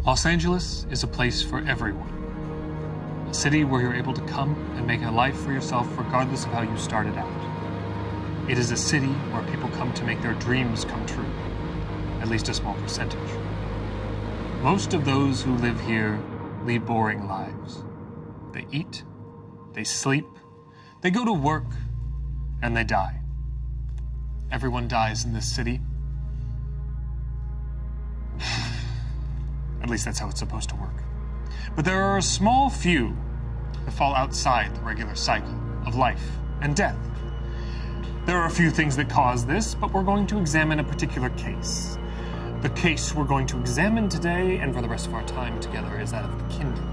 Los Angeles is a place for everyone. A city where you're able to come and make a life for yourself regardless of how you started out. It is a city where people come to make their dreams come true, at least a small percentage. Most of those who live here lead boring lives. They eat, they sleep, they go to work, and they die. Everyone dies in this city. At least that's how it's supposed to work. But there are a small few that fall outside the regular cycle of life and death. There are a few things that cause this, but we're going to examine a particular case. The case we're going to examine today and for the rest of our time together is that of the kindred.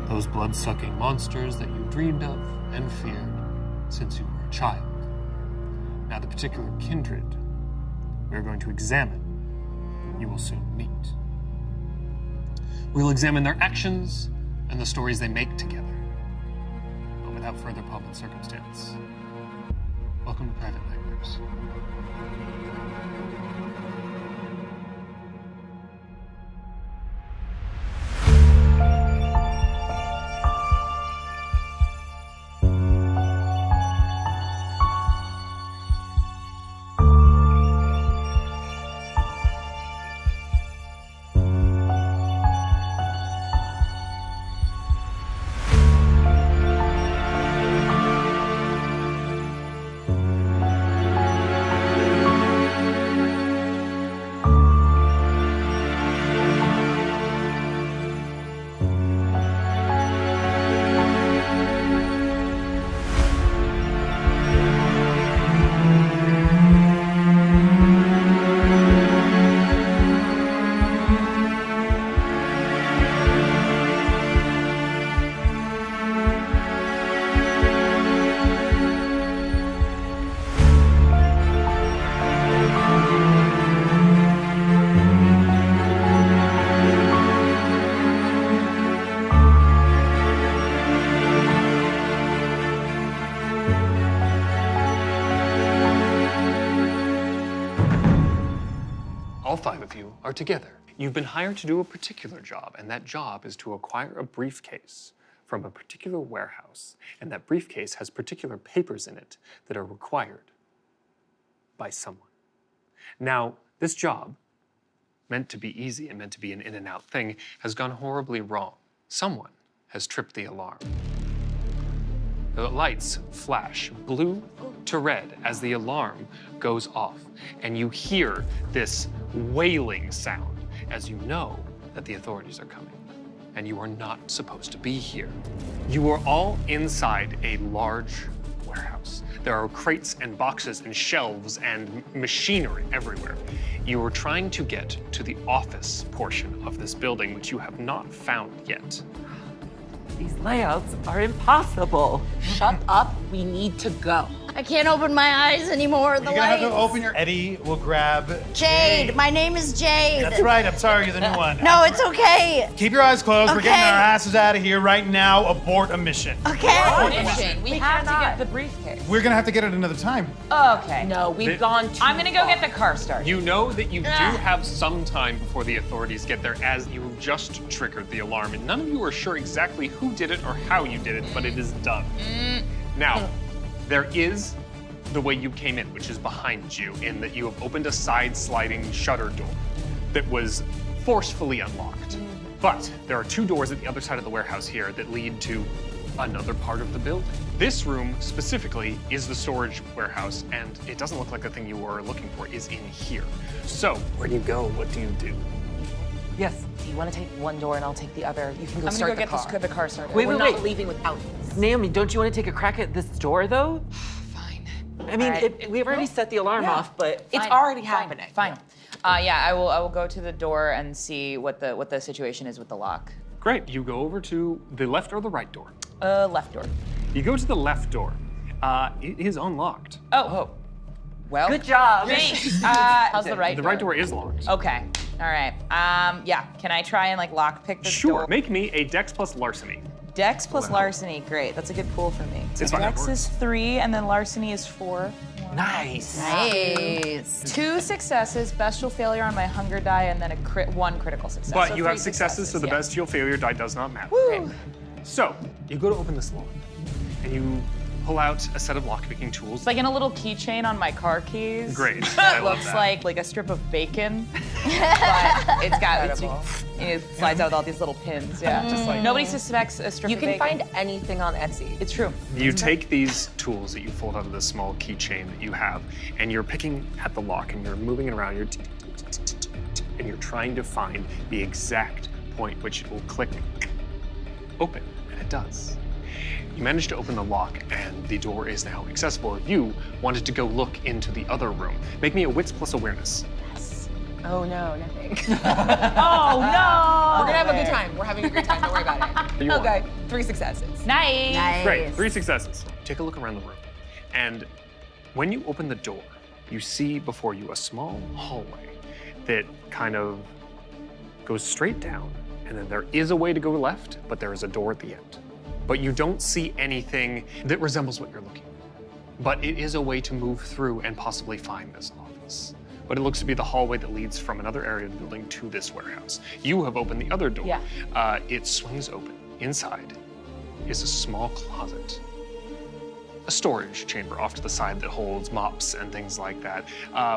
Those blood-sucking monsters that you dreamed of and feared since you were a child. Now, the particular kindred we're going to examine, you will soon meet. We'll examine their actions and the stories they make together. But without further pomp and circumstance, welcome to Private Nightmares. All five of you are together. You've been hired to do a particular job, and that job is to acquire a briefcase from a particular warehouse, and that briefcase has particular papers in it that are required by someone. Now, this job, meant to be easy and meant to be an in-and-out thing, has gone horribly wrong. Someone has tripped the alarm. The lights flash blue to red as the alarm goes off, and you hear this wailing sound as you know that the authorities are coming, and you are not supposed to be here. You are all inside a large warehouse. There are crates and boxes and shelves and machinery everywhere. You are trying to get to the office portion of this building, which you have not found yet. These layouts are impossible. Shut up, we need to go. I can't open my eyes anymore. The You're gonna have to lights. open your... Eddie will grab... Jade. My name is Jade. That's right, I'm sorry, you're the new one. No, it's okay. Keep your eyes closed, we're Okay. getting our asses out of here right now. Abort a mission. Okay. Mission. We have to get the briefcase. We're gonna have to get it another time. Okay. No, we've gone too I'm gonna go far. get the car started. You know that you do have some time before the authorities get there, as you just triggered the alarm, and none of you are sure exactly who did it or how you did it, but it is done. Now, there is the way you came in, which is behind you, in that you have opened a side sliding shutter door that was forcefully unlocked. But there are two doors at the other side of the warehouse here that lead to another part of the building. This room specifically is the storage warehouse, and it doesn't look like the thing you were looking for is in here. So, where do you go? What do you do? Yes. Do you want to take one door and I'll take the other? You can go I'm start gonna go the get car. the car started. We're Wait, not leaving without this. Naomi, don't you want to take a crack at this door, though? Fine. I mean, All right. we've already set the alarm off, but It's Fine, already fine, happening. Fine. Yeah, I will go to the door and see what the situation is with the lock. Great, you go over to the left or the right door. Left door. You go to the left door. It is unlocked. Oh. Well. good job. Thanks. How's the right The door? right door is locked. Okay. All right. Yeah. Can I try and like lock pick this Sure, door? make me a Dex plus Larceny. Dex plus larceny. Great. That's a good pool for me. So It's fine. Dex is 3, and then larceny is 4. 1, Nice. Nice. 2 successes, bestial failure on my hunger die, and then one critical success. But So you 3 have successes, so the yeah. bestial failure die does not matter. Woo. So you go to open this lock, and you pull out a set of lockpicking tools. It's like in a little keychain on my car keys. Great. I It love looks that. like a strip of bacon, but it's got it slides out with all these little pins. Yeah, Just like- nobody suspects a strip You of can bacon. find anything on Etsy. It's true. You take these tools that you fold out of this small keychain that you have, and you're picking at the lock, and you're moving it around. And you're trying to find the exact point which it will click open, and it does. You manage to open the lock, and the door is now accessible. If you wanted to go look into the other room, make me a wits plus awareness. Oh no, nothing. Oh no! We're gonna have a good time. We're having a great time. Don't worry about it. You won. Okay, 3 successes. Nice. Nice. Great, 3 successes. Take a look around the room. And when you open the door, you see before you a small hallway that kind of goes straight down. And then there is a way to go left, but there is a door at the end. But you don't see anything that resembles what you're looking for. But it is a way to move through and possibly find this office. But it looks to be the hallway that leads from another area of the building to this warehouse. You have opened the other door. Yeah. It swings open. Inside is a small closet. A storage chamber off to the side that holds mops and things like that.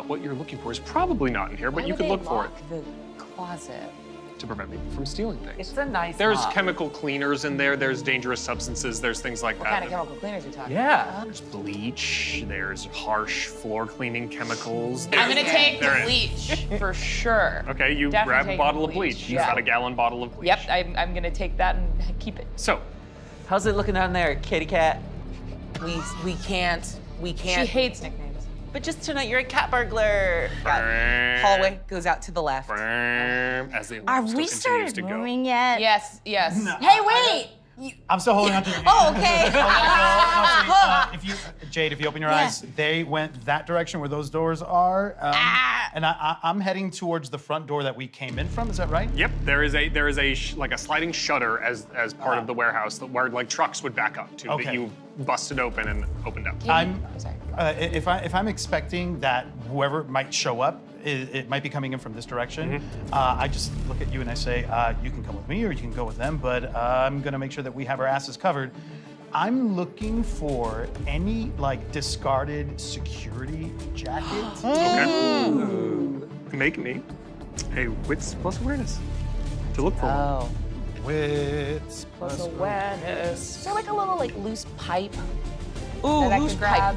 What you're looking for is probably not in here, but you could look for it The closet. to prevent people from stealing things. It's a nice There's mop. chemical cleaners in there, there's dangerous substances, there's things like What that. kind of chemical cleaners are you talking? Yeah. There's bleach, there's harsh floor cleaning chemicals. I'm gonna take There is. bleach for sure. Okay, you Definitely grab a taking bottle of bleach, bleach. You've yeah. got a gallon bottle of bleach. Yep, I'm gonna take that and keep it. So, How's it looking down there, kitty cat? We can't. She hates nicknames. But just tonight, you're a cat burglar. Hallway goes out to the left. as the Are alarm still we continues started to go. moving yet? Yes, yes. Hey, wait! I'm still holding on to the Oh, okay. if you, Jade, if you open your Yeah. eyes, they went that direction where those doors are. And I'm heading towards the front door that we came in from. Is that right? Yep, there is a like a sliding shutter as part of the warehouse where like trucks would back up to that Okay. you busted open and opened up. I'm sorry. if I'm expecting that whoever might show up, it might be coming in from this direction. I just look at you and I say, you can come with me or you can go with them, but I'm gonna make sure that we have our asses covered. I'm looking for any like discarded security jacket. Okay. Make me a wits plus awareness to look for one. Oh. Wits plus Awareness. Is there like a little loose pipe Ooh, that I loose can grab?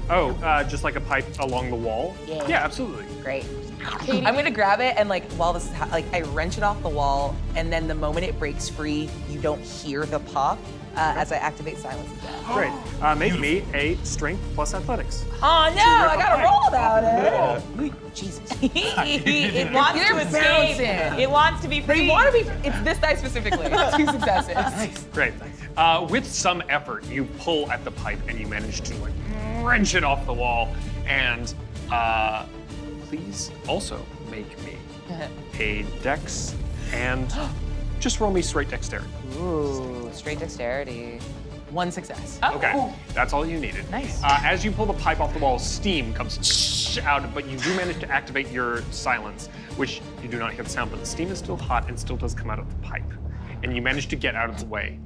Oh, just like a pipe along the wall? Yeah. Yeah, absolutely. Great. Katie. I'm gonna grab it and while this is I wrench it off the wall, and then the moment it breaks free, you don't hear the pop as I activate silence again. Great. Make me a strength plus athletics. Oh no, I gotta roll about it. Jesus. It wants You're to escape. bouncing. It wants to be But free. you want to be? It's this die specifically. 2 successes. Great. With some effort, you pull at the pipe and you manage to like wrench it off the wall. And please also make me a dex and just roll me straight dexterity. Ooh, straight dexterity. 1 success. Okay, that's all you needed. Nice. As you pull the pipe off the wall, steam comes out, but you do manage to activate your silence, which you do not hear the sound, but the steam is still hot and still does come out of the pipe. And you manage to get out of the way.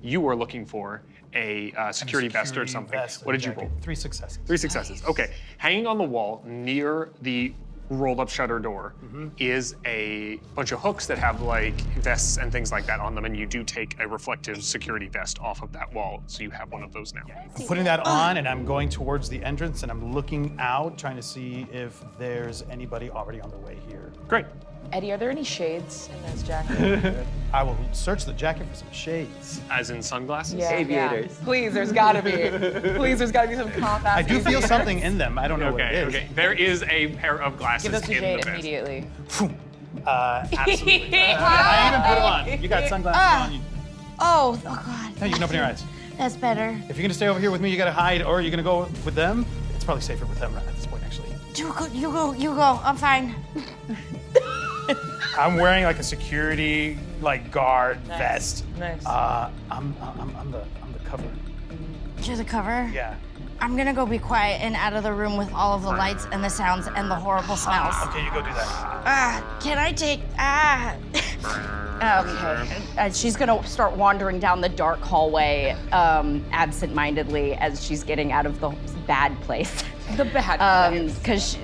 You are looking for a security vest or something. vest What and did you jacket. roll? 3 successes. 3 successes. Okay. Hanging on the wall near the rolled up shutter door is a bunch of hooks that have like vests and things like that on them, and you do take a reflective security vest off of that wall, so you have one of those now. I'm putting that on and I'm going towards the entrance and I'm looking out, trying to see if there's anybody already on their way here. Great. Eddie, are there any shades in this jacket? I will search the jacket for some shades. As in sunglasses? Yeah. Aviators. Please, there's gotta be. Please, there's gotta be some cop ass. I do feel something in them. I don't know what it Okay, is. okay. There is a pair of glasses Give those to in Jade the vest. immediately. Absolutely. I even put them on. You got sunglasses on. Oh, God. No, you can open your eyes. That's better. If you're gonna stay over here with me, you gotta hide, or you're gonna go with them. It's probably safer with them at this point, actually. You go. I'm fine. I'm wearing like a security guard vest. Nice. I'm the cover. You're the cover? Yeah. I'm gonna go be quiet and out of the room with all of the lights and the sounds and the horrible smells. Okay, you go do that. Can I take, Okay. She's gonna start wandering down the dark hallway absent-mindedly as she's getting out of the bad place. The bad place. Because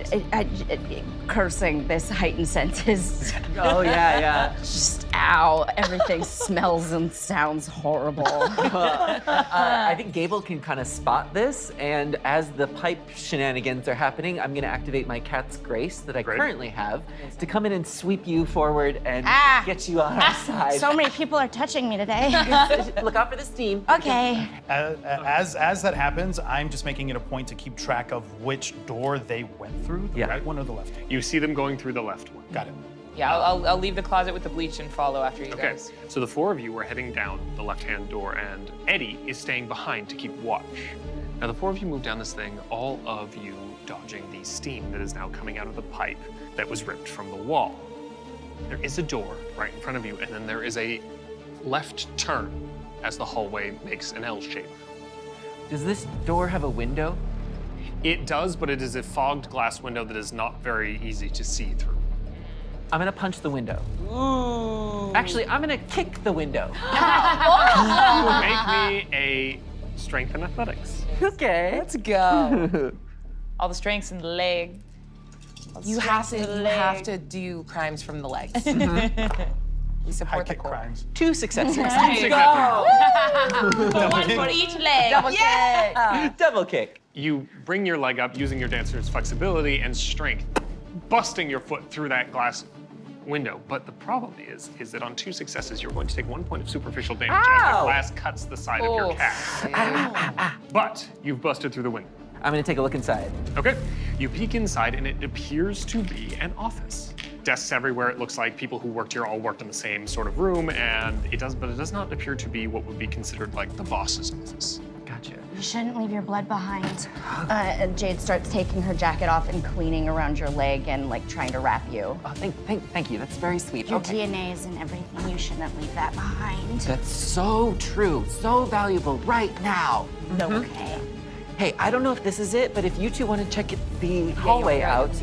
cursing this heightened sense is Oh, yeah. just, ow, everything smells and sounds horrible. I think Gable can kind of spot this, and as the pipe shenanigans are happening, I'm gonna activate my cat's grace that I currently have to come in and sweep you forward and get you on our side. so many people are touching me today. Look out for the steam. Okay. As that happens, I'm just making it a point to keep track of which door they went through, the right one or the left one. You see them going through the left one. Got it. Yeah, I'll leave the closet with the bleach and follow after you Okay, guys. so the 4 of you are heading down the left-hand door, and Eddie is staying behind to keep watch. Now, the 4 of you move down this thing, all of you dodging the steam that is now coming out of the pipe that was ripped from the wall. There is a door right in front of you, and then there is a left turn as the hallway makes an L shape. Does this door have a window? It does, but it is a fogged glass window that is not very easy to see through. I'm gonna punch the window. Ooh. Actually, I'm gonna kick the window. Make me a strength and athletics. Okay. Let's go. All the strengths in the leg. You have to do crimes from the legs. We High support the kick core. crimes. 2 successes. One for each leg. Double kick. You bring your leg up using your dancer's flexibility and strength, busting your foot through that glass window. But the problem is that on 2 successes, you're going to take 1 point of superficial damage as the glass cuts the side of your cast. But you've busted through the window. I'm gonna take a look inside. Okay, you peek inside and it appears to be an office. Desks everywhere. It looks like people who worked here all worked in the same sort of room, and it does not appear to be what would be considered like the boss's office. Gotcha. You shouldn't leave your blood behind. And Jade starts taking her jacket off and cleaning around your leg and like trying to wrap you. Oh, thank you. That's very sweet. Your Okay. DNA is in everything. You shouldn't leave that behind. That's so true, so valuable right now. No, okay. Hey, I don't know if this is it, but if you two want to check the hallway out,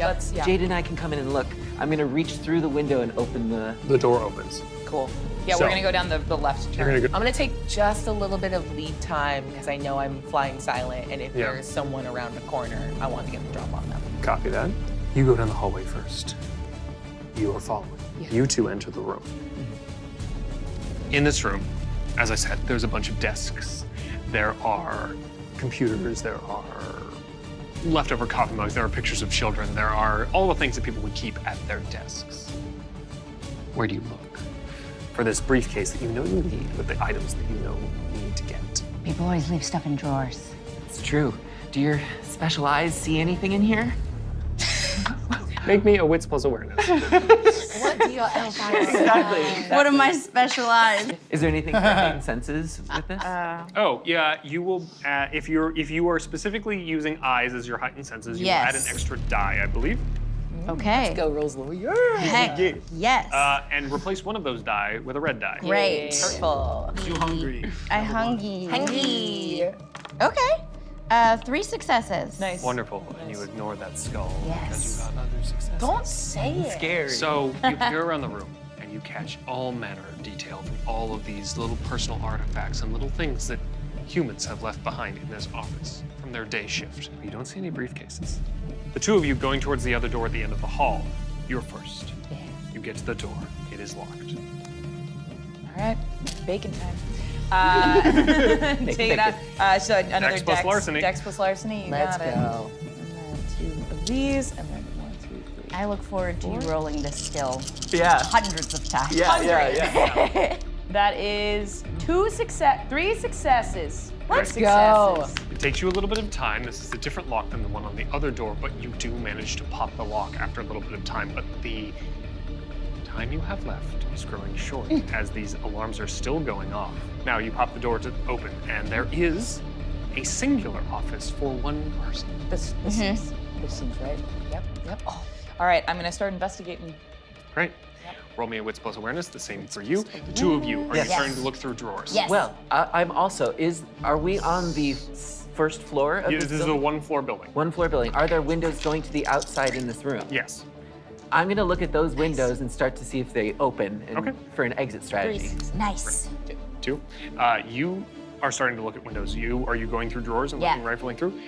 Jade and I can come in and look. I'm gonna reach through the window and open the... The door opens. Cool. Yeah, So- we're gonna go down the left You're turn. gonna go. I'm gonna take just a little bit of lead time because I know I'm flying silent, and if Yeah. there's someone around a corner, I want to get the drop on them. Copy that. You go down the hallway first. You are following. You two enter the room. In this room, as I said, there's a bunch of desks. There are computers. There are leftover coffee mugs. There are pictures of children. There are all the things that people would keep at their desks. Where do you look? For this briefcase that you know you need with the items that you know you need to get. People always leave stuff in drawers. It's true. Do your special eyes see anything in here? Make me a wits plus awareness. What do you Exactly. What am I specialized? Is there anything for heightened senses with this? Oh, yeah, you will, if you are specifically using eyes as your heightened senses, you will add an Yes. extra die, I believe. Okay. Go, Rose Lawyer. Heck, yes. And replace one of those die with a red die. Great. Hurtful. You hungry. I hungry. Hungry. Okay. 3 successes. Nice. Wonderful, and you ignore that skull Yes. because you got other successes. Don't say it. Scary. So you peer around the room, and you catch all manner of detail from all of these little personal artifacts and little things that humans have left behind in this office from their day shift. You don't see any briefcases. The 2 of you going towards the other door at the end of the hall. You're first. Yeah. You get to the door. It is locked. All right, bacon time. Take it out. So another Dex plus larceny. Dex plus larceny. You Let's got it. go. And then 2 of these, and then 1, 2, 3. I look forward to you rolling this skill Yeah. hundreds of times. Yeah. That is 3 successes. Let's Three go. successes. It takes you a little bit of time. This is a different lock than the one on the other door, but you do manage to pop the lock after a little bit of time. But the time you have left is growing short as these alarms are still going off. Now you pop the door to open, and there is a singular office for 1 person. This seems right. Yep. Oh. All right, I'm gonna start investigating. Right. Roll me a wits plus awareness, the same for you. The two of you, are you Yes. starting to look through drawers? Yes. Well, I'm also, are we on the first floor of This this is a building? one-floor building. One floor building. Are there windows going to the outside in this room? Yes. I'm gonna look at those windows and start to see if they open Okay. for an exit strategy. Nice. 2. You are starting to look at windows. Are you going through drawers and Yeah. looking rifling through?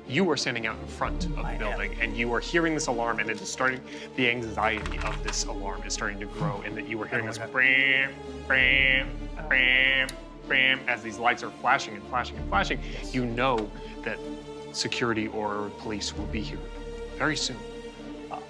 You are standing out in front of the building and you are hearing this alarm and it is starting, the anxiety of this alarm is starting to grow in that you are hearing this bram, bram, bram, bram, as these lights are flashing and flashing and flashing. You know that security or police will be here very soon.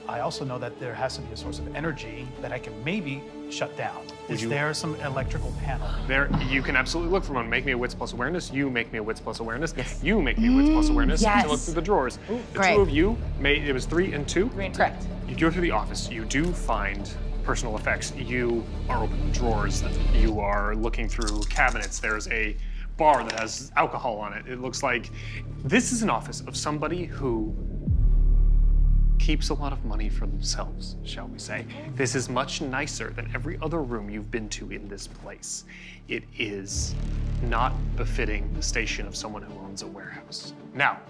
I also know that there has to be a source of energy that I can maybe shut down. Is there some electrical panel? There, you can absolutely look for one. Make me a wits plus awareness. You make me a wits plus awareness. Yes. You make me a wits plus awareness. Yes. To look through the drawers. The great. two of you it was 3 and 2. Correct. You go through the office. You do find personal effects. You are opening drawers. You are looking through cabinets. There's a bar that has alcohol on it. It looks like this is an office of somebody who keeps a lot of money for themselves, shall we say. This is much nicer than every other room you've been to in this place. It is not befitting the station of someone who owns a warehouse. Now,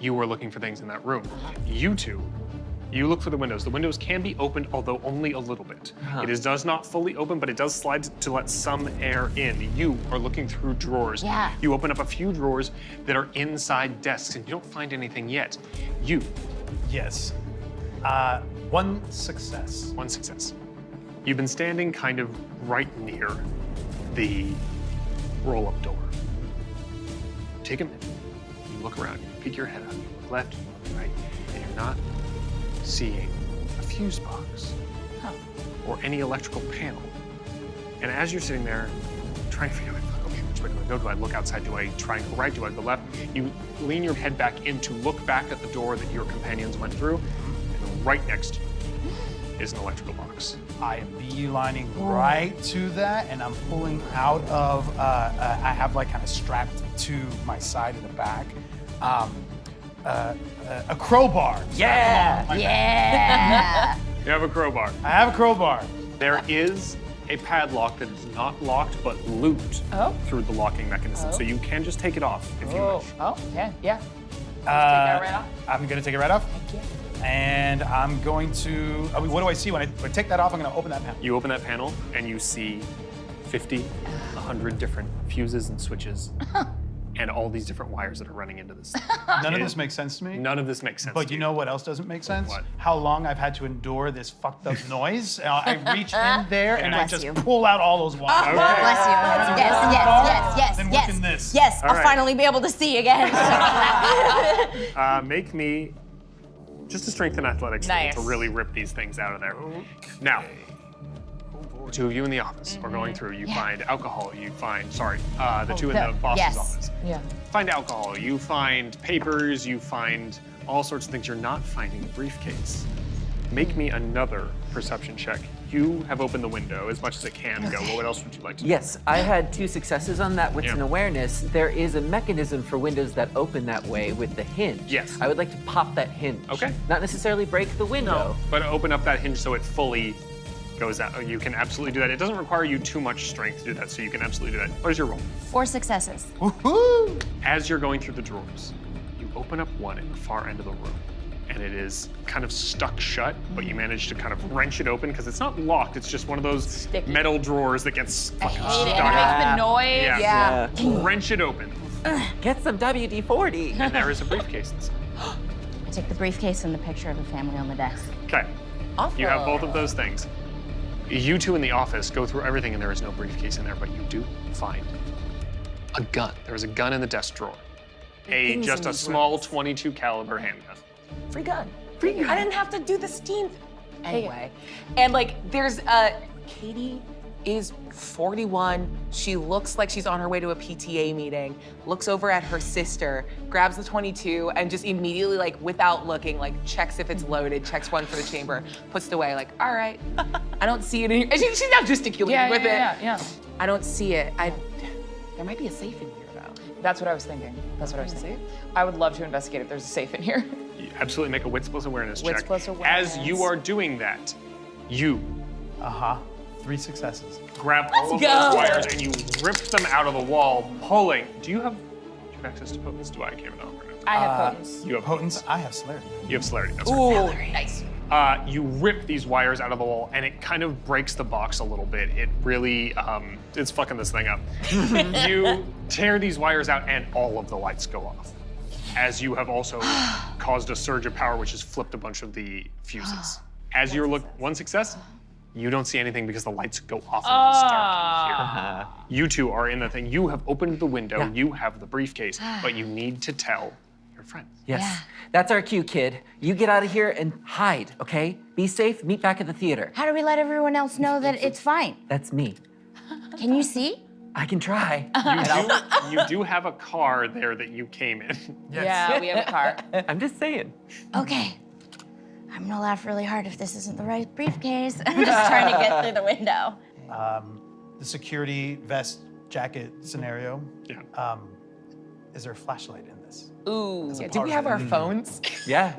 you were looking for things in that room. You two, you look for the windows. The windows can be opened, although only a little bit. Does not fully open, but it does slide to let some air in. You are looking through drawers. Yeah. You open up a few drawers that are inside desks, and you don't find anything yet. Yes. One success. One success. You've been standing kind of right near the roll-up door. Take a minute. You look around. You peek your head up. You look left. You look right. And you're not seeing a fuse box or any electrical panel. And as you're sitting there, trying to figure out, okay, which way do I go? Do I look outside? Do I try and go right? Do I go left? You lean your head back in to look back at the door that your companions went through, and right next to you is an electrical box. I am beelining right to that, and I'm pulling out of, I have like kind of strapped to my side of the back, a crowbar. Yeah! Yeah. You have a crowbar. I have a crowbar. There is a padlock that is not locked but looped through the locking mechanism, so you can just take it off if you wish. Oh, yeah. Take that right off? I'm gonna take it right off. And I'm going to, what do I see when I take that off? I'm gonna open that panel. You open that panel and you see 50, 100 different fuses and switches and all these different wires that are running into this. None of this makes sense to me. None of this makes sense But to you know what else doesn't make sense? What? How long I've had to endure this fucked up noise. I reach in there and I Bless just you. pull out all those wires. Okay. Bless you. Yes. Then look in this. Yes, All I'll right. finally be able to see again. Make me just a strength and athletics roll Nice. to really rip these things out of there. Now, the two of you in the office are going through. You find alcohol. You find, the two in the boss's yes. office. Yeah. Find alcohol. You find papers. You find all sorts of things. You're not finding a briefcase. Make me another perception check. You have opened the window as much as it can go. What else would you like to do? Yes, I had 2 successes on that. Wits Yeah. and awareness. There is a mechanism for windows that open that way with the hinge. Yes. I would like to pop that hinge. Okay. Not necessarily break the window. But open up that hinge so it fully goes out. You can absolutely do that. It doesn't require you too much strength to do that, so you can absolutely do that. What is your roll? 4 successes. Woohoo! As you're going through the drawers, you open up one at the far end of the room, and it is kind of stuck shut, but you manage to kind of wrench it open because it's not locked. It's just one of those metal drawers that gets fucking It stuck. makes the noise. Yeah. Wrench it open, Get some WD-40. and there is a briefcase inside. I take the briefcase and the picture of the family on the desk. Okay. You have both of those things. You two in the office go through everything, and there is no briefcase in there, but you do find a gun. There is a gun in the desk drawer. Just a small 22 caliber handgun. Free gun. I didn't have to do the steam. Anyway, and like there's Katie is 41. She looks like she's on her way to a PTA meeting. Looks over at her sister, grabs the 22, and just immediately, like without looking, like checks if it's loaded, checks one for the chamber, puts it away. Like, all right, I don't see it in here. And she's now gesticulating with it. Yeah. I don't see it. There might be a safe in here though. That's what I was thinking. I would love to investigate if there's a safe in here. You absolutely make a wits plus awareness check. Wits plus awareness. As you are doing that, You 3 successes. grab all of those wires and you rip them out of the wall, pulling. Do you have access to potence? Do I? can't remember. I have potence. You have Potence, I have celerity. You have celerity. That's Ooh, right. nice. You rip these wires out of the wall, and it kind of breaks the box a little bit. It really, it's fucking this thing up. You tear these wires out, and all of the lights go off, as you have also caused a surge of power, which has flipped a bunch of the fuses. As you look, one success, you don't see anything because the lights go off and it's dark in here. You two are in the thing. You have opened the window. You have the briefcase, but you need to tell your friends. Yes. Yeah. That's our cue, kid. You get out of here and hide, okay? Be safe, meet back at the theater. How do we let everyone else know that it's fine? That's me. Can you see? I can try. You do have a car there that you came in. Yeah, we have a car. I'm just saying. Okay. I'm gonna laugh really hard if this isn't the right briefcase. I'm just trying to get through the window. The security vest jacket scenario. Yeah. Is there a flashlight in this? Ooh. a Do part we of have it. our phones? Yeah.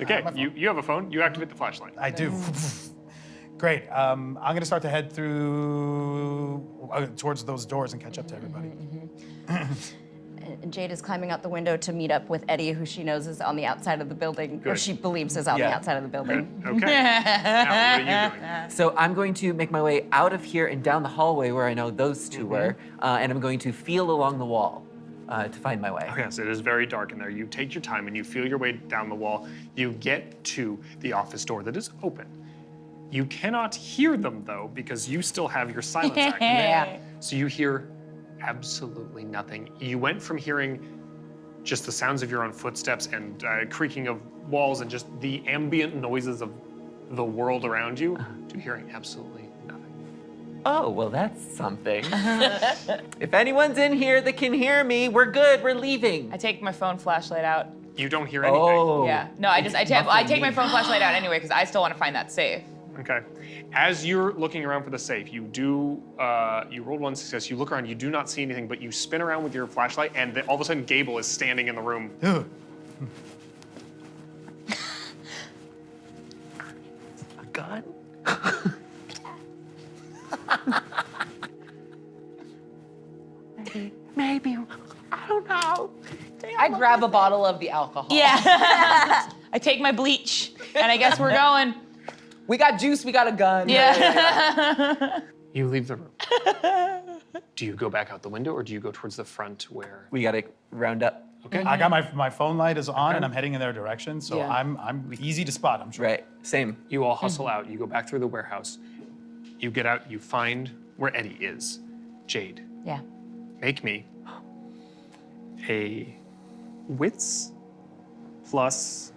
Okay, you have a phone. You activate the flashlight. I do. Great. I'm gonna start to head through towards those doors and catch up to everybody. And Jade is climbing out the window to meet up with Eddie, who she knows is on the outside of the building, or Good. she believes is on the Yeah. outside of the building. Okay. Now, what are you doing? So I'm going to make my way out of here and down the hallway where I know those two were, and I'm going to feel along the wall to find my way. Yes, it is very dark in there. You take your time and you feel your way down the wall. You get to the office door that is open. You cannot hear them though, because you still have your silence activated. Yeah. So you hear absolutely nothing. You went from hearing just the sounds of your own footsteps and creaking of walls and just the ambient noises of the world around you to hearing absolutely nothing. Oh, well, that's something. If anyone's in here that can hear me, we're good, we're leaving. I take my phone flashlight out. You don't hear anything. Oh. Yeah. No, I take my phone flashlight out anyway because I still want to find that safe. Okay. As you're looking around for the safe, you rolled one success, you look around, you do not see anything, but you spin around with your flashlight, and then all of a sudden Gable is standing in the room. A gun? Maybe, I don't know. I grab a bottle of the alcohol. Yeah. I take my bleach, and I guess we're going. We got juice, we got a gun. Yeah. You leave the room. Do you go back out the window, or do you go towards the front where? We gotta round up. Okay. I got my phone light is on and I'm heading in their direction, so Yeah. I'm easy to spot, I'm sure. Right, same. You all hustle out. You go back through the warehouse. You get out. You find where Eddie is. Jade, Yeah. make me a wits plus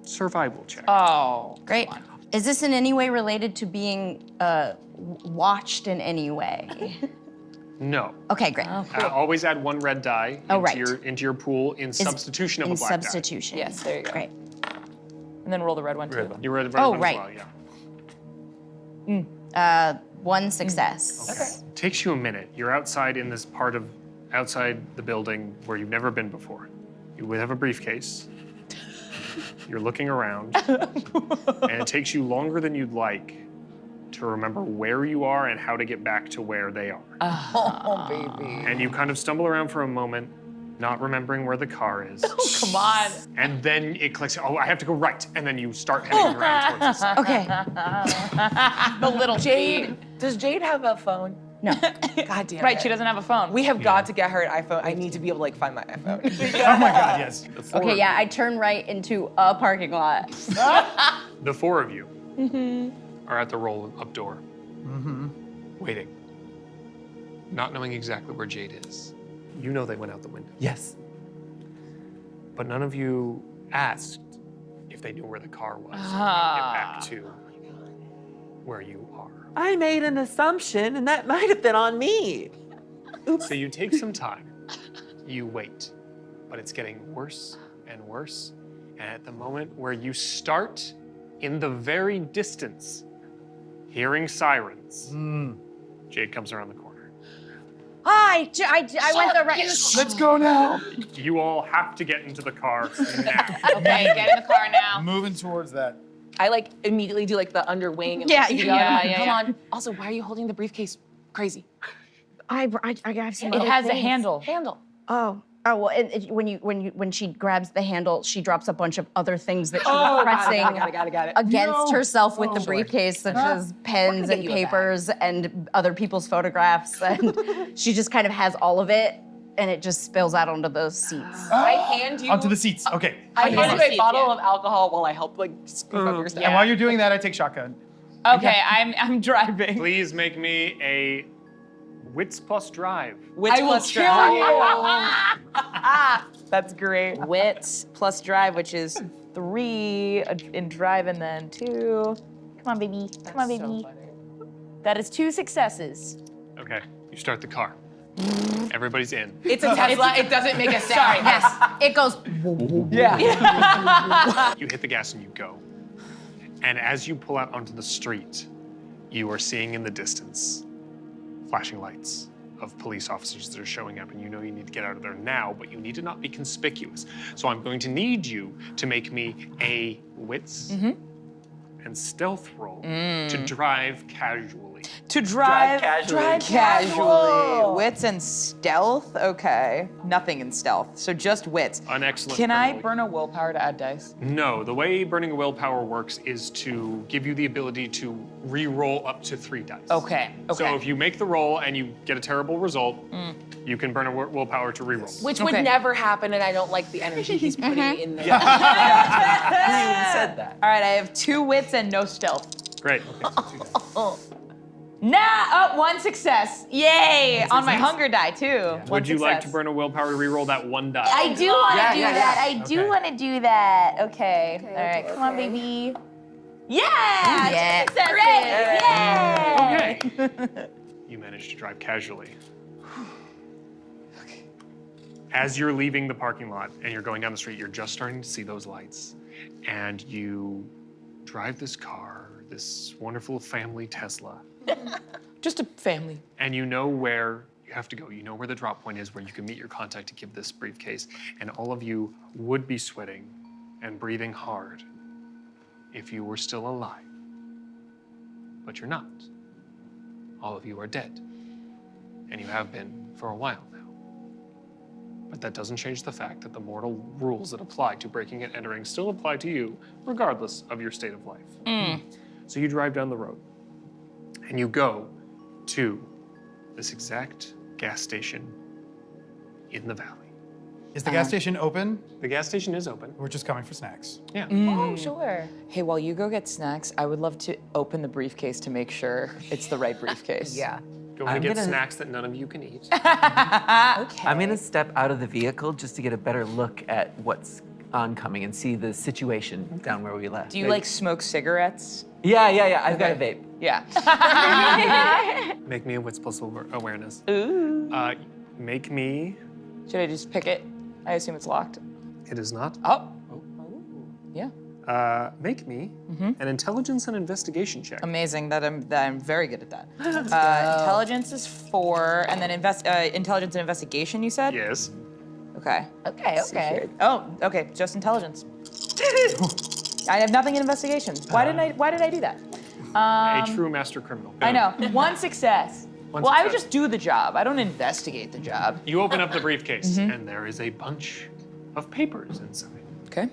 survival check. Oh. Great. Is this in any way related to being watched in any way? No. Okay, great. Always add one red die Oh, into, right. into your pool in substitution of in a black die. substitution. Yes, there you go. Great. And then roll the red one too. You read the Oh, red one right. as well, yeah. One success. Okay. Takes you a minute. You're outside in this part of outside the building where you've never been before. You have a briefcase. You're looking around, and it takes you longer than you'd like to remember where you are and how to get back to where they are. Oh, baby. And you kind of stumble around for a moment, not remembering where the car is. Come on. And then it clicks, oh, I have to go right. And then you start heading around towards the side. Okay. The little Jade, does Jade have a phone? No. God damn Right, it. she doesn't have a phone. We have got to get her an iPhone. I need to be able to find my iPhone. Oh my God, yes. Okay, yeah, I turn right into a parking lot. The four of you are at the roll-up door, waiting, not knowing exactly where Jade is. You know they went out the window, Yes. but none of you asked if they knew where the car was. So you get back to where you are. I made an assumption, and that might have been on me. So you take some time, you wait, but it's getting worse and worse. And at the moment where you start in the very distance, hearing sirens, Jade comes around the corner. Hi, I went the right. Let's go now. You all have to get into the car now. Okay, get in the car now. Moving towards that. I like immediately do like the underwing. And Yeah, like, yeah, Come on. Also, why are you holding the briefcase crazy? I've seen It other has a things. handle. Oh, well, when she grabs the handle, she drops a bunch of other things that she was got it, pressing got it. against herself with the briefcase, such as pens get and you a bag. papers and other people's photographs, and she just kind of has all of it, and it just spills out onto those seats. I hand you. Onto the seats. Okay. I hand you a seats, bottle of alcohol while I help like scoop up your stuff. And while you're doing that, I take shotgun. Okay, I'm driving. Please make me a wits plus drive. Wits I will plus kill drive. That's great. Wits plus drive, which is 3 in drive and then 2. Come on, baby. Come on, So baby. funny. That is 2 successes. Okay, you start the car. Everybody's in. It's a Tesla. It doesn't make a sound. Yes, it goes. Yeah. You hit the gas and you go. And as you pull out onto the street, you are seeing in the distance flashing lights of police officers that are showing up, and you know you need to get out of there now, but you need to not be conspicuous. So I'm going to need you to make me a wits and stealth roll to drive casually. To drive casually. casually. Wits and stealth? Okay. Nothing in stealth. So just wits. An excellent Can I roll. burn a willpower to add dice? No, the way burning a willpower works is to give you the ability to re-roll up to 3 dice. Okay. So if you make the roll and you get a terrible result, you can burn a willpower to re-roll. Which Okay. would never happen, and I don't like the energy he's putting in there. Who even said that? All right, I have 2 wits and no stealth. Great. Okay, so 2 dice. Nah, 1 success. Yay! On my hunger die, too. Would you like to burn a willpower to re-roll that 1 die? I do want to do yeah. that. I do Okay. want to do that. Okay. All right. okay, Come on, okay. baby. Yeah! Yeah. 2 successes. Yay! Okay. You managed to drive casually. As you're leaving the parking lot and you're going down the street, you're just starting to see those lights. And you drive this car, this wonderful family Tesla, Just a family. and you know where you have to go. You know where the drop point is, where you can meet your contact to give this briefcase. And all of you would be sweating and breathing hard if you were still alive. But you're not. All of you are dead. And you have been for a while now. But that doesn't change the fact that the mortal rules that apply to breaking and entering still apply to you, regardless of your state of life. So you drive down the road, and you go to this exact gas station in the valley. Is the gas station open? The gas station is open. We're just coming for snacks. Yeah. Oh, sure. Hey, while you go get snacks, I would love to open the briefcase to make sure it's the right briefcase. Yeah. Go I'm and get gonna- snacks that none of you can eat. Okay. I'm gonna step out of the vehicle just to get a better look at what's oncoming and see the situation down where we left. Do you like smoke cigarettes? Yeah. I've got a vape. Yeah. Make me a wits plus awareness. Ooh. Make me. Should I just pick it? I assume it's locked. It is not. Oh. Yeah. Make me an intelligence and investigation check. Amazing. That I'm very good at that. Intelligence is 4, and then intelligence and investigation. You said. Yes. Okay. Okay, Let's see okay. here. Oh, okay. Just intelligence. I have nothing in investigation. Why did I do that? A true master criminal. I know. 1 success. One Well, I would success. just do the job. I don't investigate the job. You open up the briefcase, and there is a bunch of papers inside. Okay.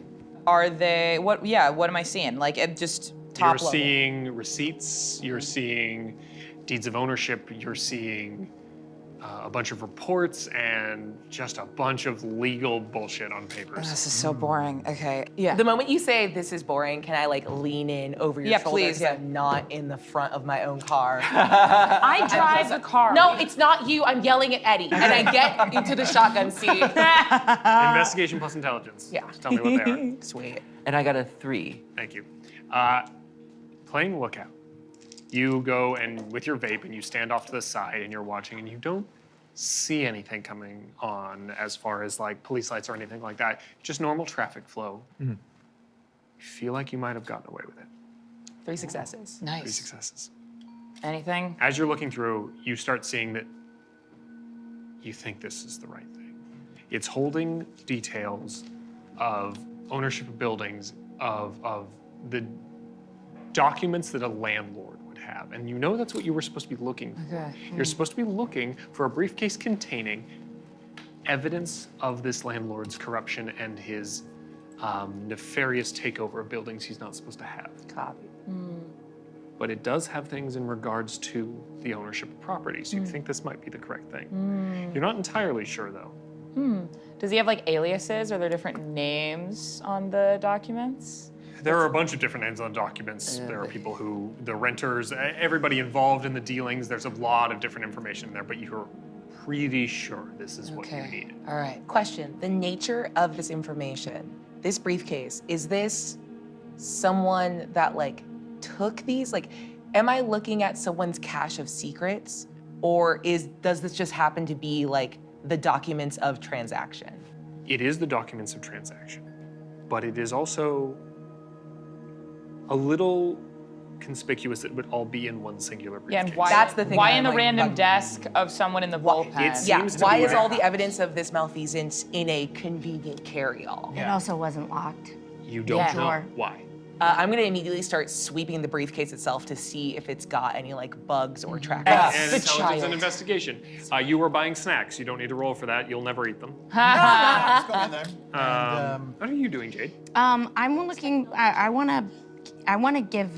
Are they what? Yeah. What am I seeing? Like just top You're level. seeing receipts, you're seeing deeds of ownership, you're seeing a bunch of reports, and just a bunch of legal bullshit on papers. This is so boring. Okay. Yeah. The moment you say this is boring, can I like lean in over your Yeah, shoulder? please, 'cause yeah. I'm not in the front of my own car. I drive the car. No, it's not you. I'm yelling at Eddie, and I get into the shotgun seat. Investigation plus intelligence. Yeah. Just tell me what they are. Sweet. And I got a 3. Thank you. Playing lookout. You go and with your vape and you stand off to the side and you're watching and you don't see anything coming on as far as like police lights or anything like that. Just normal traffic flow. You feel like you might have gotten away with it. 3 successes. 3 Nice. successes. Anything? As you're looking through, you start seeing that you think this is the right thing. It's holding details of ownership of buildings, of the documents that a landlord would have. And you know that's what you were supposed to be looking for. Okay. You're supposed to be looking for a briefcase containing evidence of this landlord's corruption and his nefarious takeover of buildings he's not supposed to have. Copy. But it does have things in regards to the ownership of property, so you think this might be the correct thing. You're not entirely sure, though. Does he have like aliases? Are there different names on the documents? There are a bunch of different names on the documents. There are people who, the renters, everybody involved in the dealings. There's a lot of different information in there, but you're pretty sure this is what you needed. All right. Question. The nature of this information, this briefcase, is this someone that like took these? Like, am I looking at someone's cache of secrets? Or does this just happen to be like the documents of transaction? It is the documents of transaction, but it is also a little conspicuous that it would all be in one singular briefcase. Yeah, and why? That's the thing Why that in the I'm, like, random bugging desk of someone in the bullpen? Yeah. Seems to Why be is all the where- evidence of this malfeasance in a convenient carry-all? It also wasn't locked. You don't Yeah. know Sure. why. I'm gonna immediately start sweeping the briefcase itself to see if it's got any like bugs or trackers. And The intelligence child. and investigation. You were buying snacks. You don't need to roll for that. You'll never eat them. Let's go in there. And, What are you doing, Jade? I'm looking. I wanna give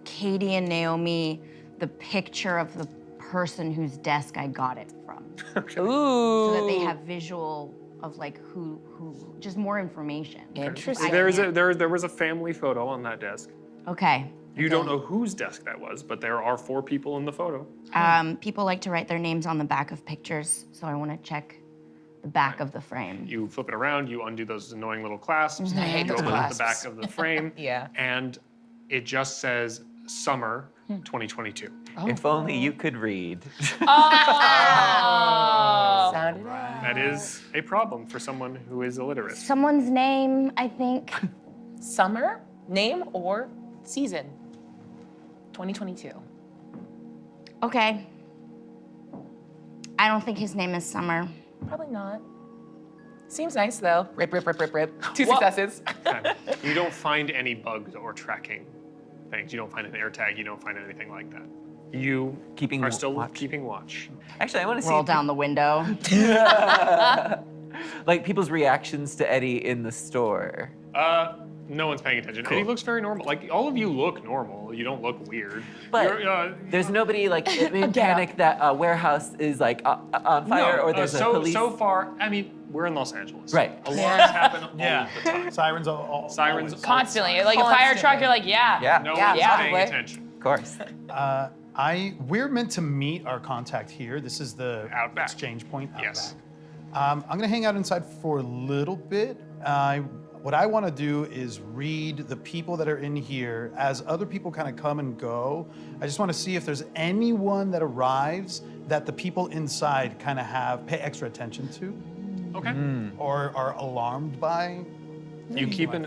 Katie and Naomi the picture of the person whose desk I got it from, Ooh. so that they have visual of like who just more information. Interesting. There was a family photo on that desk. Okay. You don't know whose desk that was, but there are 4 people in the photo. People like to write their names on the back of pictures, so I want to check the back of the frame. You flip it around, you undo those annoying little clasps, I hate you those open up the clasps. back of the frame, Yeah. and it just says summer 2022. If only you could read. Sounded That is a problem for someone who is illiterate. Someone's name, I think. Summer, name or season? 2022. Okay. I don't think his name is Summer. Probably not. Seems nice though. Rip, rip, rip, rip, rip. 2 successes. Okay. You don't find any bugs or tracking things. You don't find an air tag. You don't find anything like that. You Keeping are still watch. keeping watch. Actually, I want to see Roll down the window. like people's reactions to Eddie in the store. No one's paying attention. Cool. And he looks very normal. Like, all of you look normal. You don't look weird. But there's nobody like in panic that a warehouse is like on fire or there's a police. So far, I mean, we're in Los Angeles. Right. Alarms happen all yeah. the time. Sirens all Sirens always. Constantly. Like a fire truck, you're like, yeah. Yeah. No Yeah, one's yeah. paying Probably. attention. Of course. We're meant to meet our contact here. This is the Out back. exchange point out Yes. back. I'm gonna hang out inside for a little bit. What I want to do is read the people that are in here as other people kind of come and go. I just want to see if there's anyone that arrives that the people inside kind of pay extra attention to Okay. or are alarmed by. You keep an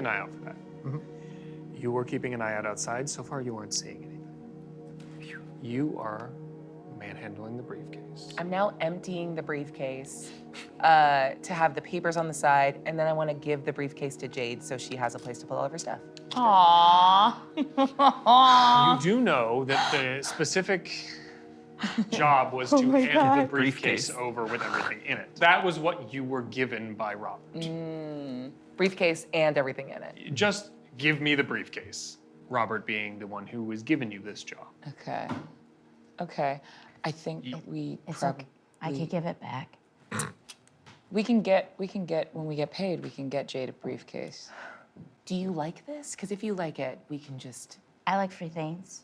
eye out for that. You were keeping an eye out outside. So far, you aren't seeing anything. You are manhandling the briefcase. I'm now emptying the briefcase to have the papers on the side, and then I want to give the briefcase to Jade so she has a place to put all of her stuff. Aww. You do know that the specific job was to hand the briefcase over with everything in it. That was what you were given by Robert. Briefcase and everything in it. Just give me the briefcase. Robert being the one who was giving you this job. Okay. Okay. I think we It's probably okay. I could give it back. we can get when we get paid, we can get Jade a briefcase. Do you like this? Because if you like it, we can just. I like free things.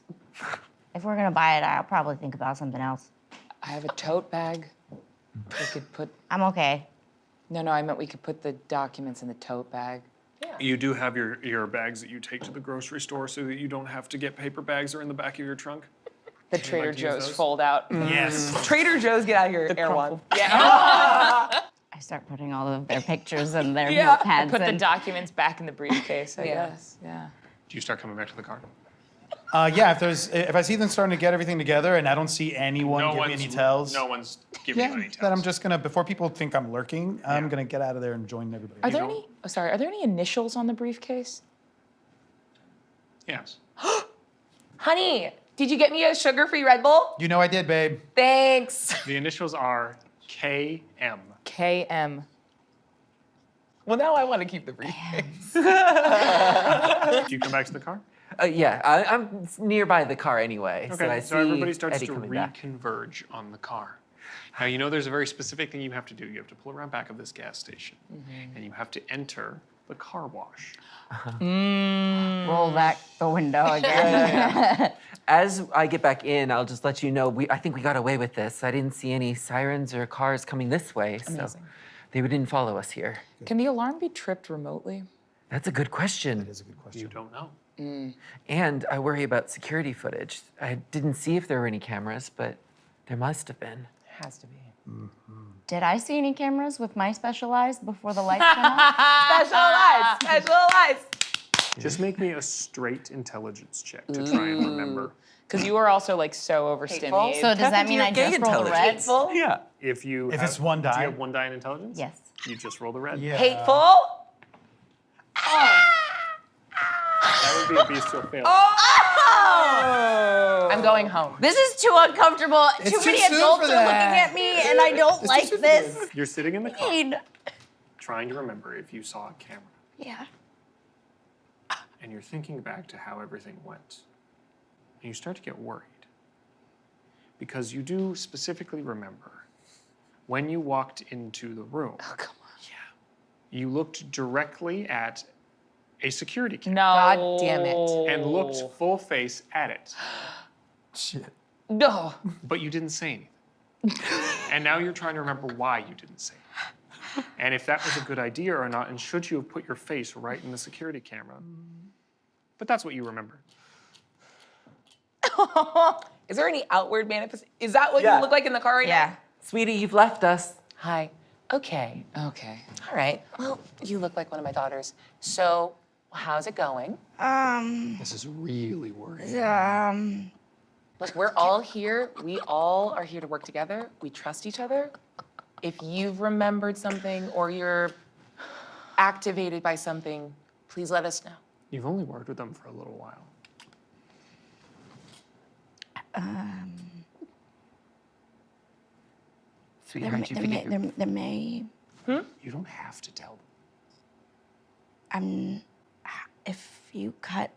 If we're gonna buy it, I'll probably think about something else. I have a tote bag. We could put I'm okay. No, I meant we could put the documents in the tote bag. You do have your bags that you take to the grocery store so that you don't have to get paper bags or in the back of your trunk. The Trader like to use Joe's those? fold out. Yes. Trader Joe's, get out of here, Air One. I start putting all of their pictures and their notepads Put the in. documents back in the briefcase, I Yeah. guess. Yeah. Do you start coming back to the car? Yeah, if I see them starting to get everything together and I don't see anyone give me any tells, No one's giving you any tells. then I'm just gonna, before people think I'm lurking, I'm gonna get out of there and join everybody. Are there any initials on the briefcase? Yes. Honey, did you get me a sugar-free Red Bull? You know I did, babe. Thanks. The initials are KM. KM. Well, now I want to keep the briefcase. Do you come back to the car? Yeah, I'm nearby the car anyway. Okay, I so see everybody starts Eddie to coming back. reconverge on the car. Now, you know there's a very specific thing you have to do. You have to pull around back of this gas station, and you have to enter the car wash. Roll back the window again. As I get back in, I'll just let you know, I think we got away with this. I didn't see any sirens or cars coming this way, so they didn't follow us here. Can the alarm be tripped remotely? That's a good question. That's a good question. You don't know. And I worry about security footage. I didn't see if there were any cameras, but there must have been. Has to be. Did I see any cameras with my special eyes before the lights went off? Special eyes. Just make me a straight intelligence check to try and remember. Because you are also like so overstimulated. So does that mean I just roll the red? Yeah. If it's one do die. you have one die in intelligence? Yes. You just roll the red. Yeah. Hateful. That would be a bestial fail. I'm going home. This is too uncomfortable. It's Too too many soon adults for are looking that. at me, and I don't like soon for this. You're sitting in the car Pain. trying to remember if you saw a camera. Yeah. And you're thinking back to how everything went. And you start to get worried. Because you do specifically remember when you walked into the room. Oh, come on. You looked directly at a security camera No. God damn it. and looked full face at it. Shit. No. But you didn't say anything. And now you're trying to remember why you didn't say it. And if that was a good idea or not, and should you have put your face right in the security camera. But that's what you remember. Is there any outward manifest? Is that what Yeah. you look like in the car right Yeah. now? Sweetie, you've left us. Hi. Okay. Okay. All right. Well, you look like one of my daughters. So, how's it going? This is really worrying. Look, we're all here. We all are here to work together. We trust each other. If you've remembered something or you're activated by something, please let us know. You've only worked with them for a little while. Sweetheart, you forget your... There may. You don't have to tell them. If you cut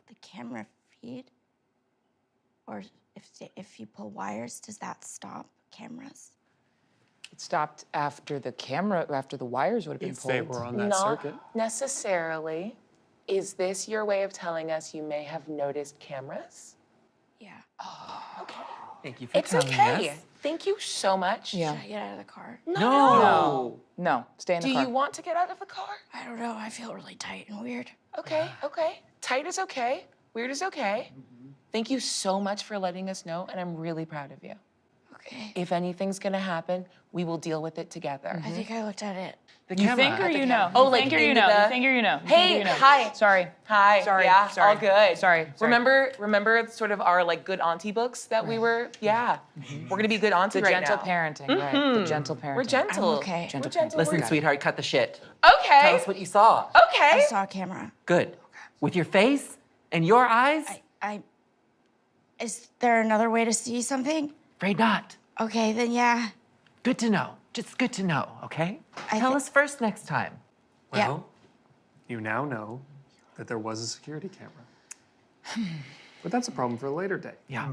the camera feed, or if you pull wires, does that stop cameras? It stopped after the wires would have been If pulled. they were on that Not circuit. necessarily. Is this your way of telling us you may have noticed cameras? Yeah. Thank you for It's telling okay. us. Thank you so much. Yeah. Should I get out of the car? No. No, stay in the Do car. you want to get out of the car? I don't know. I feel really tight and weird. Okay, okay. Tight is okay. Weird is okay. Thank you so much for letting us know, and I'm really proud of you. Okay. If anything's gonna happen, we will deal with it together. I think I looked at it. The You camera. think or you know? Oh, You like think or you into know? the- You think or you know? You Hey, think or you know? hi. Sorry. Hi. Sorry, Yeah, sorry. all good. Sorry. Remember sort of our like good auntie books that we were, yeah. We're gonna be good auntie The right gentle now. parenting, right? The gentle parenting. We're gentle. I'm okay. We're gentle. Listen, We're- sweetheart, cut the shit. Okay. Tell us what you saw. I Okay. saw a camera. Good. With your face and your eyes? Is there another way to see something? Afraid not. Okay, then yeah. Good to know. Just good to know, okay? I Tell thi- us first next time. Yeah. Well, you now know that there was a security camera. But that's a problem for a later day. Yeah.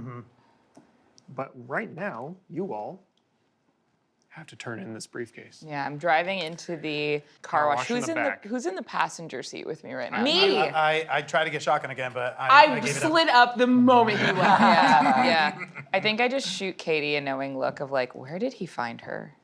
But right now, you all have to turn in this briefcase. Yeah, I'm driving into the car wash. wash in the back. Who's in the passenger seat with me right now? Me. I tried to get shotgun again, but I I gave it up. slid up the moment you left. Yeah, yeah. I think I just shoot Katie a knowing look of like, where did he find her?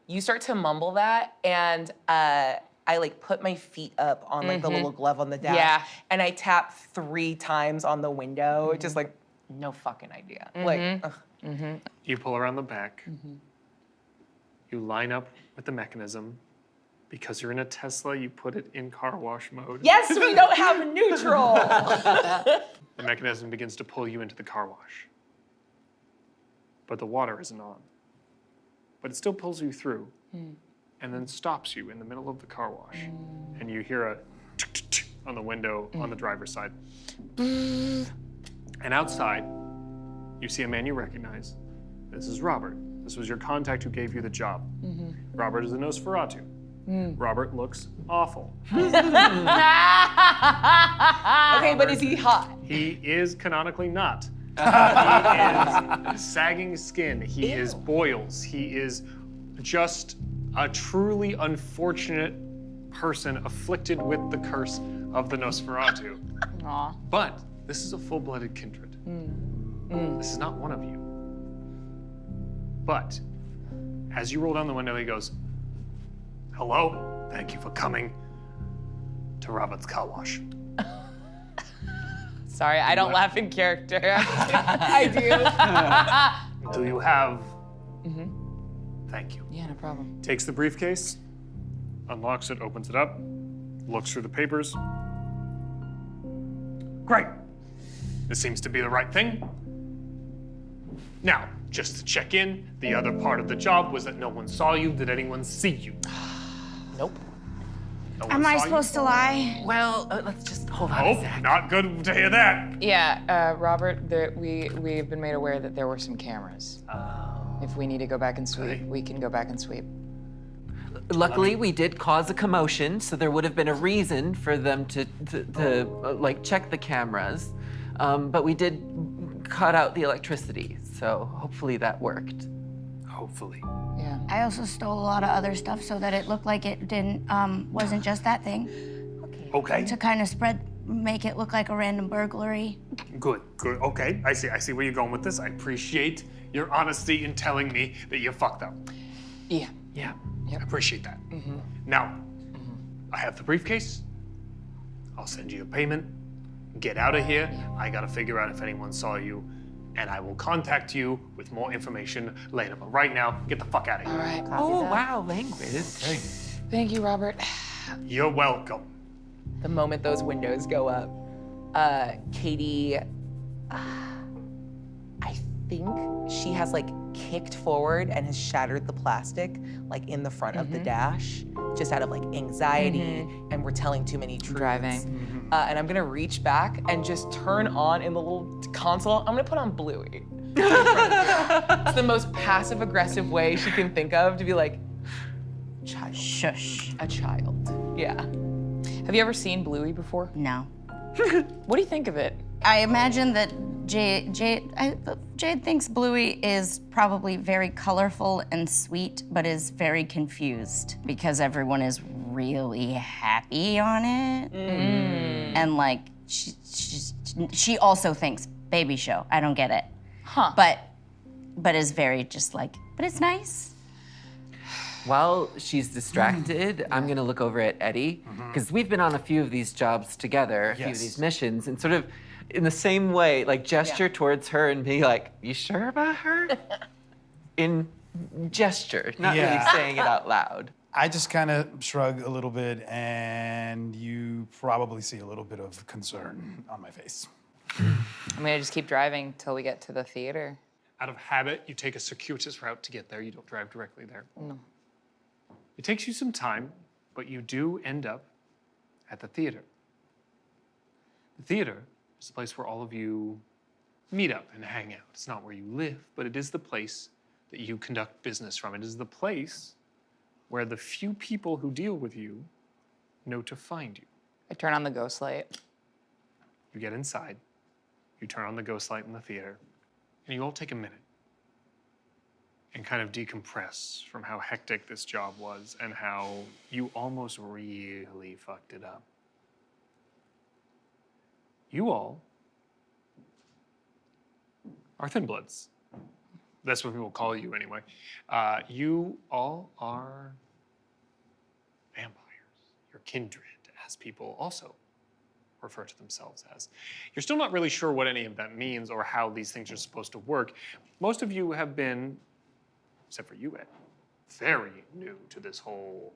You start to mumble that, and I like put my feet up on like the little glove on the dash, Yeah. and I tap 3 times on the window, just like no fucking idea. Like, ugh. You pull around the back. You line up with the mechanism. Because you're in a Tesla, you put it in car wash mode. Yes, we don't have neutral. The mechanism begins to pull you into the car wash. But the water isn't on. But it still pulls you through and then stops you in the middle of the car wash. And you hear a tick, tick, tick, on the window on the driver's side. And outside, you see a man you recognize. This is Robert. This was your contact who gave you the job. Robert is a Nosferatu. Robert looks awful. Okay, but is he hot? He is canonically not. He is sagging skin. He is boils. He is just a truly unfortunate person afflicted with the curse of the Nosferatu. Aw. But this is a full-blooded kindred. This is not one of you. But as you roll down the window, he goes, "Hello, thank you for coming to Robert's Car Wash." Sorry, I don't laugh in character. I do. Do you have? Thank you. Yeah, no problem. Takes the briefcase, unlocks it, opens it up, looks through the papers. Great. This seems to be the right thing. Now, just to check in, the other part of the job was that no one saw you. Did anyone see you? Nope. No one Am I saw you? supposed to lie? Well, let's just hold on a Oh, sec. not good to hear that. Yeah, Robert, we've been made aware that there were some cameras. If we need to go back and sweep, we can go back and sweep. Luckily, we did cause a commotion, so there would have been a reason for them to like check the cameras. But we did cut out the electricity, so hopefully that worked. Hopefully. Yeah. I also stole a lot of other stuff so that it looked like it wasn't just that thing. Okay. To kind of make it look like a random burglary. Good. Okay, I see where you're going with this. I appreciate your honesty in telling me that you fucked up. Yeah. Yeah. I appreciate that. Now, I have the briefcase. I'll send you a payment. Get out of here. I gotta figure out if anyone saw you, and I will contact you with more information later. But right now, get the fuck out of here. All right. Oh, wow, language. Thank you, Robert. You're welcome. The moment those windows go up, Katie, I think she has like kicked forward and has shattered the plastic like in the front of the dash, just out of like anxiety and we're telling too many truths. Driving. And I'm gonna reach back and just turn on in the little console. I'm gonna put on Bluey. It's the most passive aggressive way she can think of to be like, child. Shush. A child. Yeah. Have you ever seen Bluey before? No. What do you think of it? I imagine that Jade thinks Bluey is probably very colorful and sweet, but is very confused because everyone is really happy on it. And like, she also thinks baby show. I don't get it. Huh. But is very just like, but it's nice. While she's distracted, I'm gonna look over at Eddie, because we've been on a few of these jobs together, a few of Yes. these missions, and sort of in the same way, like gesture towards her and be like, "You sure about her?" In gesture, not really Yeah. saying it out loud. I just kind of shrug a little bit, and you probably see a little bit of concern on my face. I'm gonna just keep driving till we get to the theater. Out of habit, you take a circuitous route to get there. You don't drive directly there. No. It takes you some time, but you do end up at the theater. The theater is the place where all of you meet up and hang out. It's not where you live, but it is the place that you conduct business from. It is the place where the few people who deal with you know to find you. I turn on the ghost light. You get inside, you turn on the ghost light in the theater, and you all take a minute and kind of decompress from how hectic this job was and how you almost really fucked it up. You all are Thin Bloods. That's what people call you anyway. You all are vampires. You're kindred, as people also refer to themselves as. You're still not really sure what any of that means or how these things are supposed to work. Most of you have been, except for you, Ed, very new to this whole,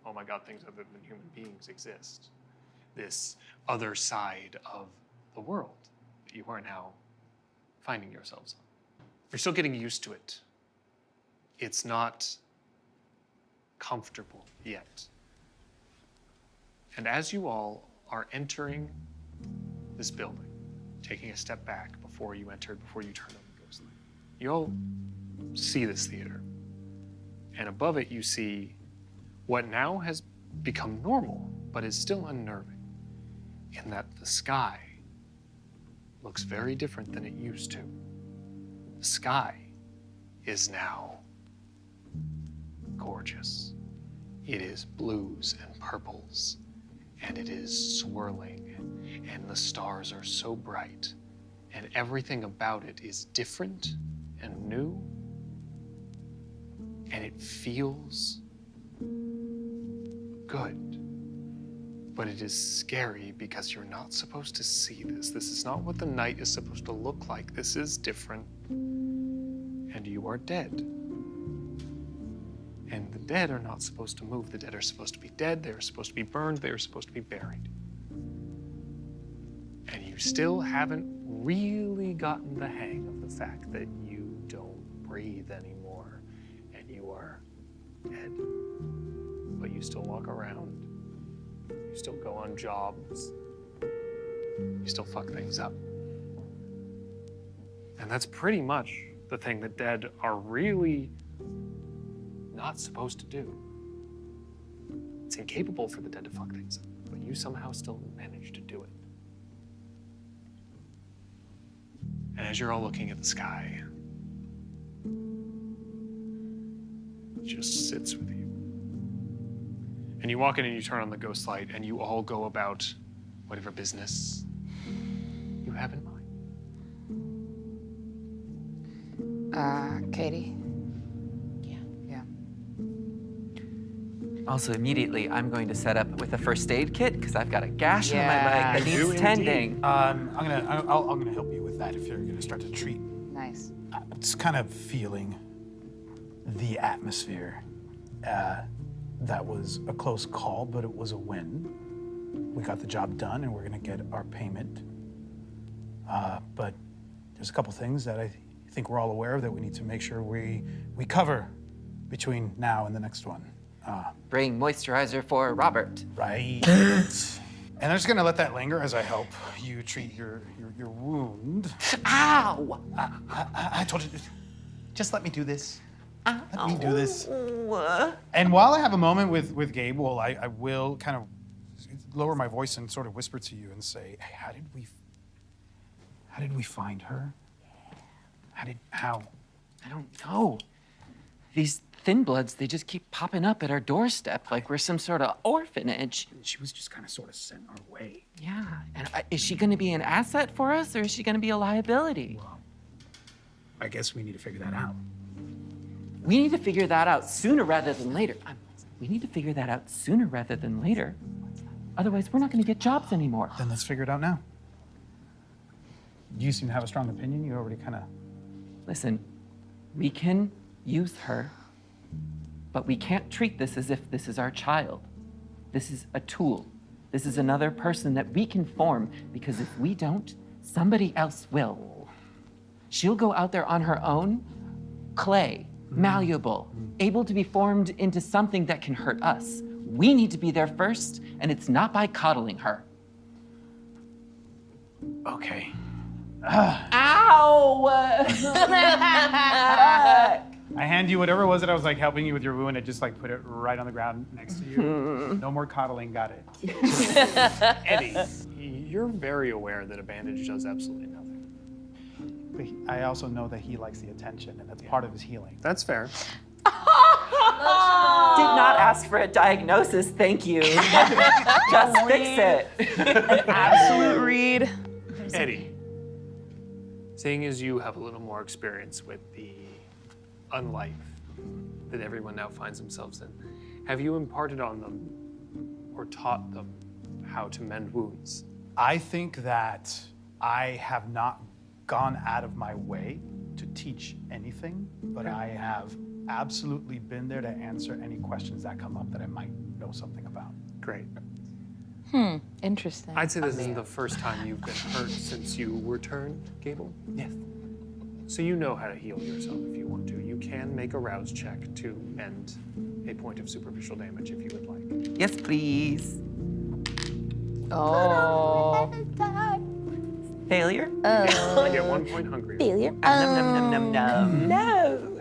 oh my God, things other than human beings exist. This other side of the world that you are now finding yourselves on. You're still getting used to it. It's not comfortable yet. And as you all are entering this building, taking a step back before you entered, before you turned on the ghost light, you all see this theater. And above it, you see what now has become normal, but is still unnerving, in that the sky looks very different than it used to. The sky is now gorgeous. It is blues and purples, and it is swirling, and the stars are so bright, and everything about it is different and new, and it feels good. But it is scary because you're not supposed to see this. This is not what the night is supposed to look like. This is different, and you are dead. And the dead are not supposed to move. The dead are supposed to be dead. They are supposed to be burned. They are supposed to be buried. And you still haven't really gotten the hang of the fact that you don't breathe anymore and you are dead. But you still walk around. You still go on jobs. You still fuck things up. And that's pretty much the thing that dead are really not supposed to do. It's incapable for the dead to fuck things up, but you somehow still manage to do it. And as you're all looking at the sky, it just sits with you. And you walk in and you turn on the ghost light and you all go about whatever business you have in mind. Katie? Also, immediately, I'm going to set up with a first aid kit because I've got a gash on my leg that You needs tending. I'm gonna help you with that if you're gonna start to treat. Nice. It's kind of feeling the atmosphere. That was a close call, but it was a win. We got the job done, and we're gonna get our payment. But there's a couple things that I think we're all aware of that we need to make sure we cover between now and the next one. Bring moisturizer for Robert. Right. And I'm just gonna let that linger as I help you treat your wound. Ow! I told you, just let me do this. Let me do this. Ow. And while I have a moment with Gable, I will kind of lower my voice and sort of whisper to you and say, hey, how did we find her? How? I don't know. These thin bloods, they just keep popping up at our doorstep like we're some sort of orphanage. She was just kind of sort of sent our way. Yeah. And is she going to be an asset for us or is she going to be a liability? Well, I guess we need to figure that out. We need to figure that out sooner rather than later. We need to figure that out sooner rather than later. Otherwise, we're not going to get jobs anymore. Then let's figure it out now. You seem to have a strong opinion. You already kind of... Listen, we can use her, but we can't treat this as if this is our child. This is a tool. This is another person that we can form, because if we don't, somebody else will. She'll go out there on her own, clay, malleable, able to be formed into something that can hurt us. We need to be there first, and it's not by coddling her. Okay. Ow! I hand you whatever it was that I was like helping you with your wound and just like put it right on the ground next to you. No more coddling, got it. Eddie, you're very aware that a bandage does absolutely nothing. But I also know that he likes the attention, and that's part of his healing. That's fair. Did not ask for a diagnosis, thank you. Just fix it. Absolute read. Eddie, seeing as you have a little more experience with the unlife that everyone now finds themselves in, have you imparted on them or taught them how to mend wounds? I think that I have not gone out of my way to teach anything, but I have absolutely been there to answer any questions that come up that I might know something about. Great. Interesting. I'd say this isn't the first time you've been hurt since you were turned, Gable. Yes. So you know how to heal yourself if you want to. You can make a rouse check to mend a point of superficial damage if you would like. Yes, please. Oh. Failure? You get 1 point hungry. Failure. Num, num, num, num, num. No.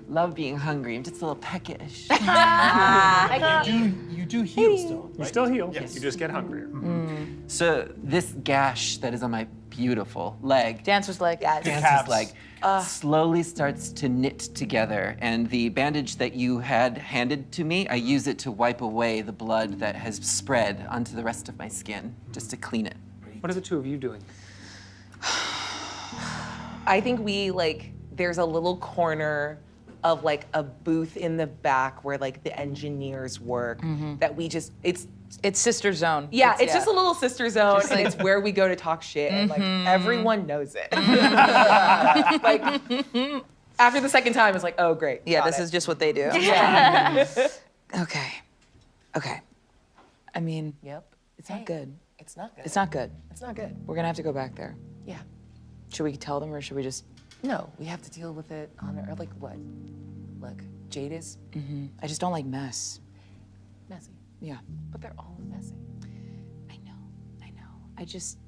Love being hungry. I'm just a little peckish. You do heal still. You still heal. Yes. You just get hungrier. So this gash that is on my beautiful leg, Dancer's leg. Dancer's calves. leg, slowly starts to knit together. And the bandage that you had handed to me, I use it to wipe away the blood that has spread onto the rest of my skin, just to clean it. What are the two of you doing? I think there's a little corner of like a booth in the back where like the engineers work that we just, it's sister zone. Yeah, it's just a little sister zone, and it's where we go to talk shit, and like everyone knows it. Like after the second time, it's like, oh great. Yeah, got this it. is just what they do. Yeah. Okay. I mean, Yep. it's not good. It's not good. It's not good. It's not good. We're gonna have to go back there. Yeah. Should we tell them or should we just? No, we have to deal with it on our like what? Look, Jade is I just don't like mess. messy, Yeah. but they're all messy. I know. I just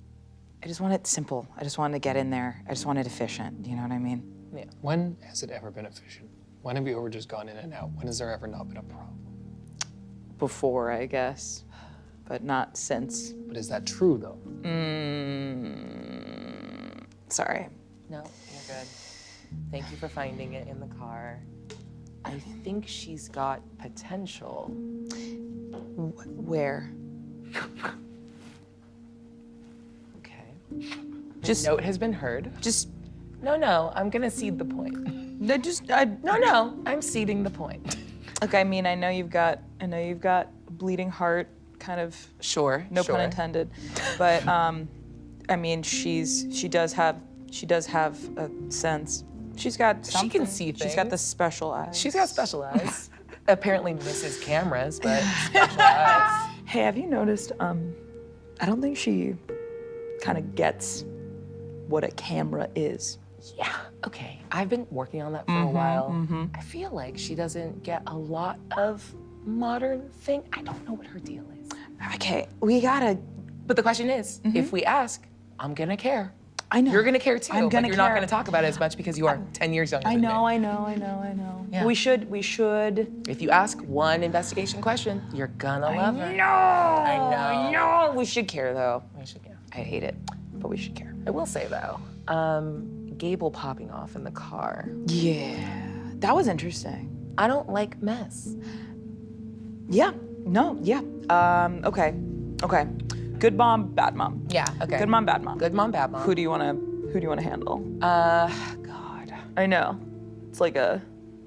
want it simple. I just want to get in there. I just want it efficient. You know what I mean? Yeah. When has it ever been efficient? When have you ever just gone in and out? When has there ever not been a problem? Before, I guess, but not since. But is that true though? Sorry. No, you're good. Thank you for finding it in the car. I think she's got potential. Where? Okay. Just Note has been heard. Just. No, I'm gonna cede the point. No, I'm ceding the point. Look, I mean, I know you've got a bleeding heart, kind of. Sure. No pun intended. But I mean, she does have a sense. She's got something. She can see She's got things. the special eyes. She's got special eyes. Apparently misses cameras, but special eyes. Hey, have you noticed? I don't think she kind of gets what a camera is. Yeah, okay. I've been working on that for a while. I feel like she doesn't get a lot of modern thing. I don't know what her deal is. Okay, we gotta. But the question is, if we ask, I'm gonna care. I know. You're gonna care too. I'm but gonna you're not care. gonna talk about it as much because you are 10 years younger I than me. know. Yeah. We should. If you ask one investigation question, you're gonna love her. No. I know. No. We should care though. We should, yeah. I hate it, but we should care. I will say though, Gable popping off in the car. Yeah, that was interesting. I don't like mess. Yeah. No. Yeah. Okay. Good mom, bad mom. Yeah, okay. Good mom, bad mom. Good mom, bad mom. Who do you wanna handle? God. I know. It's like a.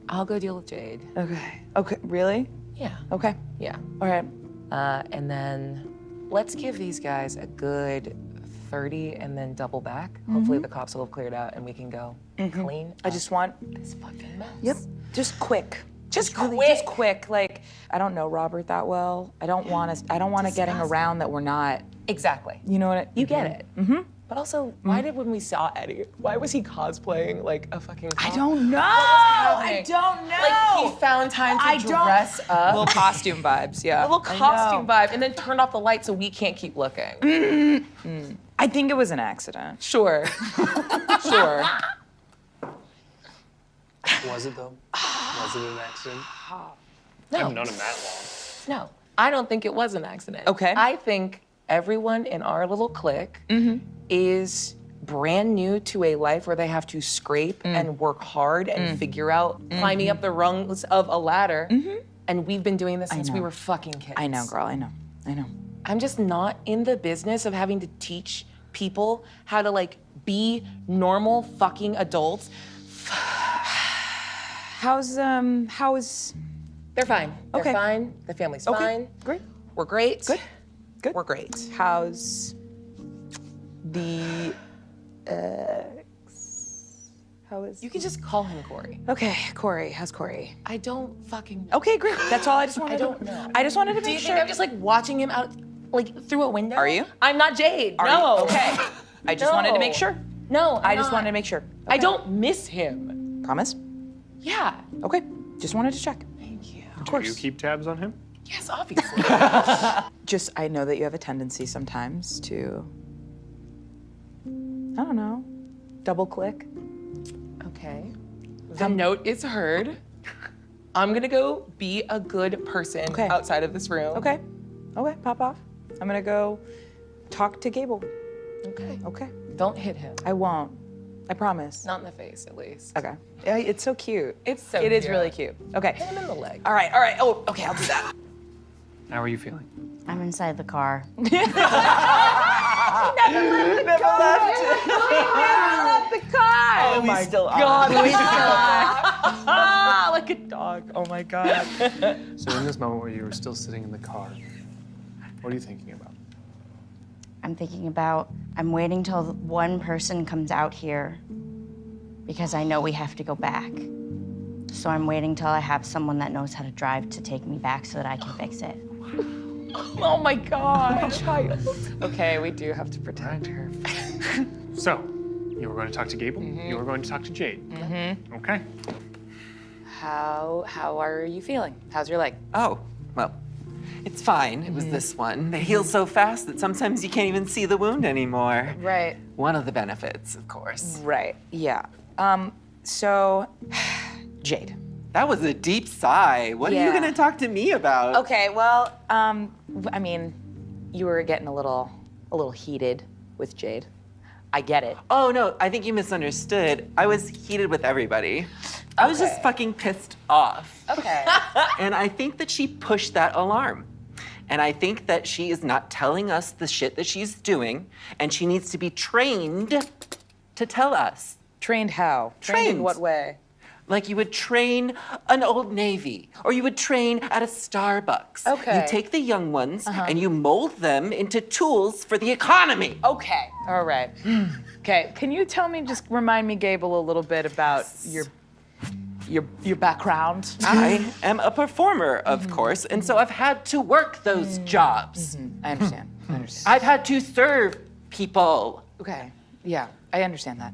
I'll go deal with Jade. Okay. Really? Yeah. Okay. Yeah. All right. And then let's give these guys a good 30 and then double back. Hopefully the cops will have cleared out and we can go clean. I just want. this fucking mess. Yep. Just quick. Just Really, quick. Just quick. Like I don't know Robert that well. I don't want us. I don't want to getting around that we're not. Exactly. You know what? You get it. But also, why did when we saw Eddie, why was he cosplaying like a fucking cop? I don't know. happening? I don't know. Like he found time to dress up. Little costume vibes. Yeah. A little costume vibe, and then turned off the light so we can't keep looking. I think it was an accident. Sure. Sure. Was it though? Was it an accident? I haven't known him that long. No, I don't think it was an accident. Okay. I think everyone in our little clique is brand new to a life where they have to scrape and work hard and figure out climbing up the rungs of a ladder. And we've been doing this since we were fucking kids. I know, girl. I know. I'm just not in the business of having to teach people how to like be normal fucking adults. How is? They're fine. They're Okay. fine. The family's Okay. fine. Great. We're great. Good. We're great. How's the? How is? You can just call him Corey. Okay, Corey. How's Corey? I don't fucking know. Okay, great. That's all I just wanted. I don't know. I just wanted to Do make you sure. think I'm just like watching him out, like through a window? Are you? I'm not Jade. Are no. you? Okay. I just wanted to make No. sure. No, I just wanted to make sure. I don't miss him. Promise? Yeah. Okay. Just wanted to check. Thank you. Do you keep tabs on him? Yes, obviously. I know that you have a tendency sometimes to, I don't know, double click. Okay. The note is heard. I'm gonna go be a good person Okay. outside of this room. Okay, pop off. I'm gonna go talk to Gable. Okay. Okay, Don't hit him. I won't. I promise. Not in the face, at least. Okay. Yeah, it's so cute. It's so It is cute. really cute. Okay. Hit him in the leg. All right. Oh, okay, I'll do that. How are you feeling? I'm inside the car. Never left the car. Oh my still God, Like a dog. Oh my God. So in this moment where you were still sitting in the car, what are you thinking about? I'm thinking about, I'm waiting till one person comes out here because I know we have to go back. So I'm waiting till I have someone that knows how to drive to take me back so that I can fix it. Oh my God. Okay, we do have to protect her. So, you were going to talk to Gable, you were going to talk to Jade. Okay. How are you feeling? How's your leg? Oh, well, it's fine. It was this one. They heal so fast that sometimes you can't even see the wound anymore. Right. One of the benefits, of course. Right. Yeah. So, Jade. That was a deep sigh. What are you Yeah. gonna talk to me about? Okay. Well, I mean, you were getting a little heated with Jade. I get it. Oh no, I think you misunderstood. I was heated with everybody. I was just Okay. fucking pissed off. Okay. And I think that she pushed that alarm. And I think that she is not telling us the shit that she's doing, and she needs to be trained to tell us. Trained how? Trained in Trained. what way? Like you would train an Old Navy, or you would train at a Starbucks. Okay. You take the young ones and you mold them into tools for the economy. Okay. All right. Okay. Can you just remind me, Gable, a little bit about your background? I am a performer, of course, and so I've had to work those jobs. I understand. I've had to serve people. Okay. Yeah, I understand that.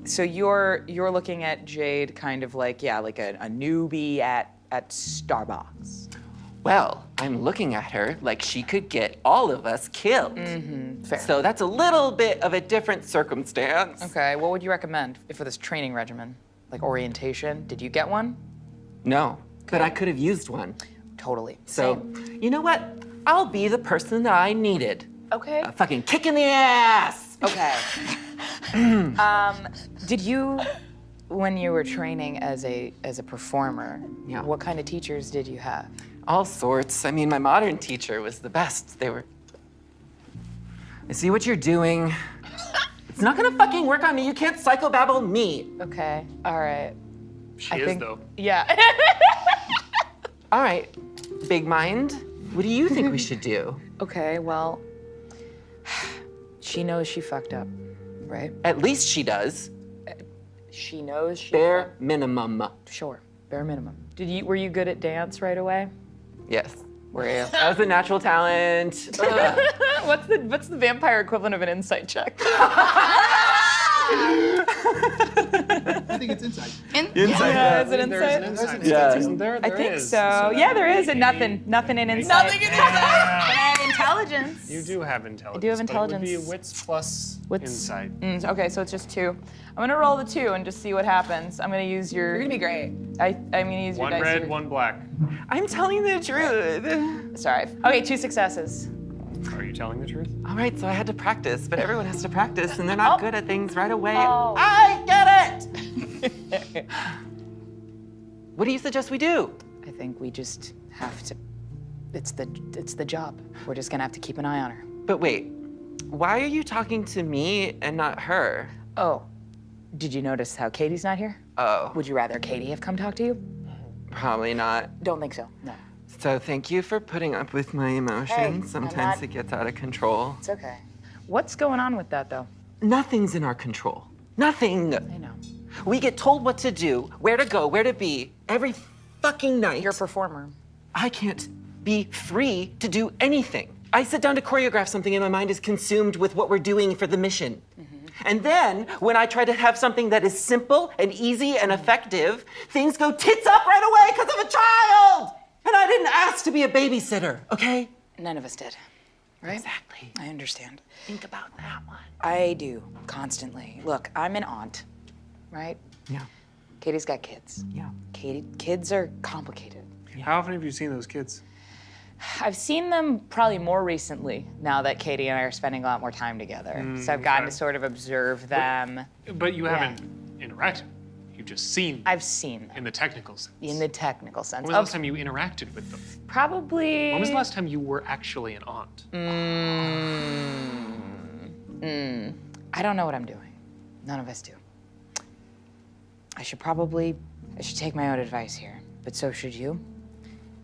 So you're looking at Jade kind of like, yeah, like a newbie at Starbucks. Well, I'm looking at her like she could get all of us killed. Fair. So that's a little bit of a different circumstance. Okay, what would you recommend for this training regimen? Like orientation? Did you get one? No, but I could have used one. Totally. So, you know what? I'll be the person that I needed. Okay. A fucking kick in the ass! Okay. Did you, when you were training as a performer, Yeah. what kind of teachers did you have? All sorts. I mean, my modern teacher was the best. They were. I see what you're doing. It's not gonna fucking work on me. You can't psychobabble me. Okay. All right. She is, though. Yeah. All right, big mind. What do you think we should do? Okay. Well, she knows she fucked up, right? At least she does. She knows she. Bare minimum. Sure. Bare minimum. Were you good at dance right away? Yes. Were you? That was a natural talent. Ugh. What's the vampire equivalent of an insight check? I think it's inside. Yeah, is it insight? Yeah. Isn't there? I think so. Yeah, there is, and nothing in insight. Nothing in insight. Intelligence. You do have intelligence. do have But it would be intelligence. wits plus insight. Okay, so it's just 2. I'm gonna roll the 2 and just see what happens. I'm gonna use your. You're gonna be great. I'm gonna use your One dice. red, here. one black. I'm telling the truth. Sorry. Okay, 2 successes. Are you telling the truth? All right, so I had to practice, but everyone has to practice, and they're not good at things right away. Oh. I get it! What do you suggest we do? I think we just have to. It's the job. We're just gonna have to keep an eye on her. But wait, why are you talking to me and not her? Oh, did you notice how Katie's not here? Oh, Would you rather Katie have come talk to you? probably not. Don't think so. No. So thank you for putting up with my emotions. I'm Sometimes not- it gets out of control. It's okay. What's going on with that though? Nothing's in our control. Nothing. I know. We get told what to do, where to go, where to be, every fucking night. You're a performer. I can't be free to do anything. I sit down to choreograph something and my mind is consumed with what we're doing for the mission. And then, when I try to have something that is simple and easy and effective, things go tits up right away because of a child! And I didn't ask to be a babysitter, okay? None of us did. right? Exactly. I understand. Think about that one. I do, constantly. Look, I'm an aunt, right? Yeah. Katie's got kids. Yeah. Kids are complicated. How often have you seen those kids? I've seen them probably more recently now that Katie and I are spending a lot more time together. So I've gotten to sort of observe them. But you haven't interacted. You've just seen them I've seen them in the technical sense. in the technical sense. When was the last time you interacted with them? Probably. When was the last time you were actually an aunt? I don't know what I'm doing. None of us do. I should take my own advice here, but so should you.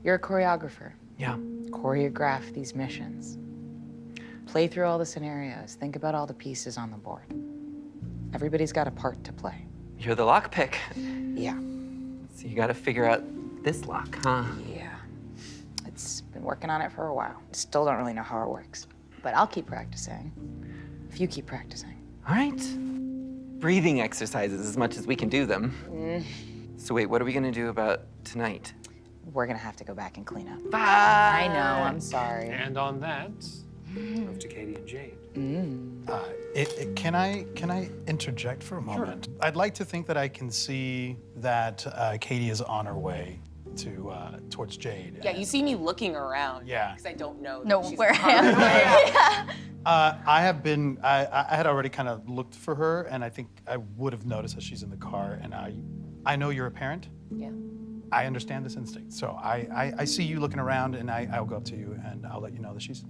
You're a choreographer. Yeah. Choreograph these missions. Play through all the scenarios. Think about all the pieces on the board. Everybody's got a part to play. You're the lockpick. Yeah. So you gotta figure out this lock, huh? Yeah. It's been working on it for a while. Still don't really know how it works. But I'll keep practicing. If you keep practicing. All right. Breathing exercises as much as we can do them. So wait, what are we gonna do about tonight? We're gonna have to go back and clean up. Bye. I know, I'm sorry. And on that, move to Katie and Jade. Can I interject for a moment? Sure. I'd like to think that I can see that Katie is on her way to towards Jade. Yeah, you see me looking around. Yeah. Because I don't know. No, that she's where on I am. her way. I had already kind of looked for her, and I think I would have noticed that she's in the car. And I know you're a parent. Yeah. I understand this instinct. So I see you looking around, and I'll go up to you, and I'll let you know that she's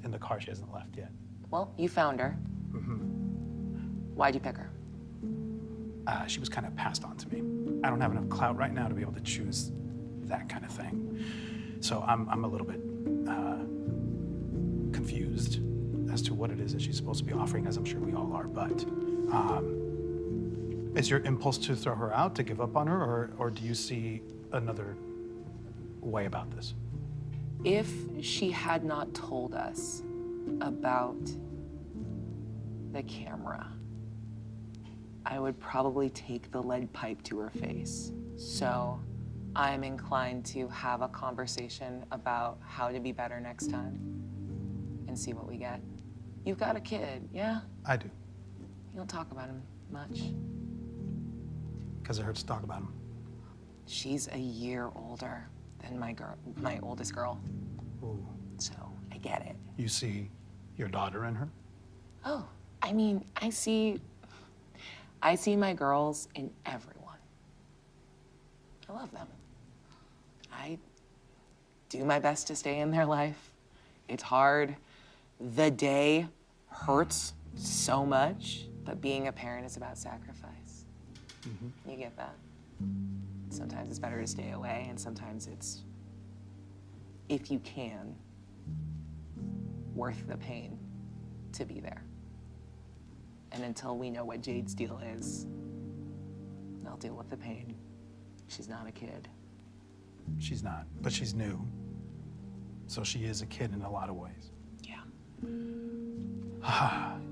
in the car. She hasn't left yet. Well, you found her. Why'd you pick her? She was kind of passed on to me. I don't have enough clout right now to be able to choose that kind of thing. So I'm a little bit confused as to what it is that she's supposed to be offering, as I'm sure we all are. But is your impulse to throw her out, to give up on her, or do you see another way about this? If she had not told us about the camera, I would probably take the lead pipe to her face. So I'm inclined to have a conversation about how to be better next time and see what we get. You've got a kid, yeah? I do, You don't talk about him much. because it hurts to talk about him. She's a year older than my oldest girl. Ooh. So I get it. You see your daughter in her? Oh, I mean, I see my girls in everyone. I love them. I do my best to stay in their life. It's hard. The day hurts so much, but being a parent is about sacrifice. You get that? Sometimes it's better to stay away, and sometimes it's, if you can, worth the pain to be there. And until we know what Jade's deal is, I'll deal with the pain. She's not a kid. She's not, but she's new. So she is a kid in a lot of ways. Yeah.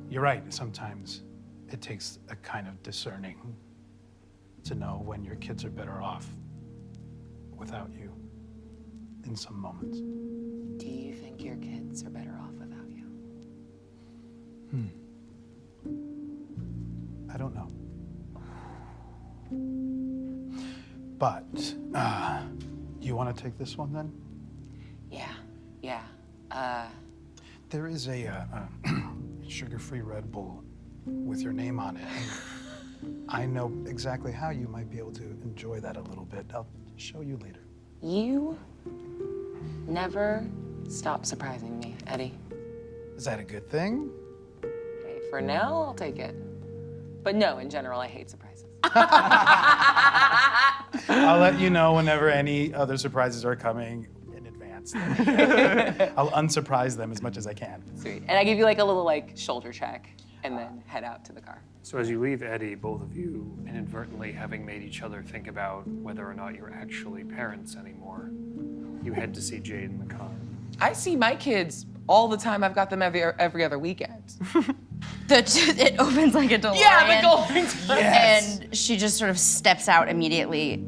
You're right, sometimes it takes a kind of discerning to know when your kids are better off without you in some moments. Do you think your kids are better off without you? I don't know. But, you want to take this one then? Yeah. There is a sugar-free Red Bull with your name on it. And I know exactly how you might be able to enjoy that a little bit. I'll show you later. You never stop surprising me, Eddie. Is that a good thing? Hey, for now, I'll take it. But no, in general, I hate surprises. I'll let you know whenever any other surprises are coming in advance. I'll unsurprise them as much as I can. Sweet. And I give you like a little shoulder check and then head out to the car. So as you leave Eddie, both of you inadvertently having made each other think about whether or not you're actually parents anymore, you head to see Jade in the car. I see my kids all the time. I've got them every other weekend. It opens like a DeLorean. Yeah, the golden Yes. And she just sort of steps out immediately.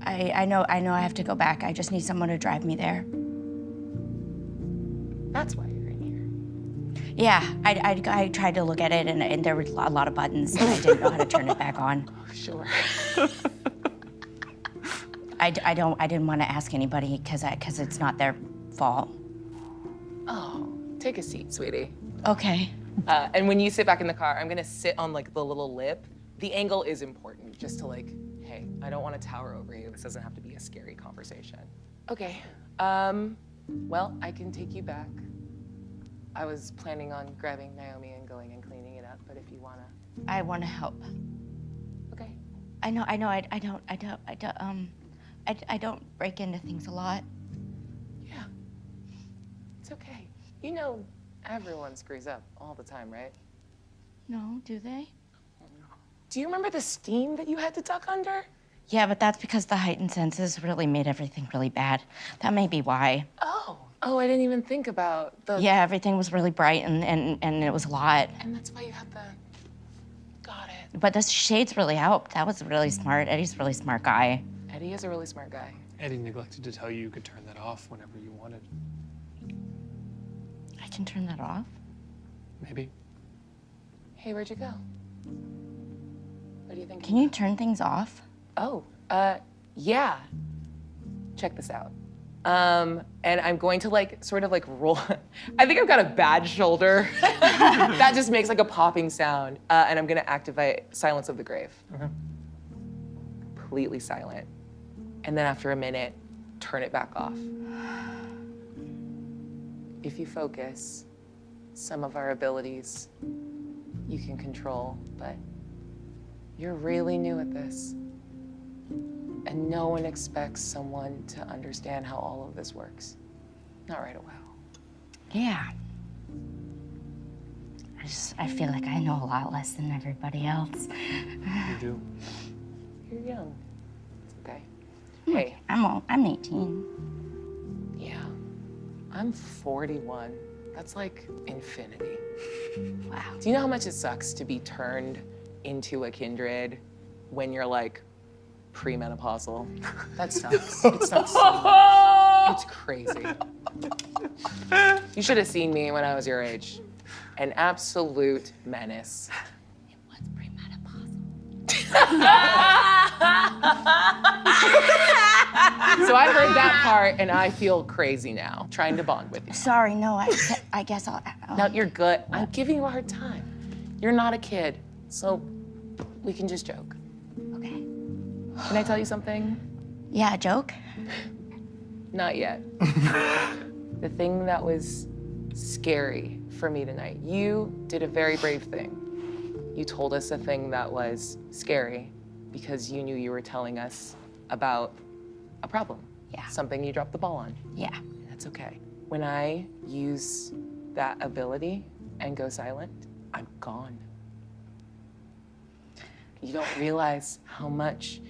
Hey, I know I have to go back. I just need someone to drive me there. That's why you're in here. Yeah, I tried to look at it and there were a lot of buttons and I didn't know how to turn it back on. Sure. I didn't want to ask anybody because it's not their fault. Oh, take a seat, sweetie. Okay. And when you sit back in the car, I'm gonna sit on like the little lip. The angle is important, just to like, hey, I don't want to tower over you. This doesn't have to be a scary conversation. Okay. Well, I can take you back. I was planning on grabbing Naomi and going and cleaning it up, but if you wanna. I want to help. Okay. I don't break into things a lot. Yeah. It's okay. You know, everyone screws up all the time, right? No, do they? Do you remember the steam that you had to duck under? Yeah, but that's because the heightened senses really made everything really bad. That may be why. Oh, I didn't even think about the. Yeah, everything was really bright and it was a lot. And that's why you had the. Got it. But the shades really helped. That was really smart. Eddie's a really smart guy. Eddie is a really smart guy. Eddie neglected to tell you could turn that off whenever you wanted. I can turn that off? Maybe. Hey, where'd you go? What do you think? Can you turn things off? Oh, yeah. Check this out. And I'm going to like, sort of like roll. I think I've got a bad shoulder. That just makes like a popping sound. And I'm gonna activate Silence of the Grave. Okay. Completely silent. And then after a minute, turn it back off. If you focus, some of our abilities you can control, but you're really new at this. And no one expects someone to understand how all of this works. Not right away. Yeah. I feel like I know a lot less than everybody else. You do. You're young. It's okay. Hey. I'm 18. Yeah. I'm 41. That's like infinity. Wow. Do you know how much it sucks to be turned into a kindred when you're like premenopausal? That sucks. It sucks so much. It's crazy. You should have seen me when I was your age. An absolute menace. It was premenopausal. So I heard that part and I feel crazy now, trying to bond with you. Sorry, no, I guess I'll. No, you're good. I'm giving you a hard time. You're not a kid, so we can just joke. Okay. Can I tell you something? Yeah, a joke? Not yet. The thing that was scary for me tonight, you did a very brave thing. You told us a thing that was scary because you knew you were telling us about a problem. Yeah. Something you dropped the ball on. Yeah. That's okay. When I use that ability and go silent, I'm gone. You don't realize how much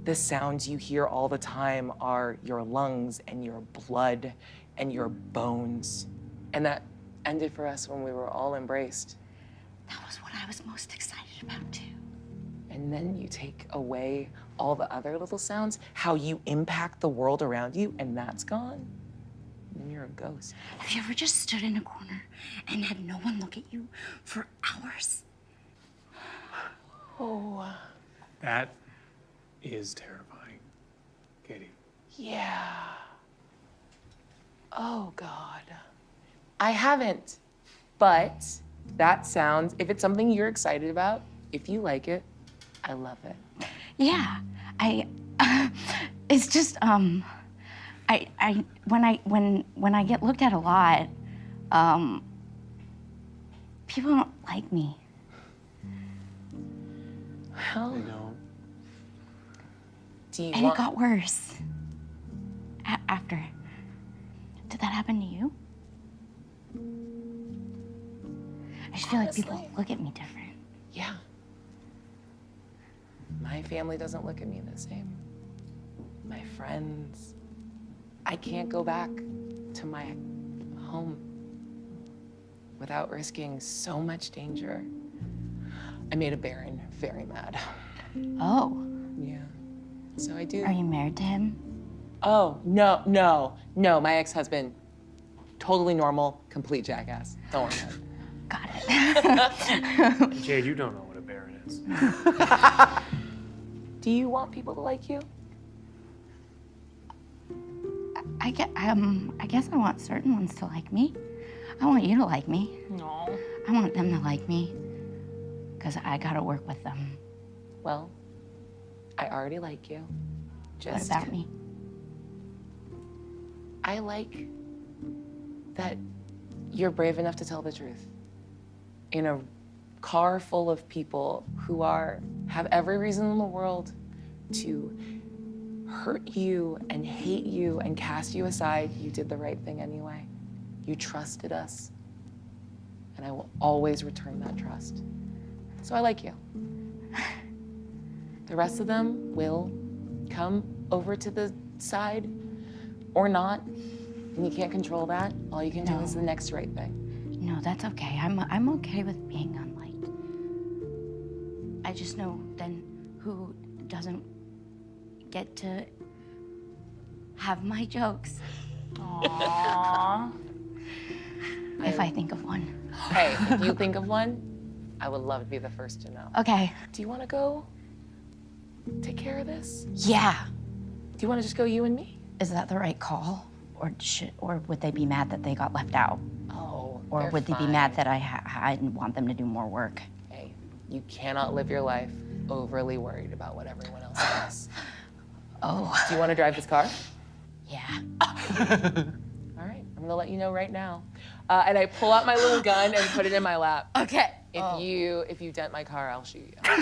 the sounds you hear all the time are your lungs and your blood and your bones. And that ended for us when we were all embraced. That was what I was most excited about, too. And then you take away all the other little sounds, how you impact the world around you, and that's gone. And then you're a ghost. Have you ever just stood in a corner and had no one look at you for hours? Oh. That is terrifying, Katie. Yeah. Oh, God. I haven't, but that sounds, if it's something you're excited about, if you like it, I love it. Yeah, it's just, when I get looked at a lot, people don't like me. Well, I know. do you And want... it got worse after. Did that happen to you? I just feel like people Honestly. look at me different. Yeah. My family doesn't look at me the same. My friends. I can't go back to my home without risking so much danger. I made a Baron very mad. Oh, Yeah. So I do. are you married to him? Oh, no, my ex-husband. Totally normal, complete jackass. Don't worry about it. Got it. Jade, you don't know what a Baron is. Do you want people to like you? I guess I want certain ones to like me. I want you to like me. No. I want them to like me. Because I gotta work with them. Well, I already like you. What about me? I like that you're brave enough to tell the truth. In a car full of people who have every reason in the world to hurt you and hate you and cast you aside, you did the right thing anyway. You trusted us. And I will always return that trust. So I like you. The rest of them will come over to the side or not. And you can't control that. All you can do is the next right thing. No, that's okay. I'm okay with being unliked. I just know then who doesn't get to have my jokes. Aww. If I think of one. Hey, if you think of one, I would love to be the first to know. Okay. Do you want to go take care of this? Yeah. Do you want to just go you and me? Is that the right call? Or would they be mad that they got left out? Oh, Or they're would they be fine. mad that I didn't want them to do more work? Hey, you cannot live your life overly worried about what everyone else does. Oh. Do you want to drive this car? Yeah. All right, I'm gonna let you know right now. And I pull out my little gun and put it in my lap. Okay. If you dent my car, I'll shoot you.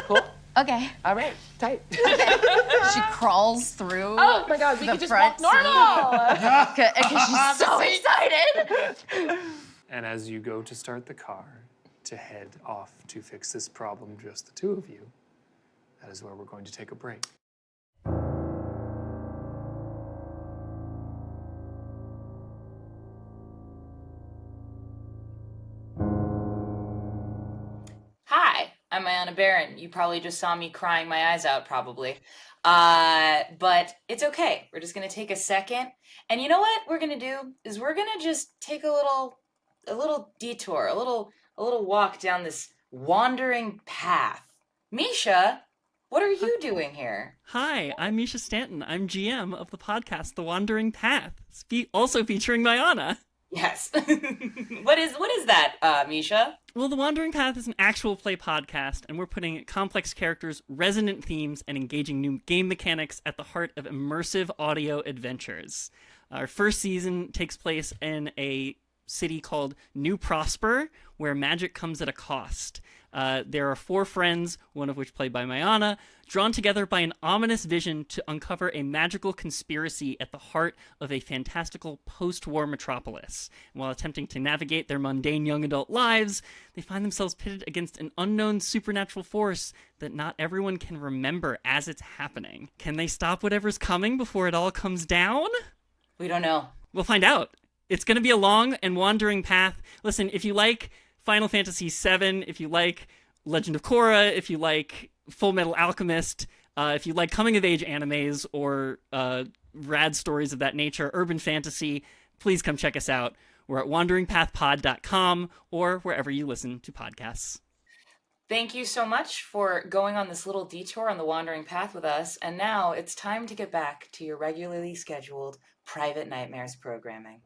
Cool? Okay. All right, tight. She crawls through. Oh my God, we the can just front walk normal. Because she's so excited. And as you go to start the car to head off to fix this problem, just the two of you, that is where we're going to take a break. Hi, I'm Ayana Barron. You probably just saw me crying my eyes out, probably. But it's okay. We're just gonna take a second. And you know what we're gonna do is we're gonna just take a little detour, a little walk down this wandering path. Misha, what are you doing here? Hi, I'm Misha Stanton. I'm GM of the podcast The Wandering Path, also featuring Mayana. Yes. What is that, Misha? Well, The Wandering Path is an actual play podcast, and we're putting complex characters, resonant themes, and engaging new game mechanics at the heart of immersive audio adventures. Our first season takes place in a city called New Prosper, where magic comes at a cost. There are 4 friends, one of which played by Mayana, drawn together by an ominous vision to uncover a magical conspiracy at the heart of a fantastical post-war metropolis. And while attempting to navigate their mundane young adult lives, they find themselves pitted against an unknown supernatural force that not everyone can remember as it's happening. Can they stop whatever's coming before it all comes down? We don't know. We'll find out. It's going to be a long and wandering path. Listen, if you like Final Fantasy VII, if you like Legend of Korra, if you like Full Metal Alchemist, if you like coming-of-age animes or rad stories of that nature, urban fantasy, please come check us out. We're at wanderingpathpod.com or wherever you listen to podcasts. Thank you so much for going on this little detour on the Wandering Path with us. And now it's time to get back to your regularly scheduled Private Nightmares programming.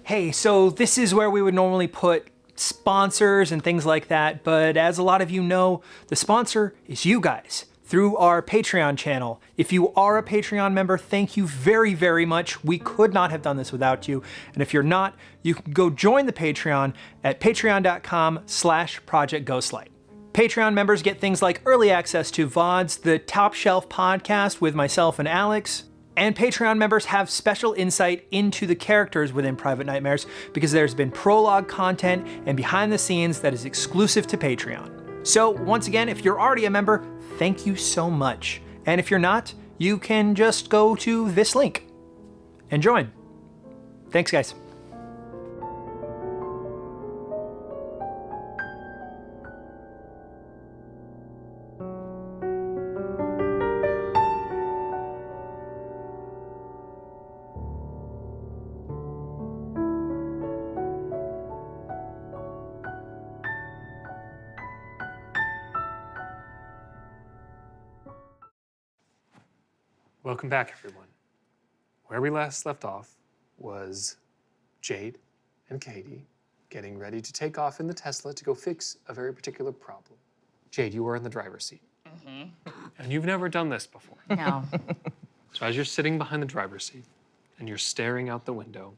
Hey, so this is where we would normally put sponsors and things like that, but as a lot of you know, the sponsor is you guys through our Patreon channel. If you are a Patreon member, thank you very, very much. We could not have done this without you. And if you're not, you can go join the Patreon at patreon.com/Project Ghostlight. Patreon members get things like early access to VODs, the Top Shelf podcast with myself and Alex, and Patreon members have special insight into the characters within Private Nightmares because there's been prologue content and behind the scenes that is exclusive to Patreon. So once again, if you're already a member, thank you so much. And if you're not, you can just go to this link and join. Thanks, guys. Welcome back, everyone. Where we last left off was Jade and Katie getting ready to take off in the Tesla to go fix a very particular problem. Jade, you were in the driver's seat. And you've never done this before. No. So as you're sitting behind the driver's seat and you're staring out the window,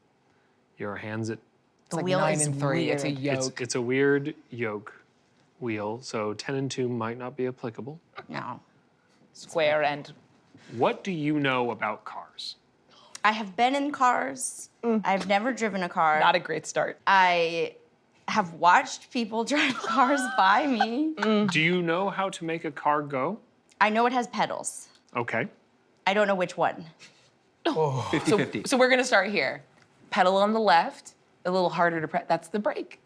your hands at... It's like wheel 9 is and 3. It's a weird. yoke. It's a weird yoke wheel, so 10 and 2 might not be applicable. No. Square and What do you know about cars? I have been in cars. I've never driven a car. not a great start. I have watched people drive cars by me. Do you know how to make a car go? I know it has pedals. Okay. I don't know which one. 50-50. So we're gonna start here. Pedal on the left, a little harder to press. That's the brake.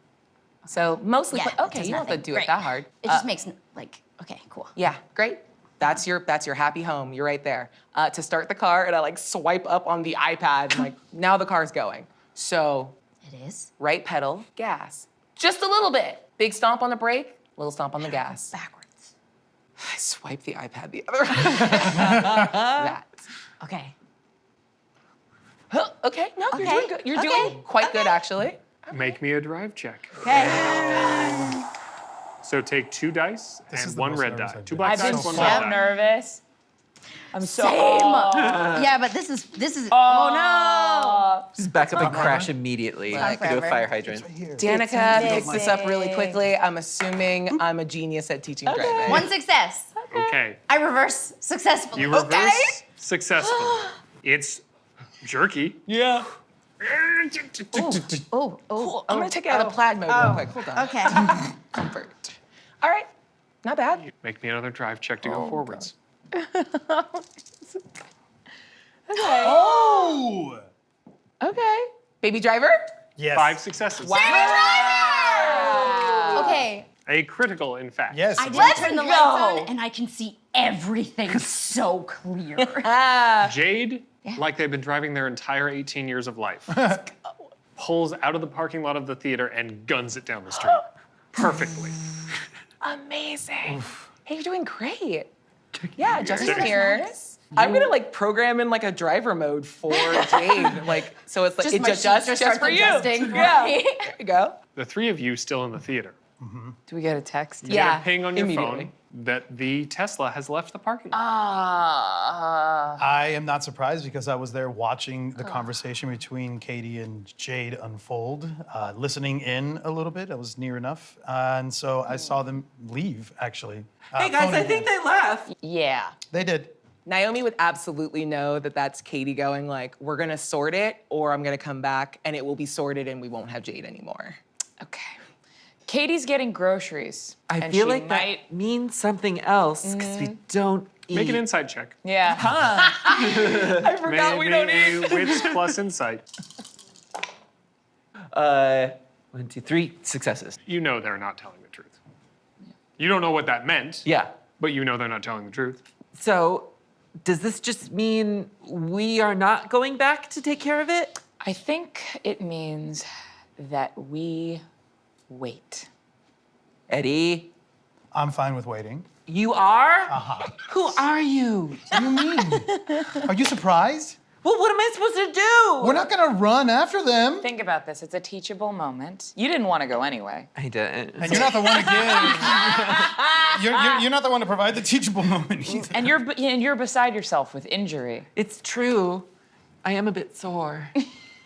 So mostly, Yeah, it okay, does you don't have to nothing. do Great. it that hard. It just makes, like, okay, cool. Yeah, great. That's your happy home. You're right there. To start the car, and I like swipe up on the iPad, and like now the car's going. So It is? right pedal, gas. Just a little bit. Big stomp on the brake, little stomp on the gas. Backwards. I swipe the iPad the other way. That. Okay. Huh, okay, no, you're Okay, doing good. You're okay, doing quite good, actually. Make me a drive check. Okay. So take 2 dice This is and the 1 most red nervous die. I've 2 been. black I've been dice, so 1 red die. nervous. I'm so. Yeah, but this is. Oh, Just back up and crash immediately Like to a forever. fire hydrant. Danica picks this up big. really quickly. I'm assuming I'm a genius at teaching driving. no. One success. Okay. I reverse successfully. You reverse successfully. It's jerky. Yeah. Oh, Cool. I'm gonna take it out of plaid mode real quick. Hold on. Okay. Comfort. All right. Not bad. Make me another drive check to go forwards. Oh! Okay. Baby driver? Yes. 5 successes. Okay. A critical, in fact. Yes. I did turn the lights on, and I can see everything so clear. Jade, like they've been driving their entire 18 years of life, pulls out of the parking lot of the theater and guns it down the street. Perfectly. Amazing. Hey, you're doing great. Yeah, Justin here. I'm gonna like program in like a driver mode for Jade, like so it's like Just it my just sheets just start for you. adjusting, Yeah, right? there you go. The 3 of you still in the theater. Do we get a text? You get Yeah, a ping on your immediately. phone that the Tesla has left the parking lot. I am not surprised because I was there watching the conversation between Katie and Jade unfold, listening in a little bit. I was near enough. And so I saw them leave, actually. Hey guys, I think they left. Yeah. They did. Naomi would absolutely know that that's Katie going like, we're gonna sort it, or I'm gonna come back and it will be sorted and we won't have Jade anymore. Okay. Katie's getting groceries. I and feel she like might. that means something else because we don't eat. Make an insight check. Yeah. I forgot we don't Maybe eat. wits plus insight. 1, 2, 3 successes. You know they're not telling the truth. You don't know what that meant, Yeah. but you know they're not telling the truth. So, does this just mean we are not going back to take care of it? I think it means that we wait. Eddie, I'm fine with waiting. you are? Uh-huh. Who are you? What do you mean? Are you surprised? Well, what am I supposed to do? We're not gonna run after them. Think about this. It's a teachable moment. You didn't want to go anyway. I didn't. And you're not the one to give. You're not the one to provide the teachable moment either. And you're beside yourself with injury. It's true. I am a bit sore.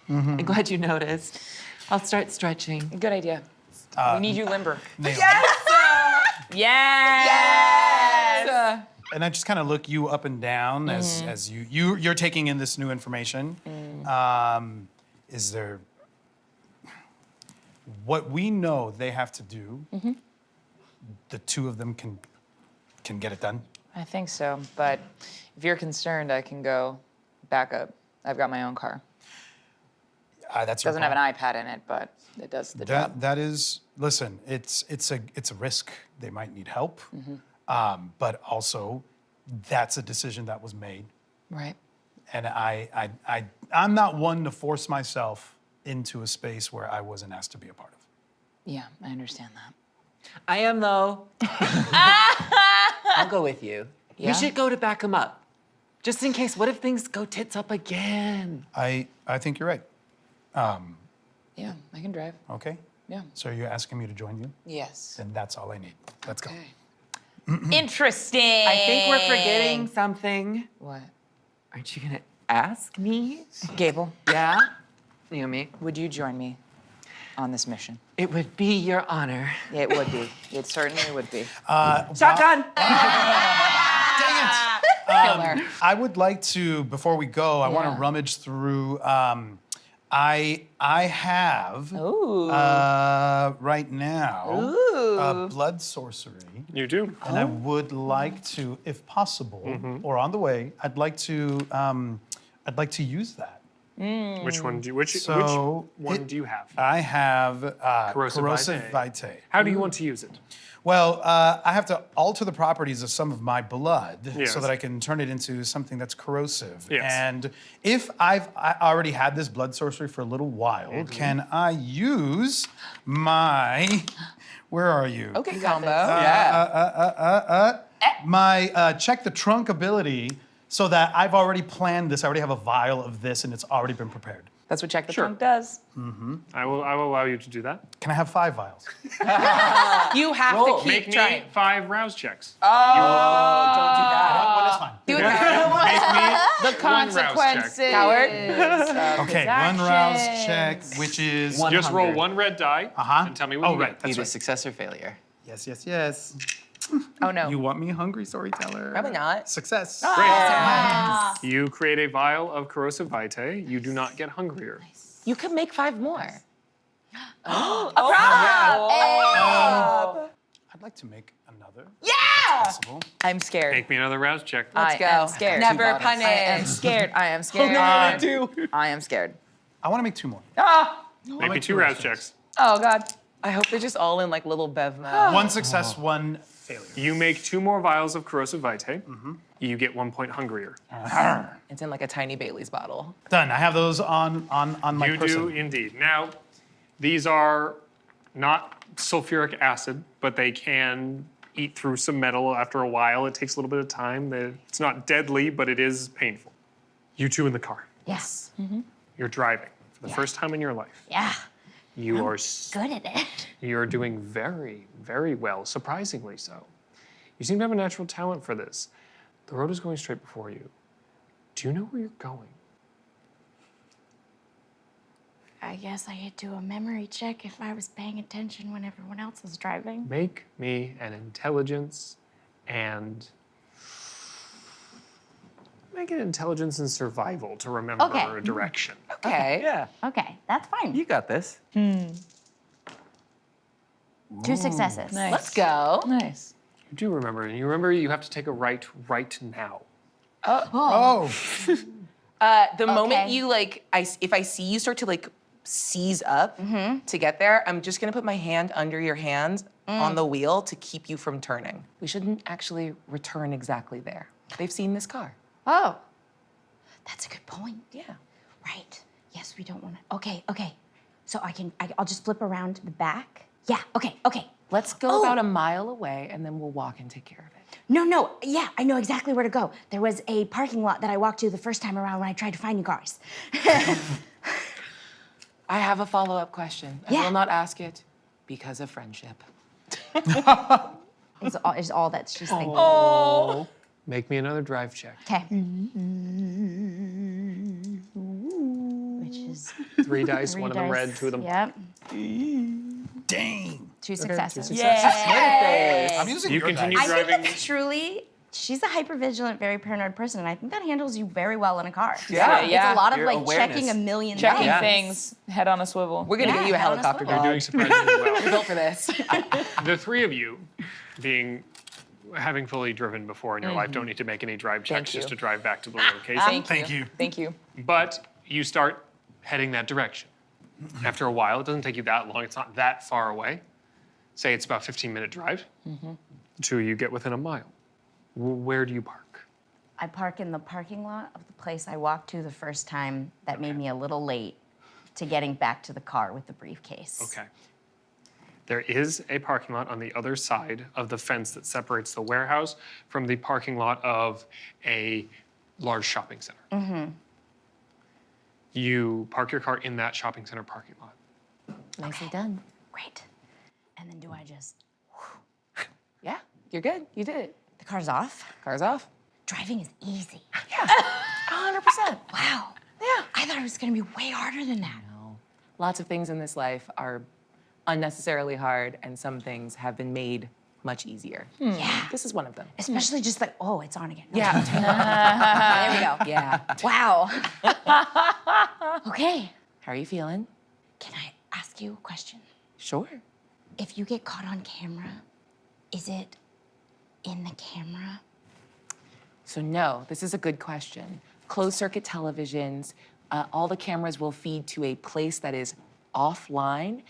I'm glad you noticed. I'll start stretching. Good idea. We need you limber. Yes! And I just kind of look you up and down as you're taking in this new information. Is there what we know they have to do? The two of them can get it done. I think so, but if you're concerned, I can go back up. I've got my own car. That's your Doesn't have call. an iPad in it, but it does the job. That is. Listen, it's a risk. They might need help, but also that's a decision that was made. Right. And I'm not one to force myself into a space where I wasn't asked to be a part of. Yeah, I understand that. I am, though. I'll go with you. Yeah? We should go to back him up. Just in case, what if things go tits up again? I think you're right. Yeah, I can drive. Okay. Yeah. So you're asking me to join you? Yes. Then that's all I need. Let's go. Interesting. I think we're forgetting something. What? Aren't you gonna ask me? Gable, Yeah? Naomi? would you join me on this mission? It would be your honor. It would be. It certainly would be. Shotgun! Killer. I would like to, before we go, I want Yeah. to rummage through. I have right now blood sorcery. You do. And I would like to, if possible, or on the way, I'd like to use that. Which one do you, which So, one do you have? I have Corrosive Vitae. How do you want to use it? Well, I have to alter the properties of some of my blood Yes. so that I can turn it into something that's corrosive. Yes. And if I already had this blood sorcery for a little while, can I use my? Where are you? Okay, combo. My check the trunk ability, so that I've already planned this. I already have a vial of this, and it's already been prepared. That's what Check the Sure. Trunk does. I will allow you to do that. Can I have 5 vials? You have to keep Make me trying. 5 rouse checks. Don't do that. One is fine. Dude, Make me the consequences. Coward. Okay, one rouse check, which is just roll 1 red die and tell me what you right. get. That's Either right. success or failure. Yes, yes, yes. Oh no. You want me hungry, storyteller? Probably not. Success. Great. You create a vial of corrosive vitae. You do not get hungrier. You could make 5 more. I'd like to make another. Yeah! If that's possible. I'm scared. Make me another rouse check. Let's go. am scared. Never I punish. am scared. I am scared. I am scared. I want to make 2 more. Make me 2 rouse checks. Oh god. I hope they're just all in like little bev mode. 1 success, 1 failure. You make 2 more vials of corrosive vitae. You get 1 point hungrier. It's in like a tiny Bailey's bottle. Done. I have those on my You person. do indeed. Now, these are not sulfuric acid, but they can eat through some metal after a while. It takes a little bit of time. It's not deadly, but it is painful. You 2 in the car. Yes. You're driving for the first time in your life. Yeah. You are Good at it. You're doing very, very well, surprisingly so. You seem to have a natural talent for this. The road is going straight before you. Do you know where you're going? I guess I could do a memory check if I was paying attention when everyone else was driving. Make me an intelligence and survival to remember Okay. direction. Okay. Yeah, Okay, that's fine. you got this. 2 successes. Nice. Let's go. Nice. You do remember, and you remember you have to take a right now. Oh, The moment Okay. you like, if I see you start to like seize up to get there, I'm just gonna put my hand under your hands on the wheel to keep you from turning. We shouldn't actually return exactly there. They've seen this car. Oh, that's a good point. Yeah. Right. Yes, we don't want to. Okay. So I'll just flip around to the back. Yeah. Okay. Let's go about a mile away, and then we'll walk and take care of it. No, yeah, I know exactly where to go. There was a parking lot that I walked to the first time around when I tried to find you guys. I have a follow-up question. I Yeah. will not ask it because of friendship. Is all that she's thinking. Oh. Make me another drive check. Okay. Which is 3 dice, 1 of them red, 2 of them. Yep. Dang. 2 successes. I'm using You your continue dice. I think driving. it's truly, she's a hyper-vigilant, very paranoid person, and I think that handles you very well in a car. Yeah, It's yeah. a lot of Your like awareness. checking a million Checking things. things, head on a swivel. We're gonna Yeah, get you a head on a helicopter swivel. You're dog. doing surprisingly We're well. built for this. The 3 of you, having fully driven before in your life, don't need to make any drive checks you. just to drive back to the location. Thank you. Thank you. But you start heading that direction. After a while, it doesn't take you that long. It's not that far away. Say it's about a 15-minute drive. Till you get within a mile. Where do you park? I park in the parking lot of the place I walked to the first time that made me a little late to getting back to the car with the briefcase. Okay. There is a parking lot on the other side of the fence that separates the warehouse from the parking lot of a large shopping center. You park your car in that shopping center parking lot. Nicely done. Great. And then do I just, Yeah, you're good. You did it. the car's off? Car's off. Driving is easy. 100%. Wow. Yeah. I thought it was gonna be way harder than that. Lots of things in this life are unnecessarily hard, and some things have been made much easier. Yeah. This is one of them. Especially just like, oh, it's on again. Yeah. There we go. Yeah. Wow. Okay. How are you feeling? Can I ask you a question? Sure. If you get caught on camera, is it in the camera? So no, this is a good question. Closed circuit televisions, all the cameras will feed to a place that is offline,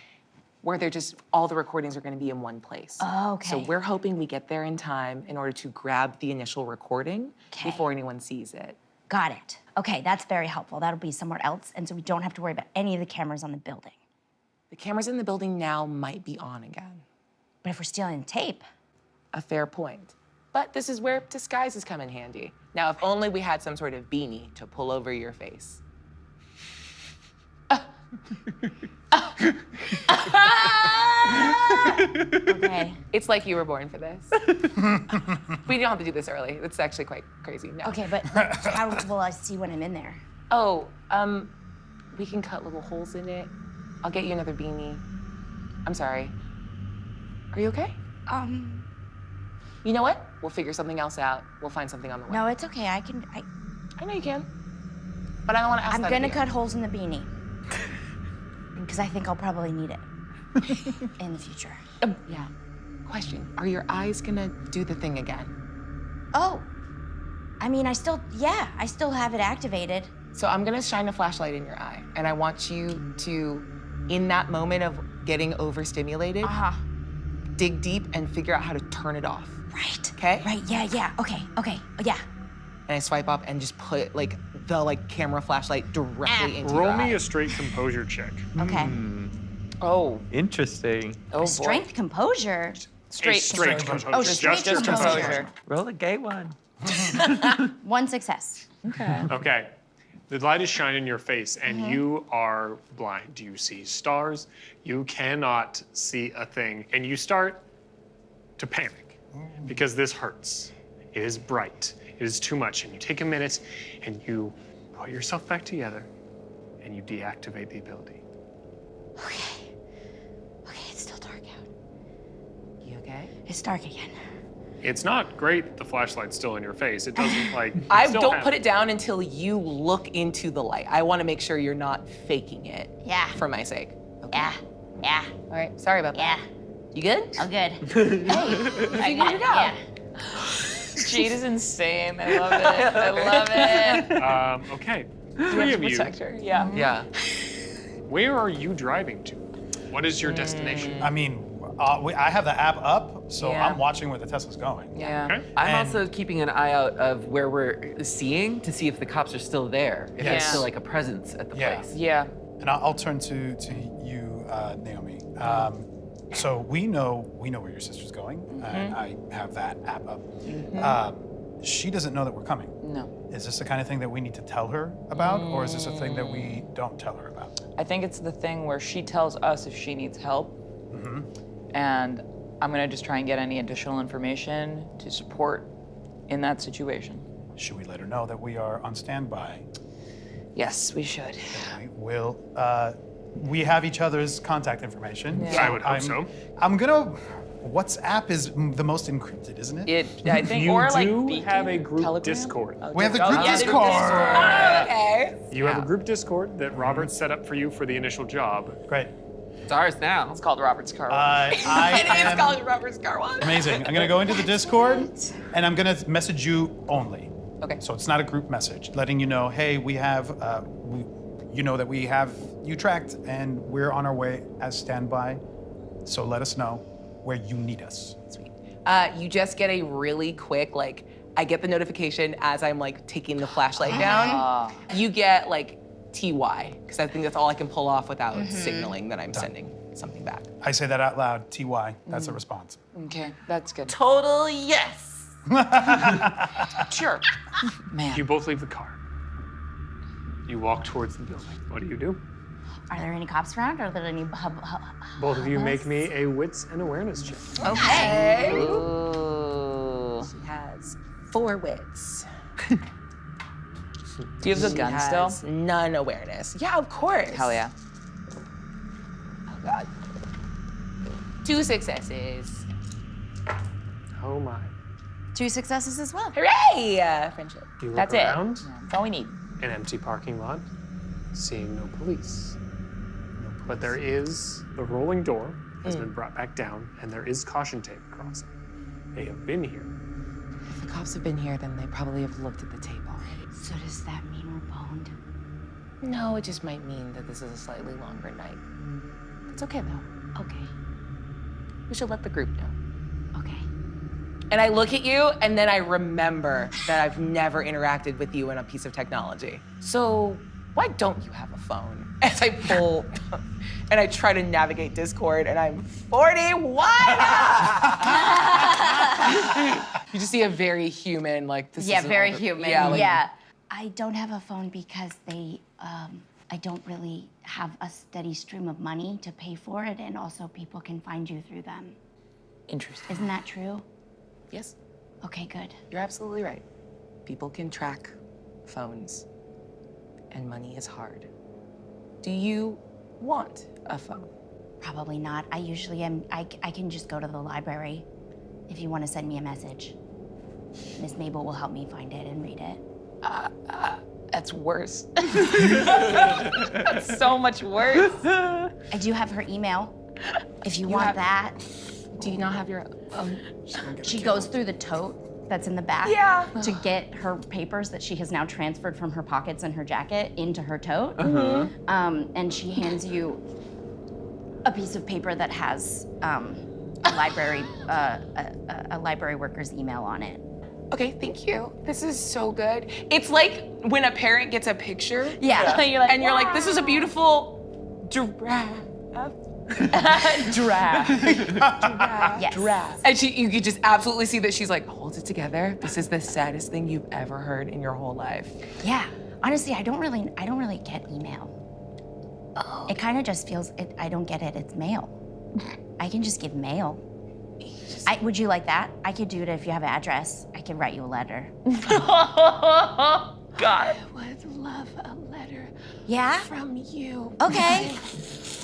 where they're just, all the recordings are gonna be in one place. Oh, okay. So we're hoping we get there in time in order to grab the initial recording Okay. before anyone sees it. Got it. Okay, that's very helpful. That'll be somewhere else, and so we don't have to worry about any of the cameras on the building. The cameras in the building now might be on again. But if we're stealing tape, A fair point. But this is where disguises come in handy. Now, if only we had some sort of beanie to pull over your face. okay. It's like you were born for this. We don't have to do this early. It's actually quite crazy. No. Okay, but how will I see when I'm in there? Oh, we can cut little holes in it. I'll get you another beanie. I'm sorry. Are you okay? You know what? We'll figure something else out. We'll find something on the way. No, it's okay. I know you can. But I don't want to ask I'm that gonna of you. cut holes in the beanie. Because I think I'll probably need it in the future. Yeah. Question, are your eyes gonna do the thing again? Oh, I mean, I still have it activated. So I'm gonna shine a flashlight in your eye, and I want you to, in that moment of getting overstimulated, dig deep and figure out how to turn it off. Right. Okay? Right, yeah. Okay, yeah. And I swipe up and just put the camera flashlight directly into your Roll eye. me a straight composure check. Okay. Oh, interesting. Oh, Strength composure. Straight composure. Oh, Just straight your composure. Roll a gay one. 1 success. Okay. The light is shining in your face, and you are blind. You see stars. You cannot see a thing, and you start to panic because this hurts. It is bright. It is too much, and you take a minute, and you put yourself back together, and you deactivate the ability. Okay, it's still dark out. You okay? It's dark again. It's not great that the flashlight's still in your face. It doesn't Don't put it down until you look into the light. I want to make sure you're not faking it. Yeah. For my sake. Okay. Yeah. All right. Sorry about that. You good? Oh, good. Hey, you figured it out. Jade is insane. I love it. I love it. Okay. We have Three to of you. protect her. Yeah. Yeah. Where are you driving to? What is your destination? I mean, I have the app up, so Yeah. I'm watching where the Tesla's going. Yeah. Okay. I'm And- also keeping an eye out of where we're seeing to see if the cops are still there. If there's Yes. still a presence at the Yeah. place. Yeah. And I'll turn to you, Naomi. So we know where your sister's going. I have that app up. She doesn't know that we're coming. No. Is this the kind of thing that we need to tell her about, or is this a thing that we don't tell her about? I think it's the thing where she tells us if she needs help. And I'm gonna just try and get any additional information to support in that situation. Should we let her know that we are on standby? Yes, we should. Okay, we have each other's contact information. Yeah. so I would hope so. I'm gonna. WhatsApp is the most encrypted, isn't it? I think, You or like do Beacon, have a group Telegram? Discord. We have the group yeah, Discord. Okay. You have a group Discord that Robert set up for you for the initial job. Great. It's ours now. It's called Robert's Car Wash. I It is am called Robert's Car Wash. amazing. I'm gonna go into the Discord, and I'm gonna message you only. Okay. So it's not a group message, letting you know, hey, we have, you know that we have you tracked, and we're on our way as standby. So let us know where you need us. Sweet. You just get a really quick, like, I get the notification as I'm like taking the flashlight down. You get like TY, because I think that's all I can pull off without signaling that I'm sending something back. I say that out loud, TY. That's the response. Okay, that's good. Total yes. Sure. Man. You both leave the car. You walk towards the building. What do? Are there any cops around? Are there any Both of you make me a wits and awareness check. Okay. Ooh. She has 4 wits. Do you have the gun still? Has none awareness. Yeah, of course. Hell yeah. Oh God. 2 successes. Oh my. 2 successes as well. Hooray! Friendship. You look That's around, That's all we need. an empty parking lot, seeing no police. But there is, the rolling door has been brought back down, and there is caution tape across it. They have been here. If the cops have been here, then they probably have looked at the tape already. So does that mean we're boned? No, it just might mean that this is a slightly longer night. It's okay though. Okay. We should let the group know. Okay. And I look at you, and then I remember that I've never interacted with you in a piece of technology. So why don't you have a phone? As I pull, and I try to navigate Discord, and I'm 41! You just see a very human, like, this Yeah, is very human. Yeah, like, I don't have a phone because I don't really have a steady stream of money to pay for it, and also people can find you through them. Interesting. Isn't that true? Yes, Okay, good. you're absolutely right. People can track phones, and money is hard. Do you want a phone? Probably not. I usually am. I can just go to the library if you want to send me a message. Miss Mabel will help me find it and read it. That's worse. That's so much worse. I do have her email if you want have- that. Do you not have your She goes through the tote that's in the back to get her papers that she has now transferred from her pockets and her jacket into her tote. And she hands you a piece of paper that has a library worker's email on it. Okay, thank you. This is so good. It's like when a parent gets a picture. Yeah. And you're like, this is a beautiful giraffe. Giraffe. Yes. Giraffe. And you could just absolutely see that she's like, hold it together. This is the saddest thing you've ever heard in your whole life. Yeah. Honestly, I don't really get email. It kind of just feels I don't get it. It's mail. I can just give mail. Would you like that? I could do it if you have an address. I could write you a letter. God. I would love a letter Yeah? from you. Okay.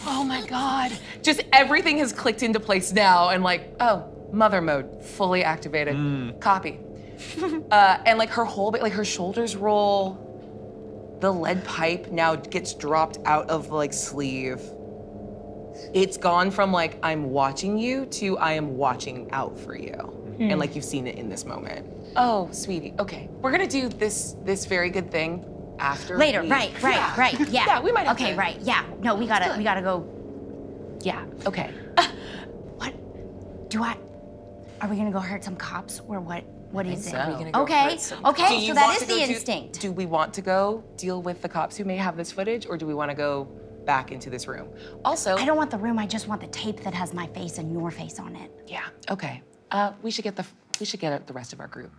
Oh my God. Just everything has clicked into place now, and like, oh, mother mode, fully activated. Copy. And like her whole, like her shoulders roll. The lead pipe now gets dropped out of the like sleeve. It's gone from like, I'm watching you to I am watching out for you. And like you've seen it in this moment. Oh, sweetie, okay. We're gonna do this very good thing after Later, we- right. Yeah. Yeah, we might have Okay, to- right. Yeah. No, we gotta go. Yeah, okay. What? Are we gonna go hurt some cops or what? What is it? so. Are we gonna go Okay. hurt some Okay. Do you So that want is to the go instinct. Do we want to go deal with the cops who may have this footage, or do we want to go back into this room. Also, I don't want the room, I just want the tape that has my face and your face on it. yeah, okay. We should get the rest of our group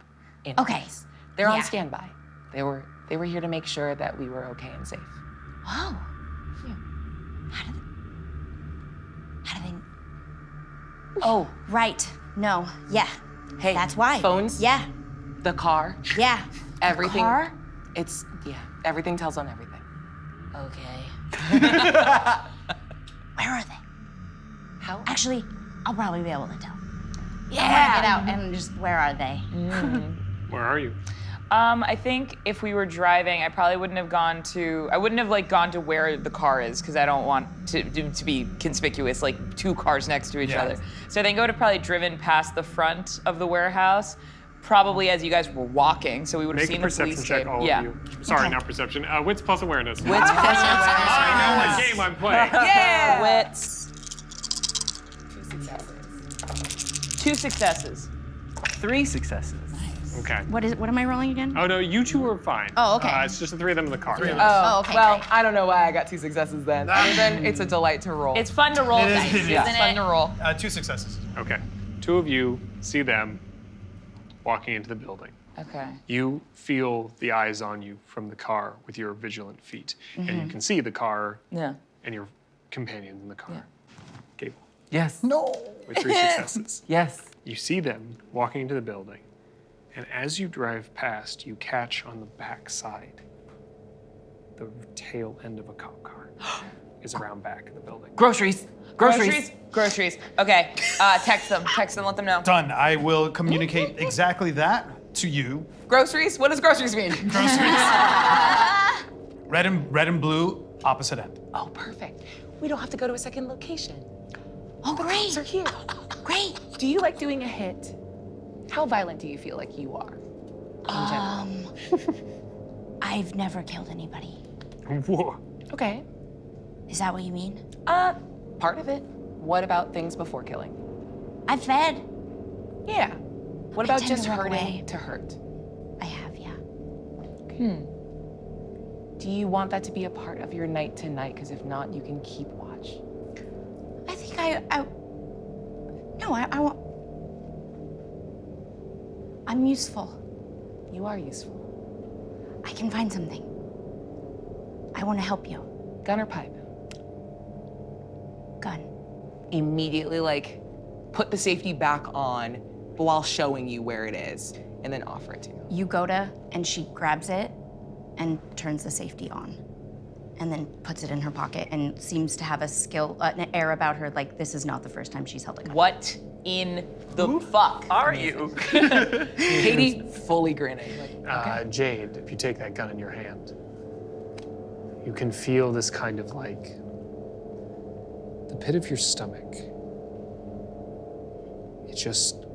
in. Okay. place. They're on Yeah. standby. They were here to make sure that we were okay and safe. Oh. Yeah. How do they? Oh, Right. No. Yeah. hey, That's why. Phones. Yeah. The car. Yeah. Everything. Car? Everything tells on everything. Okay. Where are they? How? Actually, I'll probably be able to tell. Yeah. I want to get out and just, where are they? Where are you? I think if we were driving, I probably wouldn't have gone to where the car is because I don't want to be conspicuous, like two cars next to each other. So I think I would have probably driven past the front of the warehouse, probably as you guys were walking, so we would have Make seen a the police perception check, tape. all Yeah. of you. Sorry, not perception. Wits plus awareness. Wits plus awareness. I know what game I'm playing. Yeah. Wits. 2 successes. 3 successes. Okay. What am I rolling again? Oh no, you two are fine. Oh, okay. It's just the 3 of them in the car. Oh, okay, Well, great. I don't know why I got 2 successes then. Other than it's a delight to roll. It's fun to roll It is, dice, it is. isn't it? It's fun to roll. 2 successes. Okay. 2 of you see them walking into the building. Okay. You feel the eyes on you from the car with your vigilant feet, and you can see the car Yeah. and your companions in the car. Gable, Yes. with 3 successes. Yes. You see them walking into the building, and as you drive past, you catch on the back side the tail end of a cop car is around back of the building. Groceries. Groceries. Okay. Text them. Let them know. Done. I will communicate exactly that to you. Groceries? What does groceries mean? Groceries. Red and blue, opposite end. Oh, perfect. We don't have to go to a second location. Oh, great. Cops are here. Great. Do you like doing a hit? How violent do you feel like you are? In general. I've never killed anybody. Whoa. Okay. Is that what you mean? Part of it. What about things before killing? I've fed. Yeah. What about tend just to look hurting away. to hurt? I have, yeah. Do you want that to be a part of your night to night? Because if not, you can keep watch. I think I want. I'm useful. You are useful. I can find something. I want to help you. Gun or pipe? Gun. Immediately, like, put the safety back on while showing you where it is, and then offer it to you. You go to, and she grabs it and turns the safety on. And then puts it in her pocket and seems to have an air about her like this is not the first time she's held a gun. What in the fuck Are you? Katie fully grinning. Like, Jade, if you take that gun in your hand, you can feel this kind of like the pit of your stomach. It just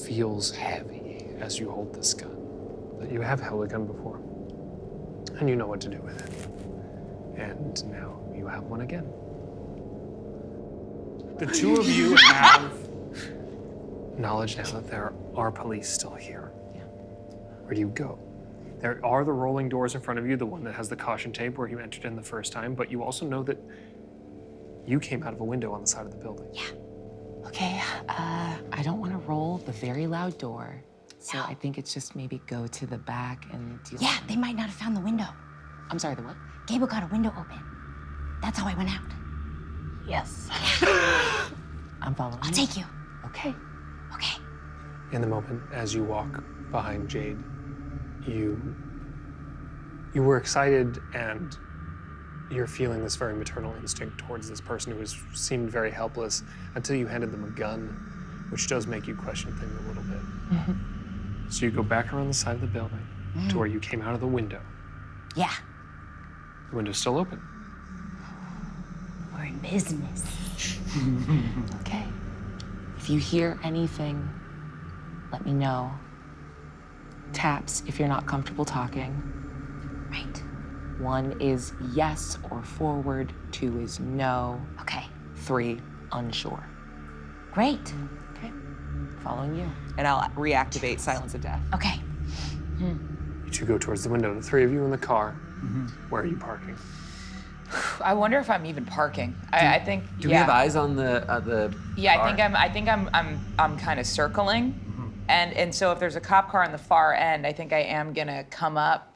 feels heavy as you hold this gun. But you have held a gun before, and you know what to do with it. And now you have one again. The 2 of you have knowledge now that there are police still here. Yeah. Where do you go? There are the rolling doors in front of you, the one that has the caution tape where you entered in the first time, but you also know that you came out of a window on the side of the building. Yeah. okay, I don't want to roll the very loud door, so I think it's just maybe go to the back and deal. Yeah, they might not have found the window. I'm sorry, the what? Gable got a window open. That's how I went out. Yes. I'm following I'll you. take you. Okay. Okay. In the moment, as you walk behind Jade, you were excited and you're feeling this very maternal instinct towards this person who has seemed very helpless until you handed them a gun, which does make you question things a little bit. So you go back around the side of the building to where you came out of the window. Yeah. The window's still open. We're in business. Okay. If you hear anything, let me know. Taps if you're not comfortable talking. Right. 1 is yes or forward, 2 is no, Okay. 3 unsure. Great. Okay. Following you. And I'll reactivate Silence of Death. Okay. You 2 go towards the window, the 3 of you in the car. Where are you parking? I wonder if I'm even parking. I think. Do we have eyes on the Yeah, car? I think I'm kind of circling, and so if there's a cop car on the far end, I think I am gonna come up,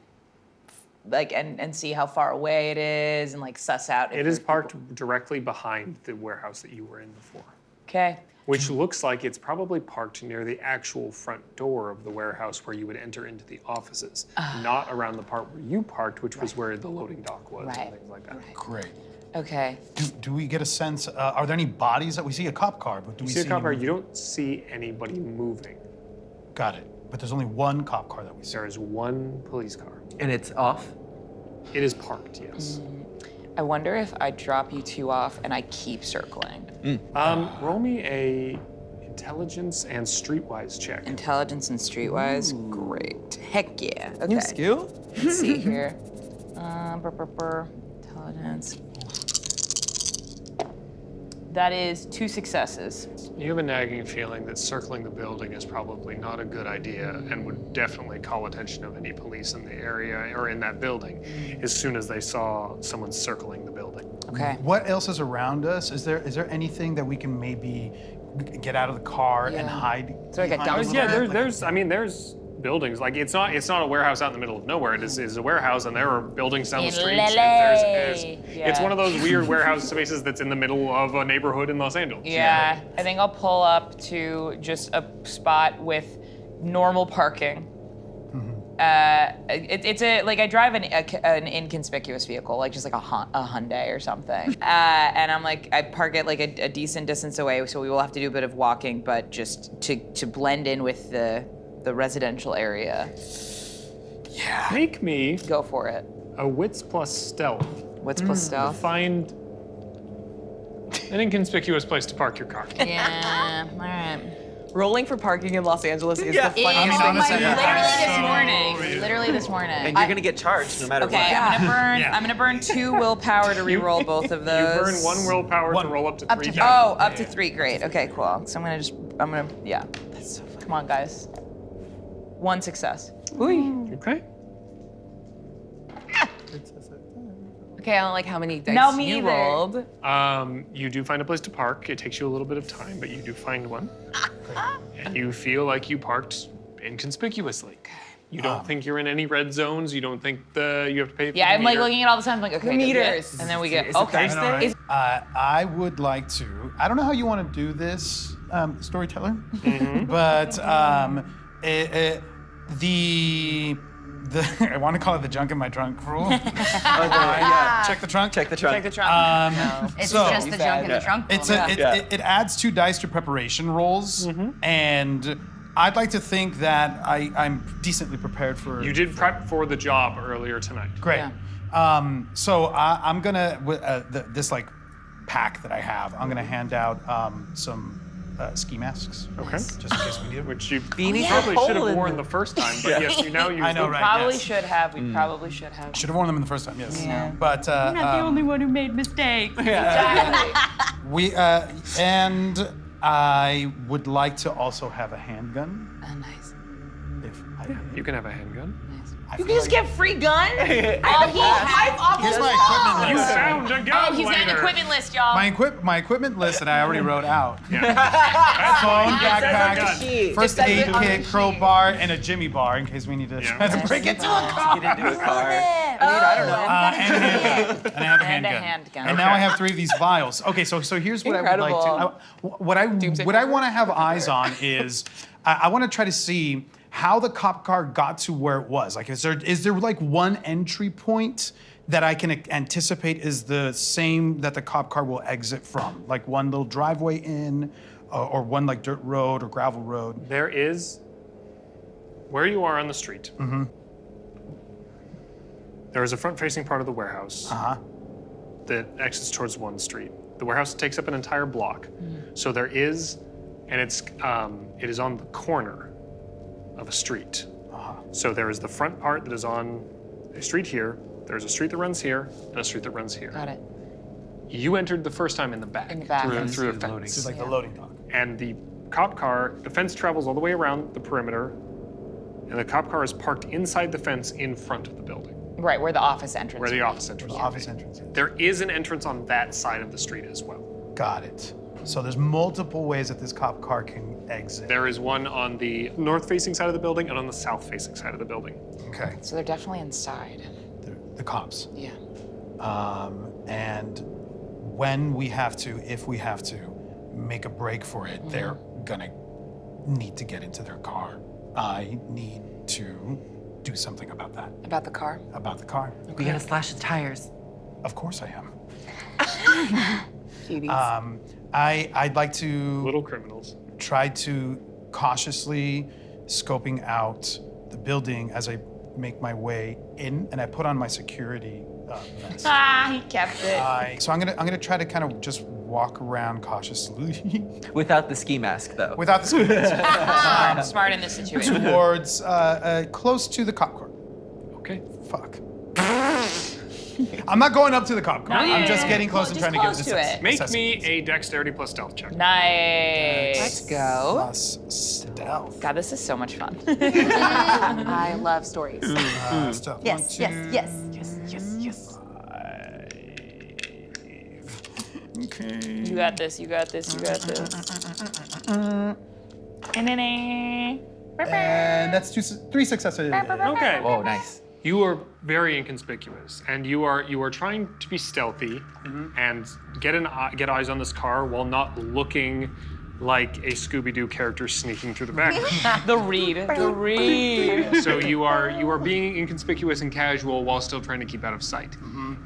like and see how far away it is, and like suss out. If It is there's parked people. directly behind the warehouse that you were in before, Okay. which looks like it's probably parked near the actual front door of the warehouse where you would enter into the offices, not around the part where you parked, which was where the loading dock was Right. and things like that. Great. Okay. Do we get a sense? Are there any bodies that we see? A cop car, but do You we see a see cop any car, movement? you don't see anybody moving. Got it. But there's only one cop car that we see. There is one police car. And it's off? It is parked, yes. I wonder if I drop you two off and I keep circling. Roll me a intelligence and streetwise check. Intelligence and streetwise, great. Heck yeah. Okay. New skill? Let's see here. Intelligence. That is 2 successes. You have a nagging feeling that circling the building is probably not a good idea and would definitely call attention of any police in the area or in that building as soon as they saw someone circling the building. Okay. What else is around us? Is there anything that we can maybe get out of the car and hide? So like a behind dumpster? Yeah, little bit? there's buildings. Like it's not a warehouse out in the middle of nowhere. It is a warehouse, and there are buildings down the street. It's one of those weird warehouse spaces that's in the middle of a neighborhood in Los Angeles. Yeah, I think I'll pull up to just a spot with normal parking. It's I drive an inconspicuous vehicle, like just like a Hyundai or something. And I'm like, I park it like a decent distance away, so we will have to do a bit of walking, but just to blend in with the residential area. Yeah. Make me Go for it. a wits plus stealth. What's plus stealth? Find an inconspicuous place to park your car. Yeah, all right. Rolling for parking in Los Angeles is the funniest mean, thing. honestly, Literally this morning. And you're gonna get charged no matter Okay, what. I'm gonna burn 2 willpower to re-roll both of You those. burn 1 willpower to roll up to 3. Oh, up to 3, great. Okay, cool. So yeah. That's so funny. Come on, guys. 1 success. Okay. Okay, I don't like how many dice No, me you either. rolled. You do find a place to park. It takes you a little bit of time, but you do find one. And you feel like you parked inconspicuously. You don't think you're in any red zones. You don't think you have to pay for Yeah, the I'm like meter. looking at all the time, like, okay, meters. and then we get, Is it okay. Thursday? I would like to. I don't know how you want to do this, storyteller, but I want to call it the junk in my trunk rule. Check the trunk. Check the trunk. Check the trunk. It's So- just the junk in the trunk. It's roll. it adds 2 dice to preparation rolls, and I'd like to think that I'm decently prepared for. You did prep for the job earlier tonight. Great. So I'm gonna this like pack that I have. I'm gonna hand out some ski masks. Okay. Just in case we need them. Which you Beanies probably with should hole have in worn them. the first time, but yes, you now use I know, them. right? Probably yes. should have. We probably should have. Should have worn them in the first time. Yes. Yeah. But Not the only one who made mistakes. we and I would like to also have a handgun. Oh, nice. If I, You can have a handgun. I You feel can just like- get free gun? Here's my equipment You list. found a gun. He's got an equipment list, y'all. My equipment list that I already wrote out. Phone, Gun. backpack, first aid kit, crowbar, and a Jimmy bar in case we need to try to break into a car. Get into a car. I don't know. And a handgun. And I have a And a handgun. handgun. And now I have 3 of these vials. Okay, so here's what I would like to. What I want to have eyes on is I want to try to see how the cop car got to where it was. Like, is there like one entry point that I can anticipate is the same that the cop car will exit from? Like one little driveway in, or one like dirt road or gravel road. There is, where you are on the street, there is a front-facing part of the warehouse that exits towards one street. The warehouse takes up an entire block. So there is, and it is on the corner of a street. So there is the front part that is on a street here. There's a street that runs here and a street that runs here. Got it. You entered the first time in the back. In the back. Through a This fence. is like the loading dock. And the cop car, the fence travels all the way around the perimeter, and the cop car is parked inside the fence in front of the building. Right, where the office entrance. Where the office entrance. The office entrance. There is an entrance on that side of the street as well. Got it. So there's multiple ways that this cop car can exit. There is one on the north-facing side of the building and on the south-facing side of the building. Okay. So they're definitely inside. The cops. Yeah. And when we have to, if we have to, make a break for it, they're gonna need to get into their car. I need to do something about that. About the car? About the car. We gotta slash the tires. Of course I am. Cuties. I'd like to Little criminals. try to cautiously scoping out the building as I make my way in, and I put on my security vest. He kept it. So I'm gonna try to kind of just walk around cautiously Without the ski mask, though. without the screens. Smart in this situation. Towards close to the cop car. Okay. Fuck. I'm not going up to the cop car. I'm just getting close and Just trying to get close this to it. Make me a dexterity plus stealth check. Nice. Let's go. plus stealth. God, this is so much fun. I love stories. Stealth. Yes, One, yes, two, yes. Okay. You got this, you got this, you got this. And that's three successes. Okay. Oh, nice. You are very inconspicuous, and you are trying to be stealthy and get eyes on this car while not looking like a Scooby-Doo character sneaking through the back. The read. So you are being inconspicuous and casual while still trying to keep out of sight.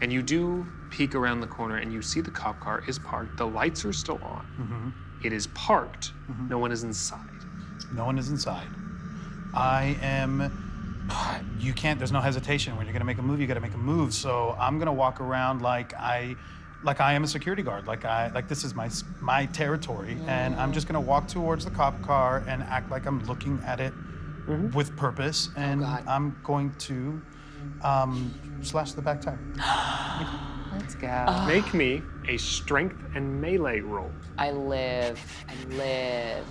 And you do peek around the corner, and you see the cop car is parked. The lights are still on. It is parked. No one is inside. No one is inside. I am. You can't. There's no hesitation. When you're gonna make a move, you gotta make a move. So I'm gonna walk around like I am a security guard. Like this is my territory, and I'm just gonna walk towards the cop car and act like I'm looking at it with purpose. And I'm going to slash the back tire. Let's go. Make me a strength and melee roll. I live.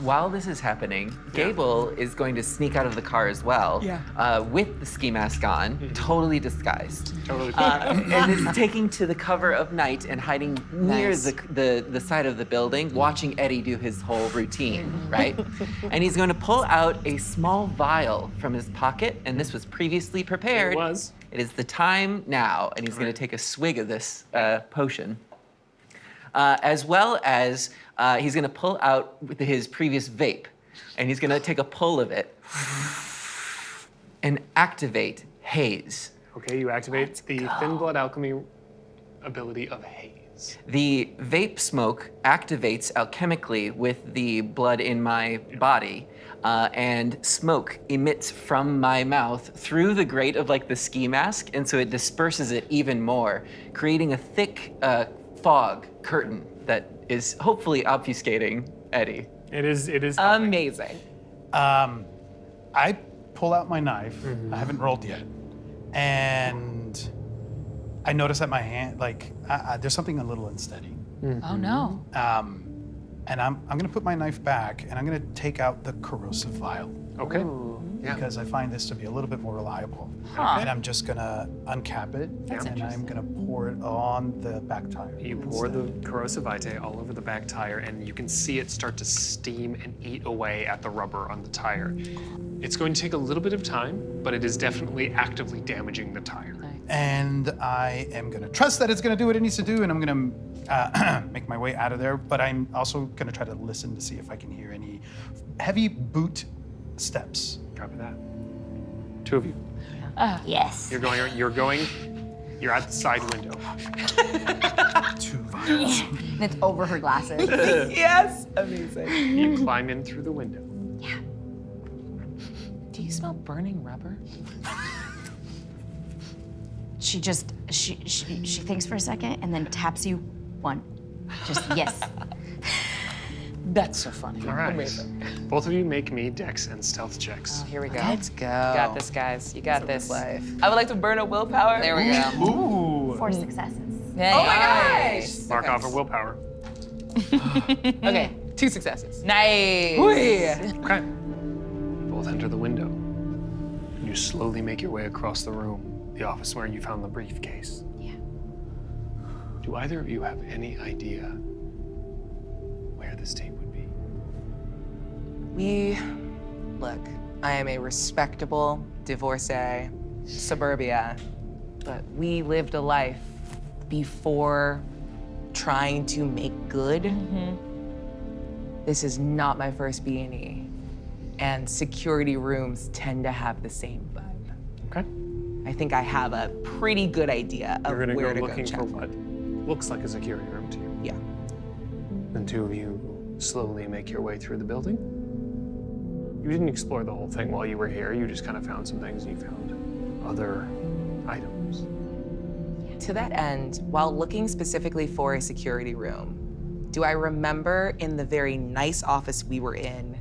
While this is happening, Gable is going to sneak out of the car as well, with the ski mask on, totally disguised. Totally. And is taking to the cover of night and hiding near Nice. the side of the building, watching Eddie do his whole routine, right? And he's going to pull out a small vial from his pocket, and this was previously prepared. It was. It is the time now, and he's going to take a swig of this potion. As well as he's going to pull out his previous vape, and he's going to take a pull of it and activate haze. Okay, you activate the Thin Blood Alchemy ability of haze. The vape smoke activates alchemically with the blood in my body, and smoke emits from my mouth through the grate of like the ski mask, and so it disperses it even more, creating a thick fog curtain that is hopefully obfuscating Eddie. It is. Amazing. I pull out my knife. I haven't rolled yet, and I notice that my hand, there's something a little unsteady. Oh no. And I'm gonna put my knife back, and I'm gonna take out the corrosive vial Okay. Yeah. because I find this to be a little bit more reliable. Huh. And I'm just gonna uncap it, and I'm gonna pour it on the back tire. You pour the corrosive vitae all over the back tire, and you can see it start to steam and eat away at the rubber on the tire. It's going to take a little bit of time, but it is definitely actively damaging the tire. And I am gonna trust that it's gonna do what it needs to do, and I'm gonna make my way out of there. But I'm also gonna try to listen to see if I can hear any heavy boot steps. Copy that. Two of you. Yes. You're at the side window. 2 vials. It's over her glasses. Yes. Amazing. You climb in through the window. Do you smell burning rubber? She thinks for a second and then taps you 1. Just yes. That's so funny. All right. Amazing. Both of you make me dex and stealth checks. Here we go. Let's go. You got this, guys. You got this. life. I would like to burn a willpower. There we go. Ooh. 4 successes. Oh my gosh. Mark off a willpower. Okay, 2 successes. Nice. Okay. Both enter the window. You slowly make your way across the room The office where you found the briefcase? Yeah. Do either of you have any idea where this tape would be? Look, I am a respectable divorcee, suburbia, but we lived a life before trying to make good. This is not my first B&E, and security rooms tend to have the same vibe. Okay. I think I have a pretty good idea of You're gonna where go to looking go check. for what looks like a security room to you. Yeah. The two of you slowly make your way through the building. You didn't explore the whole thing while you were here. You just kind of found some things and you found other items. To that end, while looking specifically for a security room, do I remember in the very nice office we were in,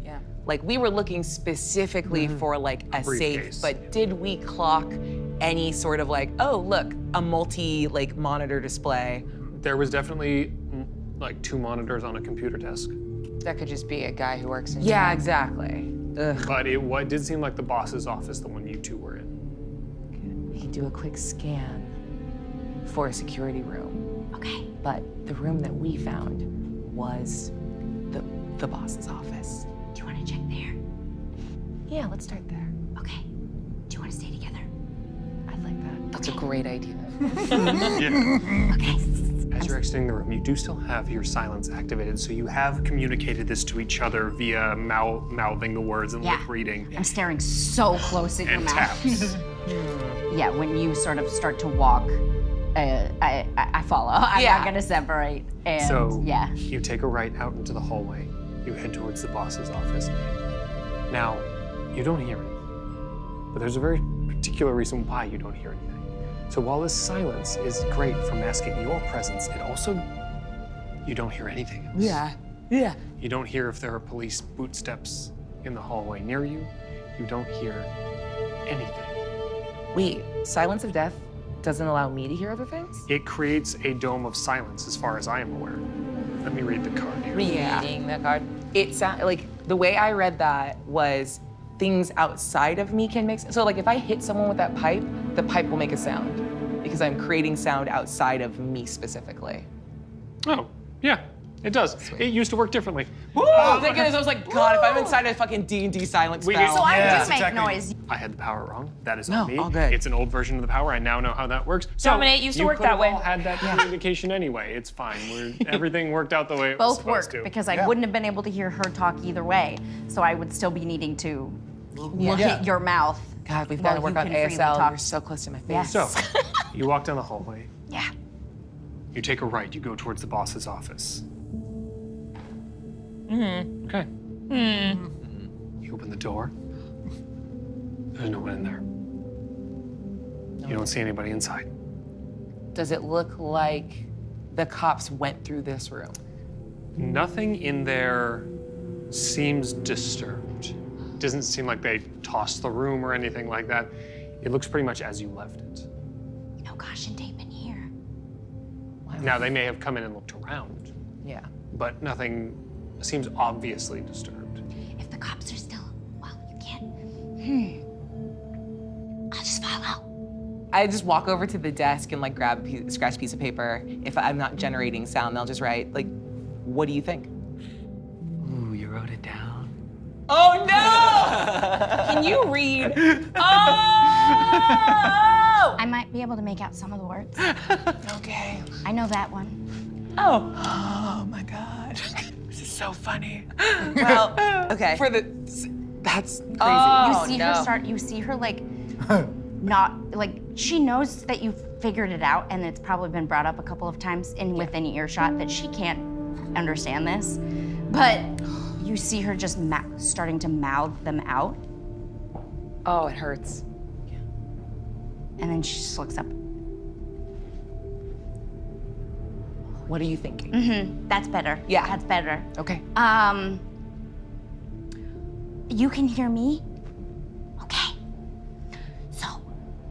like we were looking specifically for like a safe, briefcase. but did we clock any sort of like, oh look, a like monitor display? There was definitely like 2 monitors on a computer desk. That could just be a guy who works in Yeah, town. exactly. Ugh. But it did seem like the boss's office, the one you two were in. We can do a quick scan for a security room. Okay. But the room that we found was the boss's office. Do you want to check there? Yeah, let's start there. Okay. Do you want to stay together? I'd like that. That's a great idea. Okay. As you're exiting the room, you do still have your silence activated, so you have communicated this to each other via mouthing the words and lip reading I'm staring so close at your and mouth. taps. Yeah, when you sort of start to walk, I follow. I'm not gonna separate. And So yeah. you take a right out into the hallway. You head towards the boss's office. Now, you don't hear it, but there's a very particular reason why you don't hear anything. So while this silence is great for masking your presence, it also, you don't hear anything else. Yeah. You don't hear if there are police footsteps in the hallway near you. You don't hear anything. Wait, silence of death doesn't allow me to hear other things? It creates a dome of silence as far as I am aware. Let me read the card here. Reading the card. It sounds like the way I read that was things outside of me can make sense. So like if I hit someone with that pipe, the pipe will make a sound because I'm creating sound outside of me specifically. Oh, yeah, it does. It used to work differently. Oh, thank goodness. I was like, God, if I'm inside a fucking D&D silence spell. So I Yeah, do make exactly. noise. I had the power wrong. That is No, on me. all good. It's an old version of the power. I now know how that works. So Dominate used to you work could that have way. all had that communication anyway. It's fine. Everything worked out the way it was Both supposed work to. because I wouldn't have been able to hear her talk either way. So I would still be needing to look at your mouth. God, we've got to while work you on can freely ASL. talk. You're so close to my face. Yes. So you walk down the hallway. Yeah. You take a right. You go towards the boss's office. Okay. You open the door. There's no one in there. You don't see anybody inside. Does it look like the cops went through this room? Nothing in there seems disturbed. Doesn't seem like they tossed the room or anything like that. It looks pretty much as you left it. No caution tape in here. Now, they may have come in and looked around, Yeah. but nothing seems obviously disturbed. If the cops are still, well, you can't. I'll just follow. I just walk over to the desk and like grab a scratch piece of paper. If I'm not generating sound, I'll just write like, what do you think? Ooh, you wrote it down? Oh no! Can you read? Oh! I might be able to make out some of the words. Okay. I know that one. Oh. Oh my God. This is so funny. Well, okay. That's crazy. Oh, You see no. her start. You see her like, not like she knows that you figured it out, and it's probably been brought up a couple of times in within earshot that she can't understand this, but you see her just starting to mouth them out, Oh, it hurts. and then she just looks up. What are you thinking? That's better. Yeah. That's better. Okay. You can hear me? Okay. So,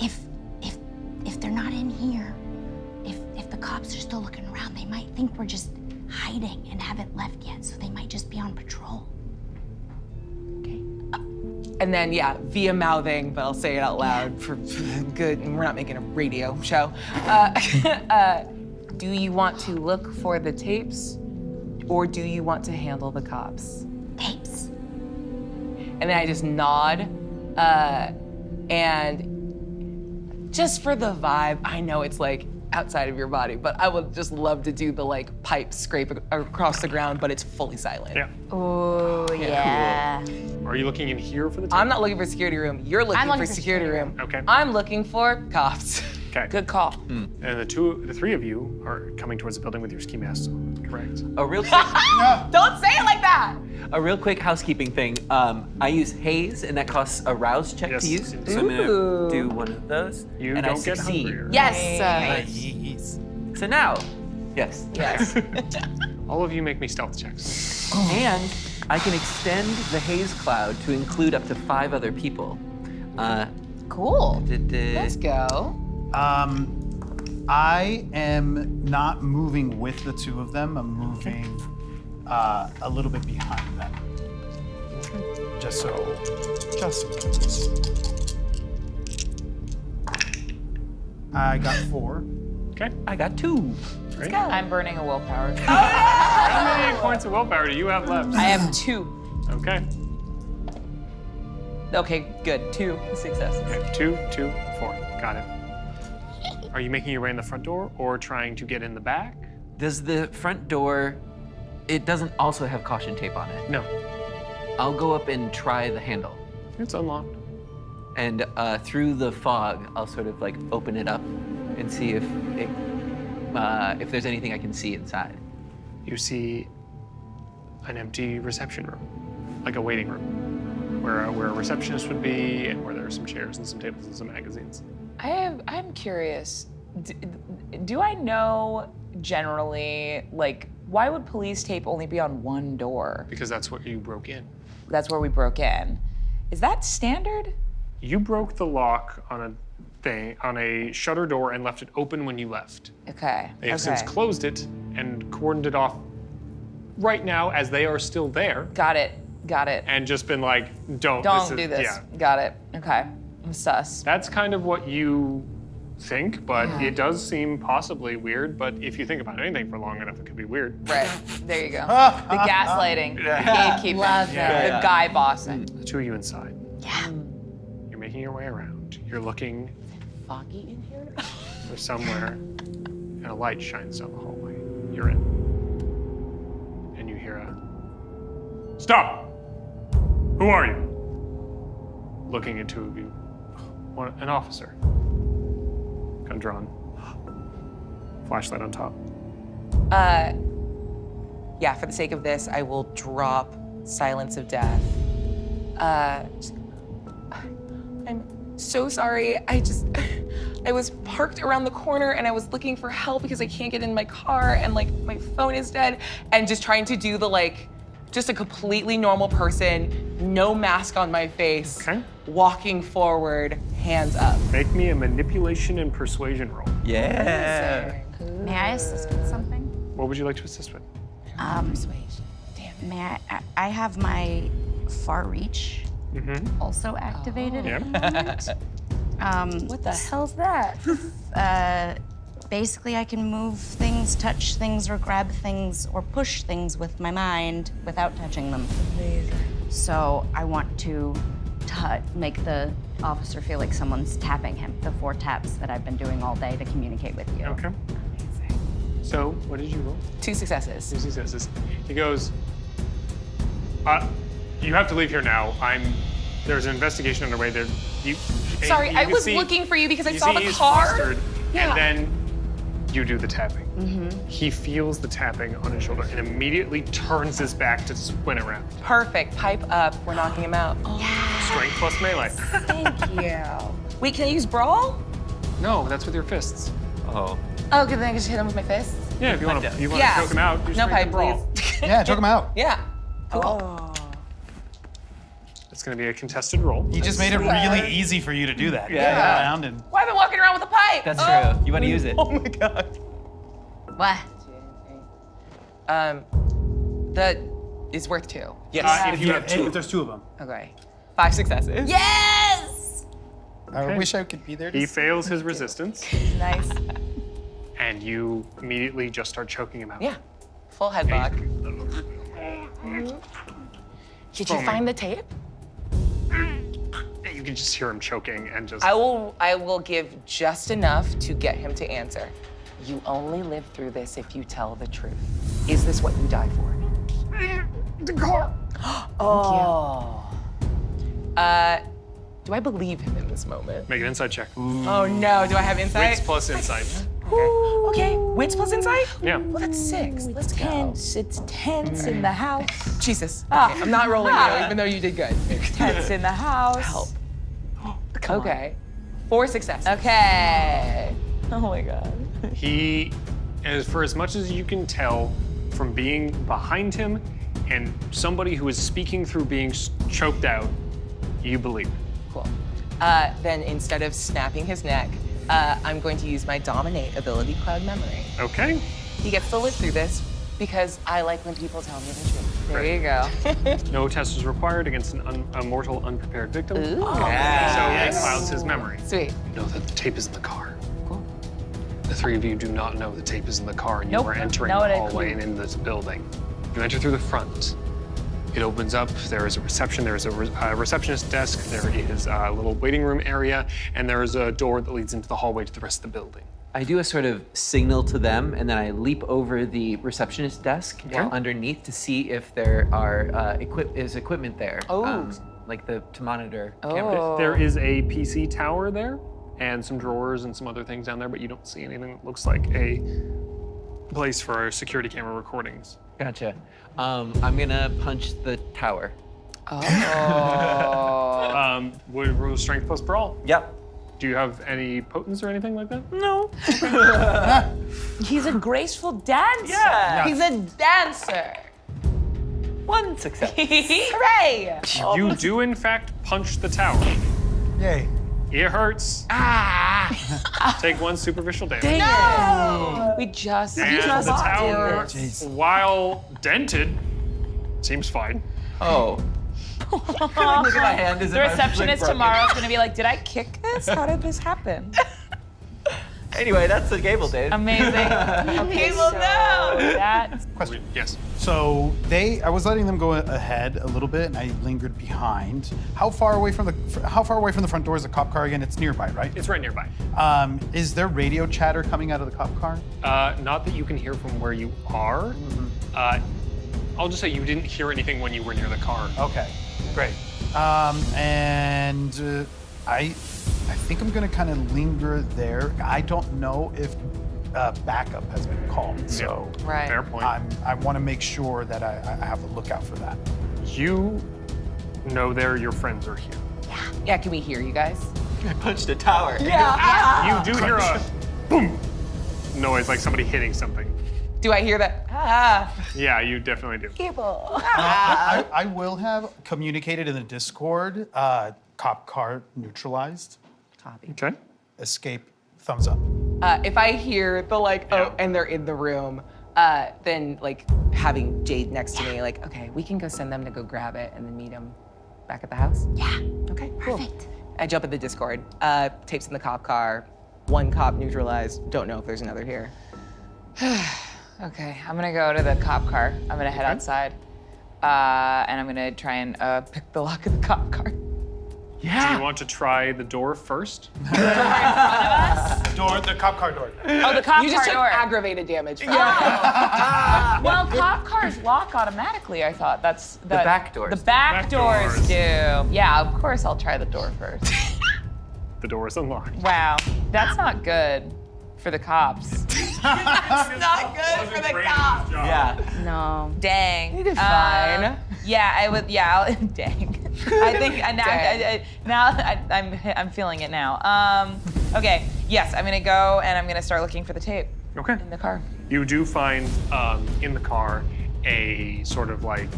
if they're not in here, if the cops are still looking around, they might think we're just hiding and haven't left yet, so they might just be on patrol. Okay. And then, via mouthing, but I'll say it out loud for good. We're not making a radio show. Do you want to look for the tapes, or do you want to handle the cops? Tapes. And then I just nod, and just for the vibe, I know it's like outside of your body, but I would just love to do the like pipe scrape across the ground, but it's fully silent. Yeah. Oh, yeah. Are you looking in here for the tape? I'm not looking for security room. You're looking looking for for security security room. Okay. I'm looking for cops. Okay. Good call. And the three of you are coming towards the building with your ski masks on, correct? A real quick, Don't say it like that. a real quick housekeeping thing. I use haze, and that costs a rouse check Yes, to use. indeed. So I'm gonna do one of those. You and don't I get succeed. hungrier. Yes. Nice. So now, yes. Yes. All of you make me stealth checks. And I can extend the haze cloud to include up to 5 other people. Cool. Let's Let's go. I am not moving with the two of them. I'm moving a little bit behind them. Just in case. I got 4. Okay. I got 2. Great. I'm burning a willpower. How many points of willpower do you have left? I have 2. Okay. Okay, good. 2 successes. Okay. 2, 2, 4. Got it. Are you making your way in the front door or trying to get in the back? Does the front door, it doesn't also have caution tape on it? No. I'll go up and try the handle. It's unlocked. And through the fog, I'll sort of like open it up and see if there's anything I can see inside. You see an empty reception room, like a waiting room, where a receptionist would be, and where there are some chairs and some tables and some magazines. I'm curious. Do I know generally, like, why would police tape only be on one door? Because that's what you broke in. That's where we broke in. Is that standard? You broke the lock on a shutter door and left it open when you left. Okay. They have since closed it and cordoned it off right now as they are still there. Got it. And just been like, don't do this. Yeah. Got it. Okay. I'm sus. That's kind of what you think, but it does seem possibly weird. But if you think about anything for long enough, it could be weird. Right. There you go. The gaslighting. The gatekeeping. Love The guy bossing. The two of you inside. Yeah. You're making your way around. You're looking Foggy in here? for somewhere, and a light shines down the hallway. You're in. And you hear a, "Stop! Who are you?" Looking at two of you. An officer. Gun drawn. Flashlight on top. Yeah, for the sake of this, I will drop Silence of Death. I'm so sorry. I was parked around the corner and I was looking for help because I can't get in my car and like my phone is dead, and just trying to do the like, just a completely normal person, no mask on my face, walking forward, hands up. Make me a manipulation and persuasion roll. Yeah. May I assist with something? What would you like to assist with? Persuasion. Damn it. May I have my far reach also activated at the moment. What the hell's that? Basically, I can move things, touch things, or grab things, or push things with my mind without touching them. Amazing. So I want to make the officer feel like someone's tapping him, the 4 taps that I've been doing all day to communicate with you. Okay. So, what did you roll? 2 successes. 2 successes. He goes, you have to leave here now. There's an investigation underway there. Sorry, I was looking for you because I saw the car. Flustered, Yeah. And then you do the tapping. He feels the tapping on his shoulder and immediately turns his back to spin around. Perfect. Pipe up. We're knocking him out. Strength plus melee. Thank you. Wait, can I use brawl? No, that's with your fists. Oh. Oh, good. Then I can just hit him with my fists. Yeah, if you want to Yeah. choke him out, do No strength pipe, and brawl. please. Yeah, choke him out. Yeah. Cool. It's going to be a contested roll. He just made it really easy for you to do that. Yeah. Go around and Why have I been walking around with a pipe? That's true. You want to use it. Oh my god. What? That is worth 2. Yes. If you have 2. if there's 2 of them. Okay. 5 successes. Yes! I wish I could be there to He see. fails his resistance, Nice. and you immediately just start choking him out. Yeah. Full headlock. Did you Foaming. find the tape? You can just hear him choking and just. I will give just enough to get him to answer. You only live through this if you tell the truth. Is this what you die for? The car. Oh. Do I believe him in this moment? Make an insight check. Oh no, do I have insight? Wits plus insight. Okay, wits plus insight? Yeah. Well, that's 6. Let's go. Tense. It's tense in the house. Jesus. Okay, I'm not rolling you, even though you did good. Tense in the house. Help. Okay. 4 successes. Okay. Oh my god. He, for as much as you can tell from being behind him and somebody who is speaking through being choked out, you believe. Cool. Then instead of snapping his neck, I'm going to use my dominate ability, Cloud Memory. Okay. He gets to live through this because I like when people tell me the truth. There you go. No test is required against a mortal unprepared victim. Ooh. So it clouds his memory. Sweet. Know that the tape is in the car. The 3 of you do not know the tape is in the car, and you are entering No, the it hallway and in this building. You enter through the front. It opens up. There is a reception. There is a receptionist desk. There is a little waiting room area, and there is a door that leads into the hallway to the rest of the building. I do a sort of signal to them, and then I leap over the receptionist desk Yeah. underneath to see if there are equipment there. Oh. Like to monitor cameras. There is a PC tower there, and some drawers and some other things down there, but you don't see anything that looks like a place for security camera recordings. Gotcha. I'm gonna punch the tower. Would roll strength plus brawl. Yep. Do you have any potence or anything like that? No. He's a graceful dancer. Yeah. He's a dancer. 1 success. Hooray! You do, in fact, punch the tower. Yay. It hurts. Take 1 superficial damage. No! We just And the tower, Jeez. while dented, seems fine. Oh. Look at my hand as The if I'm, like, receptionist broken. tomorrow is gonna be like, did I kick this? How did this happen? Anyway, that's the Gable Dave. Amazing. Okay, well, no. That's Question. Yes. So I was letting them go ahead a little bit, and I lingered behind. How far away from the front door is the cop car again? It's nearby, right? It's right nearby. Is there radio chatter coming out of the cop car? Not that you can hear from where you are. I'll just say you didn't hear anything when you were near the car. Okay, great. I think I'm gonna kind of linger there. I don't know if backup has been called, so right. Fair point. I want to make sure that I have a lookout for that. You know your friends are here. Yeah, can we hear you guys? I punched a tower. You do hear a boom noise, like somebody hitting something. Do I hear that? Yeah, you definitely do. I will have communicated in the Discord. Cop car neutralized. Copy. Okay. Escape. Thumbs up. If I hear the oh, and they're in the room, then having Jade next to me, okay, we can go send them to go grab it and then meet them back at the house. Yeah. Okay, cool. Perfect. I jump in the Discord. Tapes in the cop car. 1 cop neutralized. Don't know if there's another here. Okay, I'm gonna go to the cop car. I'm gonna head outside. And I'm gonna try and pick the lock of the cop car. Do you want to try the door first? The cop car door. Oh, the cop You car just took door. aggravated damage. Well, cop cars lock automatically, I thought. That's The back doors. The back doors doors. do. Yeah, of course I'll try the door first. The door is unlocked. Wow, that's not good for the cops. Not good for the cop. Yeah. No. Dang. You did fine. Yeah, I would. Yeah, dang. I think I'm feeling it now. Okay. Yes, I'm gonna go and I'm gonna start looking for the tape Okay. in the car. You do find in the car a sort of like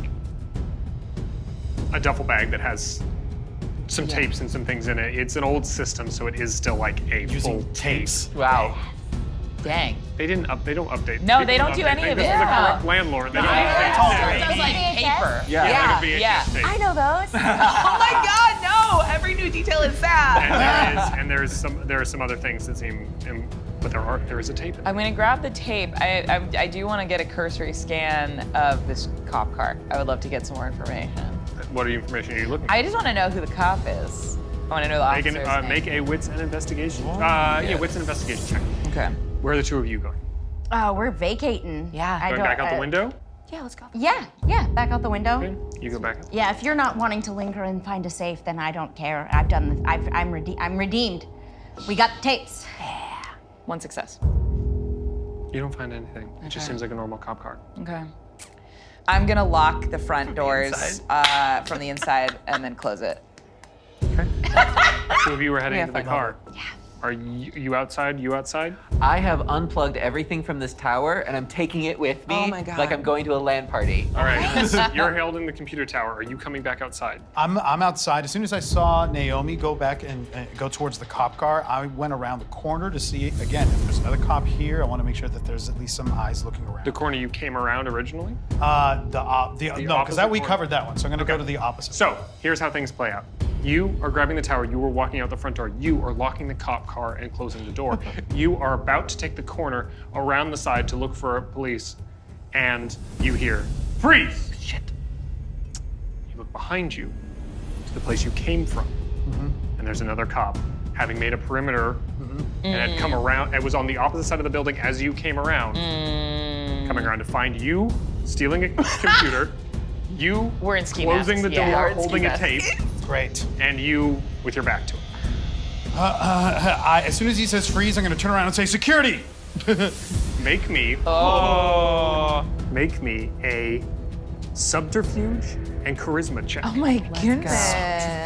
a duffel bag that has some tapes and some things in it. It's an old system, so it is still like a full tape. Wow. Dang. They don't update. No, People they don't do update. any of This it. is a Yeah. corrupt landlord. They don't I update. was like paper. Yeah. Like a VHS Yeah. tape. I know those. Oh my God, no! Every new detail is sad. And there are some other things that seem, but there is a tape. I'm gonna grab the tape. I do want to get a cursory scan of this cop car. I would love to get some more information. What information are you looking for? I just want to know who the cop is. I want to know the officer's name. Make a wits and investigation. Wits and investigation check. Okay. Where are the two of you going? Oh, we're vacating. Yeah. Going back out the window? Yeah, let's go. Yeah, back out the window. Okay. You go back out. Yeah, if you're not wanting to linger and find a safe, then I don't care. I've done this. I'm redeemed. We got the tapes. One success. You don't find anything. It just Okay. seems like a normal cop car. Okay. I'm gonna lock the front doors from the inside and then close it. Okay. Two of you are heading Yeah, into the fine. car. Yeah. Are you outside? You outside? I have unplugged everything from this tower and I'm taking it with me Oh my God. like I'm going to a LAN party. All right. You're held in the computer tower. Are you coming back outside? I'm outside. As soon as I saw Naomi go back and go towards the cop car, I went around the corner to see, again, if there's another cop here, I want to make sure that there's at least some eyes looking around. The corner you came around originally? No, because opposite we corner. covered that one, so I'm going to go to the opposite. So here's how things play out. You are grabbing the tower. You are walking out the front door. You are locking the cop car and closing the door. You are about to take the corner around the side to look for police, and you hear, freeze! Shit. You look behind you to the place you came from, and there's another cop, having made a perimeter and had come around, and was on the opposite side of the building as you came around, coming around to find you, stealing a computer, you We're in ski closing masks. the Yeah, door, we're in ski holding a masks. tape, Great. and you with your back to it. As soon as he says freeze, I'm going to turn around and say security. Make me a subterfuge and charisma check. Oh my goodness.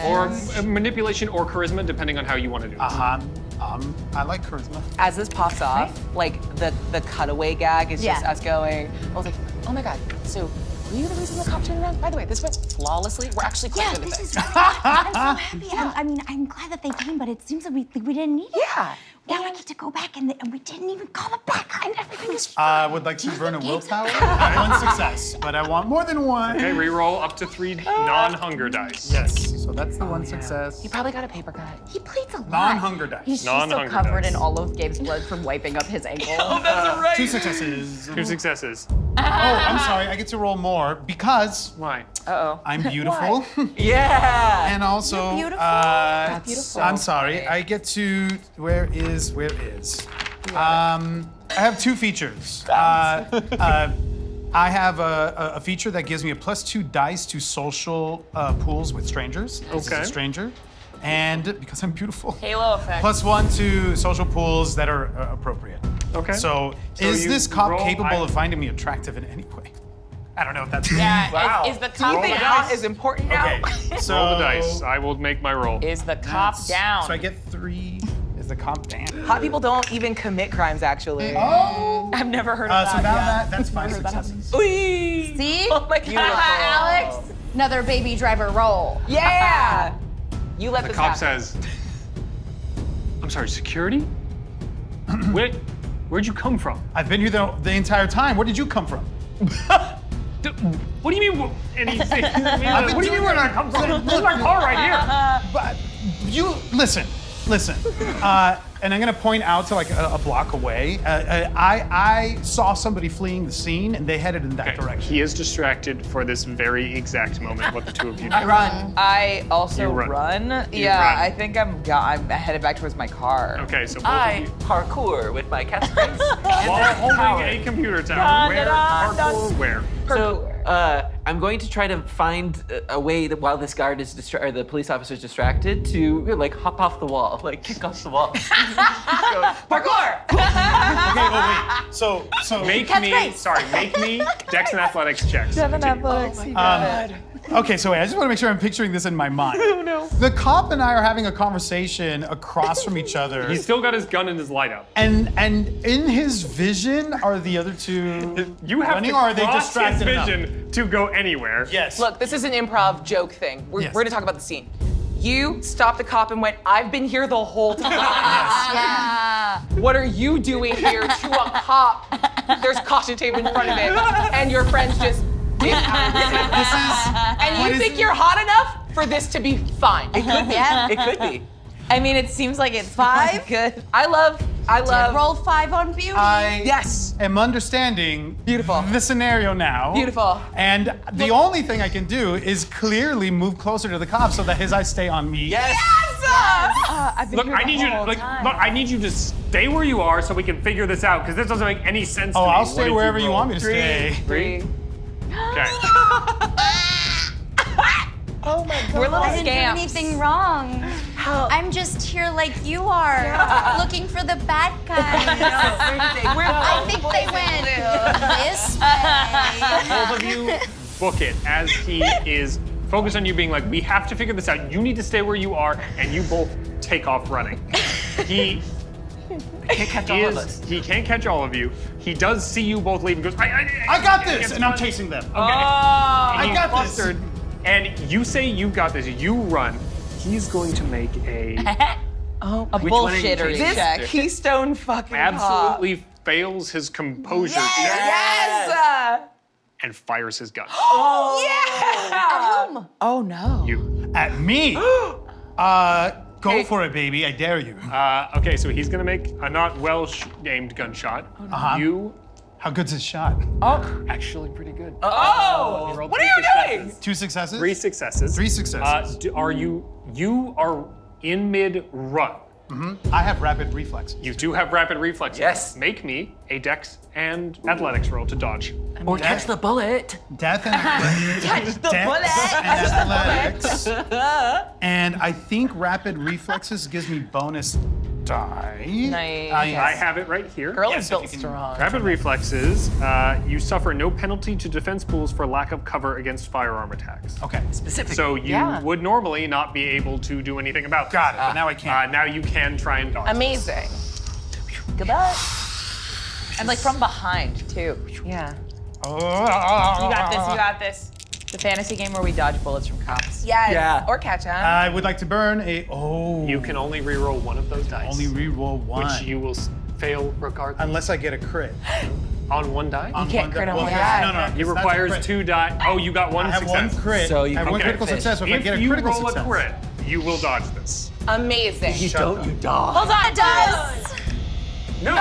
Or manipulation or charisma, depending on how you want to do it. I like charisma. As this pops off, like the cutaway gag is just Yeah. us going, I was like, oh my God, so were you the reason the cop turned around? By the way, this went flawlessly. We're actually quite Yeah, good at this this. is. I'm so happy. I'm glad that they came, but it seems that we didn't need it. Yeah. Now we get to go back and we didn't even call it back, and everything is. I would like to burn a willpower. One success, but I want more than one. Okay, reroll up to 3 non-hunger dice. Yes, so that's the one success. He probably got a paper cut. He bleeds a lot. Non-hunger dice. He's just so Non-hunger covered dice. in all of Gabe's blood from wiping up his ankle. Two successes. 2 successes. Oh, I'm sorry. I get to roll more because Why? Uh-oh. I'm beautiful. Yeah! And also, You're beautiful. beautiful. I'm sorry. I get to where is? I have 2 features. I have a feature that gives me a +2 dice to social pools with strangers. This is Okay. a stranger, and because I'm beautiful, Halo effect. +1 to social pools that are appropriate. Okay. So So is you this cop roll- capable of finding me attractive in any way? I don't know what that means. Yeah, is the Do you cop think down? hot is important now? Okay. So Roll the dice. I will make my roll. Is the cop down? So I get 3. Is the cop down? Hot people don't even commit crimes, actually. Oh. I've never heard of So that. now that's 5 successes. See? Oh my God. Alex, another baby driver roll. Yeah. You let The this cop happen. says, I'm sorry, security? Where'd you come from? I've been here the entire time. Where did you come from? What do you mean? And he's saying, what do you mean where did I come from? This is my car right here. But you listen. And I'm gonna point out to like a block away. I saw somebody fleeing the scene, and they headed in that direction. He is distracted for this very exact moment. What the two of you do. I run. I also You run. run. You Yeah, run. I think I'm headed back towards my car. Okay, so both I of you, parkour with my cat's grace. while holding a computer tower, where parkour where? So I'm going to try to find a way that while this guard is or the police officer is distracted to like hop off the wall, like kick off the wall. Parkour! Okay, wait. So Make me Dex and Athletics checks. Okay, so wait, I just want to make sure I'm picturing this in my mind. Oh no. The cop and I are having a conversation across from each other. He's still got his gun in his light up. And in his vision are the other two You have running, to or are they cross distracted his enough? vision to go anywhere. Yes. Look, this is an improv joke thing. We're Yes. gonna talk about the scene. You stopped the cop and went, I've been here the whole time. Yeah. What are you doing here to a cop? There's caution tape in front of it, and your friends just get out of the And you think you're hot enough for this to be fine. It could be. Yeah. It could be. I mean, it seems like it's 5? good. I love. Roll 5 on beauty. I Yes. am understanding Beautiful. the scenario now. Beautiful. And the only thing I can do is clearly move closer to the cop so that his eyes stay on me. Yes. I've been Look, here I the need you to whole look. time. Look, I need you to stay where you are so we can figure this out because this doesn't make any sense Oh, to me. I'll What stay did wherever you roll? want me to stay. 3. Okay. Oh my god. We're little I didn't do scamps. anything wrong. I'm just here like you are, looking for the bad guys. I think they went this way. Both of you book it as he is focused on you being like, we have to figure this out. You need to stay where you are, and you both take off running. He Can't catch all of us. He can't catch all of you. He does see you both leave and goes, I got this, and I'm chasing them. Okay. And I he's got this. flustered, and you say you got this. You run. He's going to make a Oh, A Which one are you bullshittery chasing? check. Keystone fucking absolutely fails his composure check Yes! and fires his gun. Yeah! Oh no. You. At me. Go for it, baby. I dare you. Okay, so he's gonna make a not well aimed gunshot. You How good's his shot? actually pretty good. Oh! You rolled What are 3 you doing? successes. 2 successes? 3 successes. 3 successes. Are you are in mid run. I have rapid reflexes. You do have rapid reflexes. Yes. Make me a dex and athletics roll to dodge. Or catch the bullet. Death and Dex and athletics. And I think rapid reflexes gives me bonus die. Nice. I have it right here. Girl Yes, is if built you can- strong. Rapid reflexes, you suffer no penalty to defense pools for lack of cover against firearm attacks. Okay. Specific. So you Yeah. would normally not be able to do anything about that. Got it. But now I can. Now you can try and dodge. Amazing. Goodbye. And like from behind too. Yeah. You got this. You got this. The fantasy game where we dodge bullets from cops. Yes. Yeah. Or catch him. I would like to burn a. Oh. You can only reroll one of those dice. only re-roll one. which you will fail regardless. Unless I get a crit. On one die? On can't one crit die. on Well, one yes, die. No, no. It that's a requires crit. 2 die. Oh, you got one I have success. one crit. So you I have one can critical finish. success. So if I If get a you critical roll success. a crit, you will dodge this. Amazing. You don't, you dodge. Hold on, Does. No!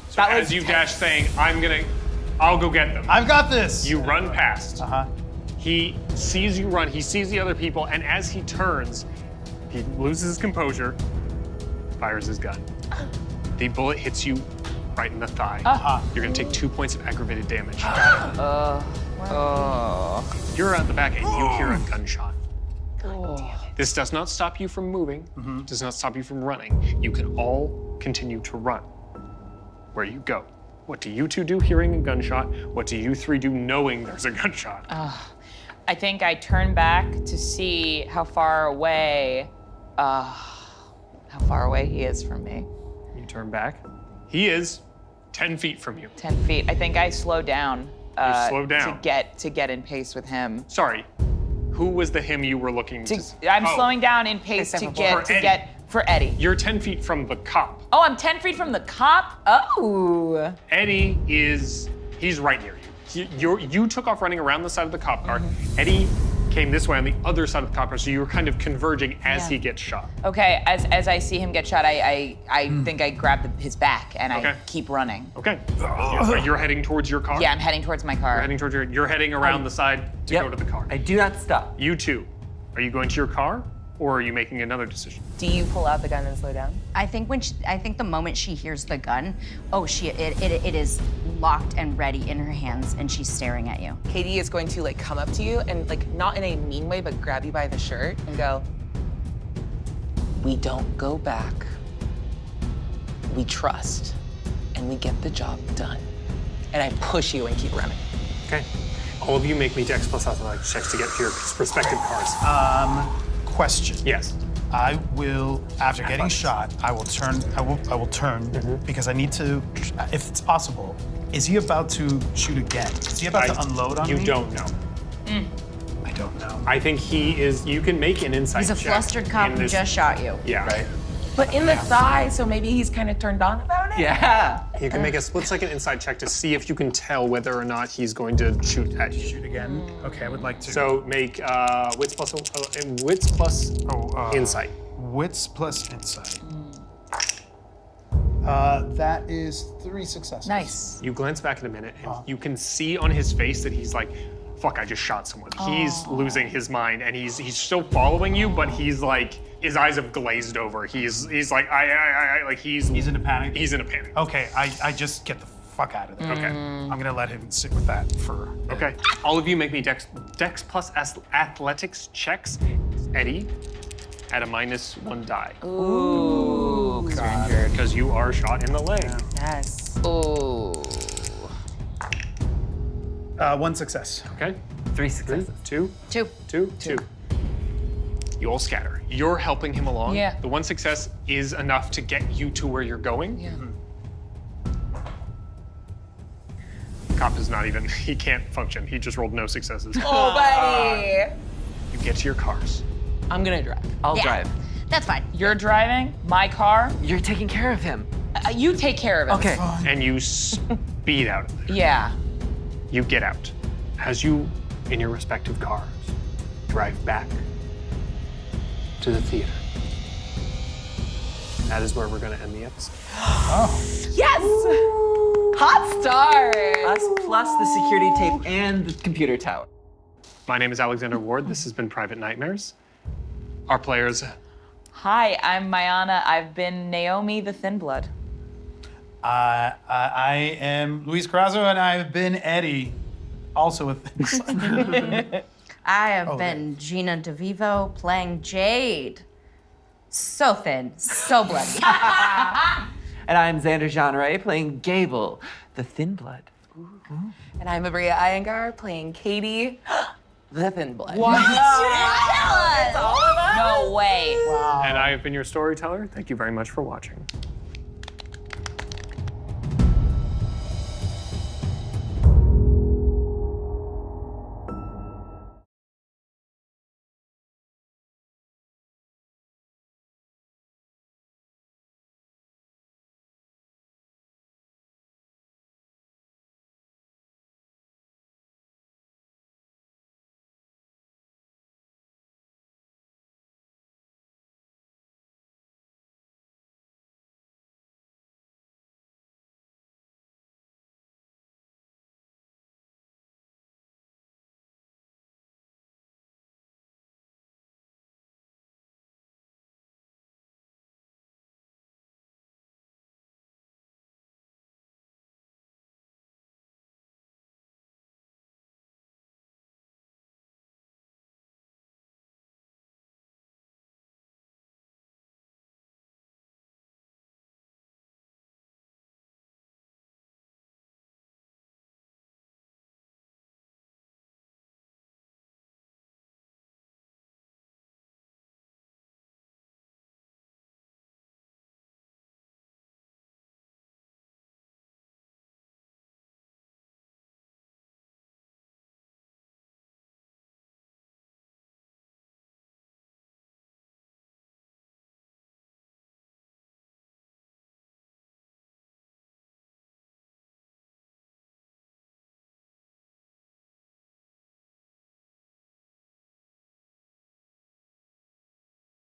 So That as was you dash saying, I'll go get them. I've got this. You run past. Uh-huh. He sees you run, he sees the other people, and as he turns, he loses his composure, fires his gun. The bullet hits you right in the thigh. You're gonna take 2 points of aggravated damage. You're at the back and you hear a gunshot. This does not stop you from moving, does not stop you from running. You can all continue to run. Where you go. What do you two do hearing a gunshot? What do you three do knowing there's a gunshot? I think I turn back to see how far away he is from me. You turn back. He is 10 feet from you. 10 feet. I think I slow down. slow down. To get in pace with him. Sorry, who was the him you were looking to? I'm Oh, slowing down in pace to For get for Eddie. You're 10 feet from the cop. Oh, I'm 10 feet from the cop? Oh. Eddie he's right near you. You took off running around the side of the cop car. Eddie came this way on the other side of the cop car, so you were kind of converging as he gets shot. Okay, as I see him get shot, I think I grab his back and Okay. I keep running. Okay. You're heading towards your car? Yeah, I'm heading towards my car. You're heading around the side to Yep. go to the car. I do not stop. You two, are you going to your car or are you making another decision? Do you pull out the gun and slow down? I think the moment she hears the gun, it is locked and ready in her hands, and she's staring at you. Katie is going to like come up to you and like not in a mean way, but grab you by the shirt and go, "We don't go back. We trust, and we get the job done." And I push you and keep running. Okay. All of you make me Dex plus athletics checks to get to your respective cars. Question. Yes. I will, after getting shot, I will turn. I will turn because I need to, if it's possible. Is he about to shoot again? Is he about to unload on me? You don't know. I don't know. I think he is. You can make an insight He's a check flustered cop in who this- just shot you. Yeah. Right. But in the thigh, so maybe he's kind of turned on about it? Yeah. You can make a split-second insight check to see if you can tell whether or not he's going to shoot at you. Shoot again. Okay, I would like to. So make wits plus insight. Wits plus insight. That is 3 successes. Nice. You glance back in a minute, and you can see on his face that he's like, "Fuck! I just shot someone." He's losing his mind, and he's still following you, but he's like, his eyes have glazed over. He's like, I like he's He's in a panic? He's in a panic. Okay, I just get the fuck out of there. Okay. I'm gonna let him sit with that for. Okay. All of you make me dex plus athletics checks. Eddie, at a -1 die. Ooh. Because you're injured. Because you are shot in the leg. Yes. Oh. 1 success. Okay. 3 successes. 2. Two. 2. You all scatter. You're helping him along. Yeah. The 1 success is enough to get you to where you're going. Yeah. Cop is not even, he can't function. He just rolled no successes. Oh, buddy. You get to your cars. I'm gonna drive. I'll Yeah. drive. That's fine. You're driving my car. You're taking care of him. You take care of it. Okay. And you speed out of there. Yeah. You get out. As you, in your respective cars, drive back to the theater. That is where we're going to end the episode. Yes! Hot start. Us plus the security tape and the computer tower. My name is Alexander Ward. This has been Private Nightmares. Our players. Hi, I'm Mayana. I've been Naomi the Thin Blood. I am Luis Carrazzo, and I've been Eddie, also with. I have been Gina DeVivo playing Jade. So thin, so bloody. And I'm Xander Jeanray playing Gable, the Thin Blood. And I'm Maria Iyengar playing Katie, the Thin Blood. No way. And I have been your storyteller. Thank you very much for watching.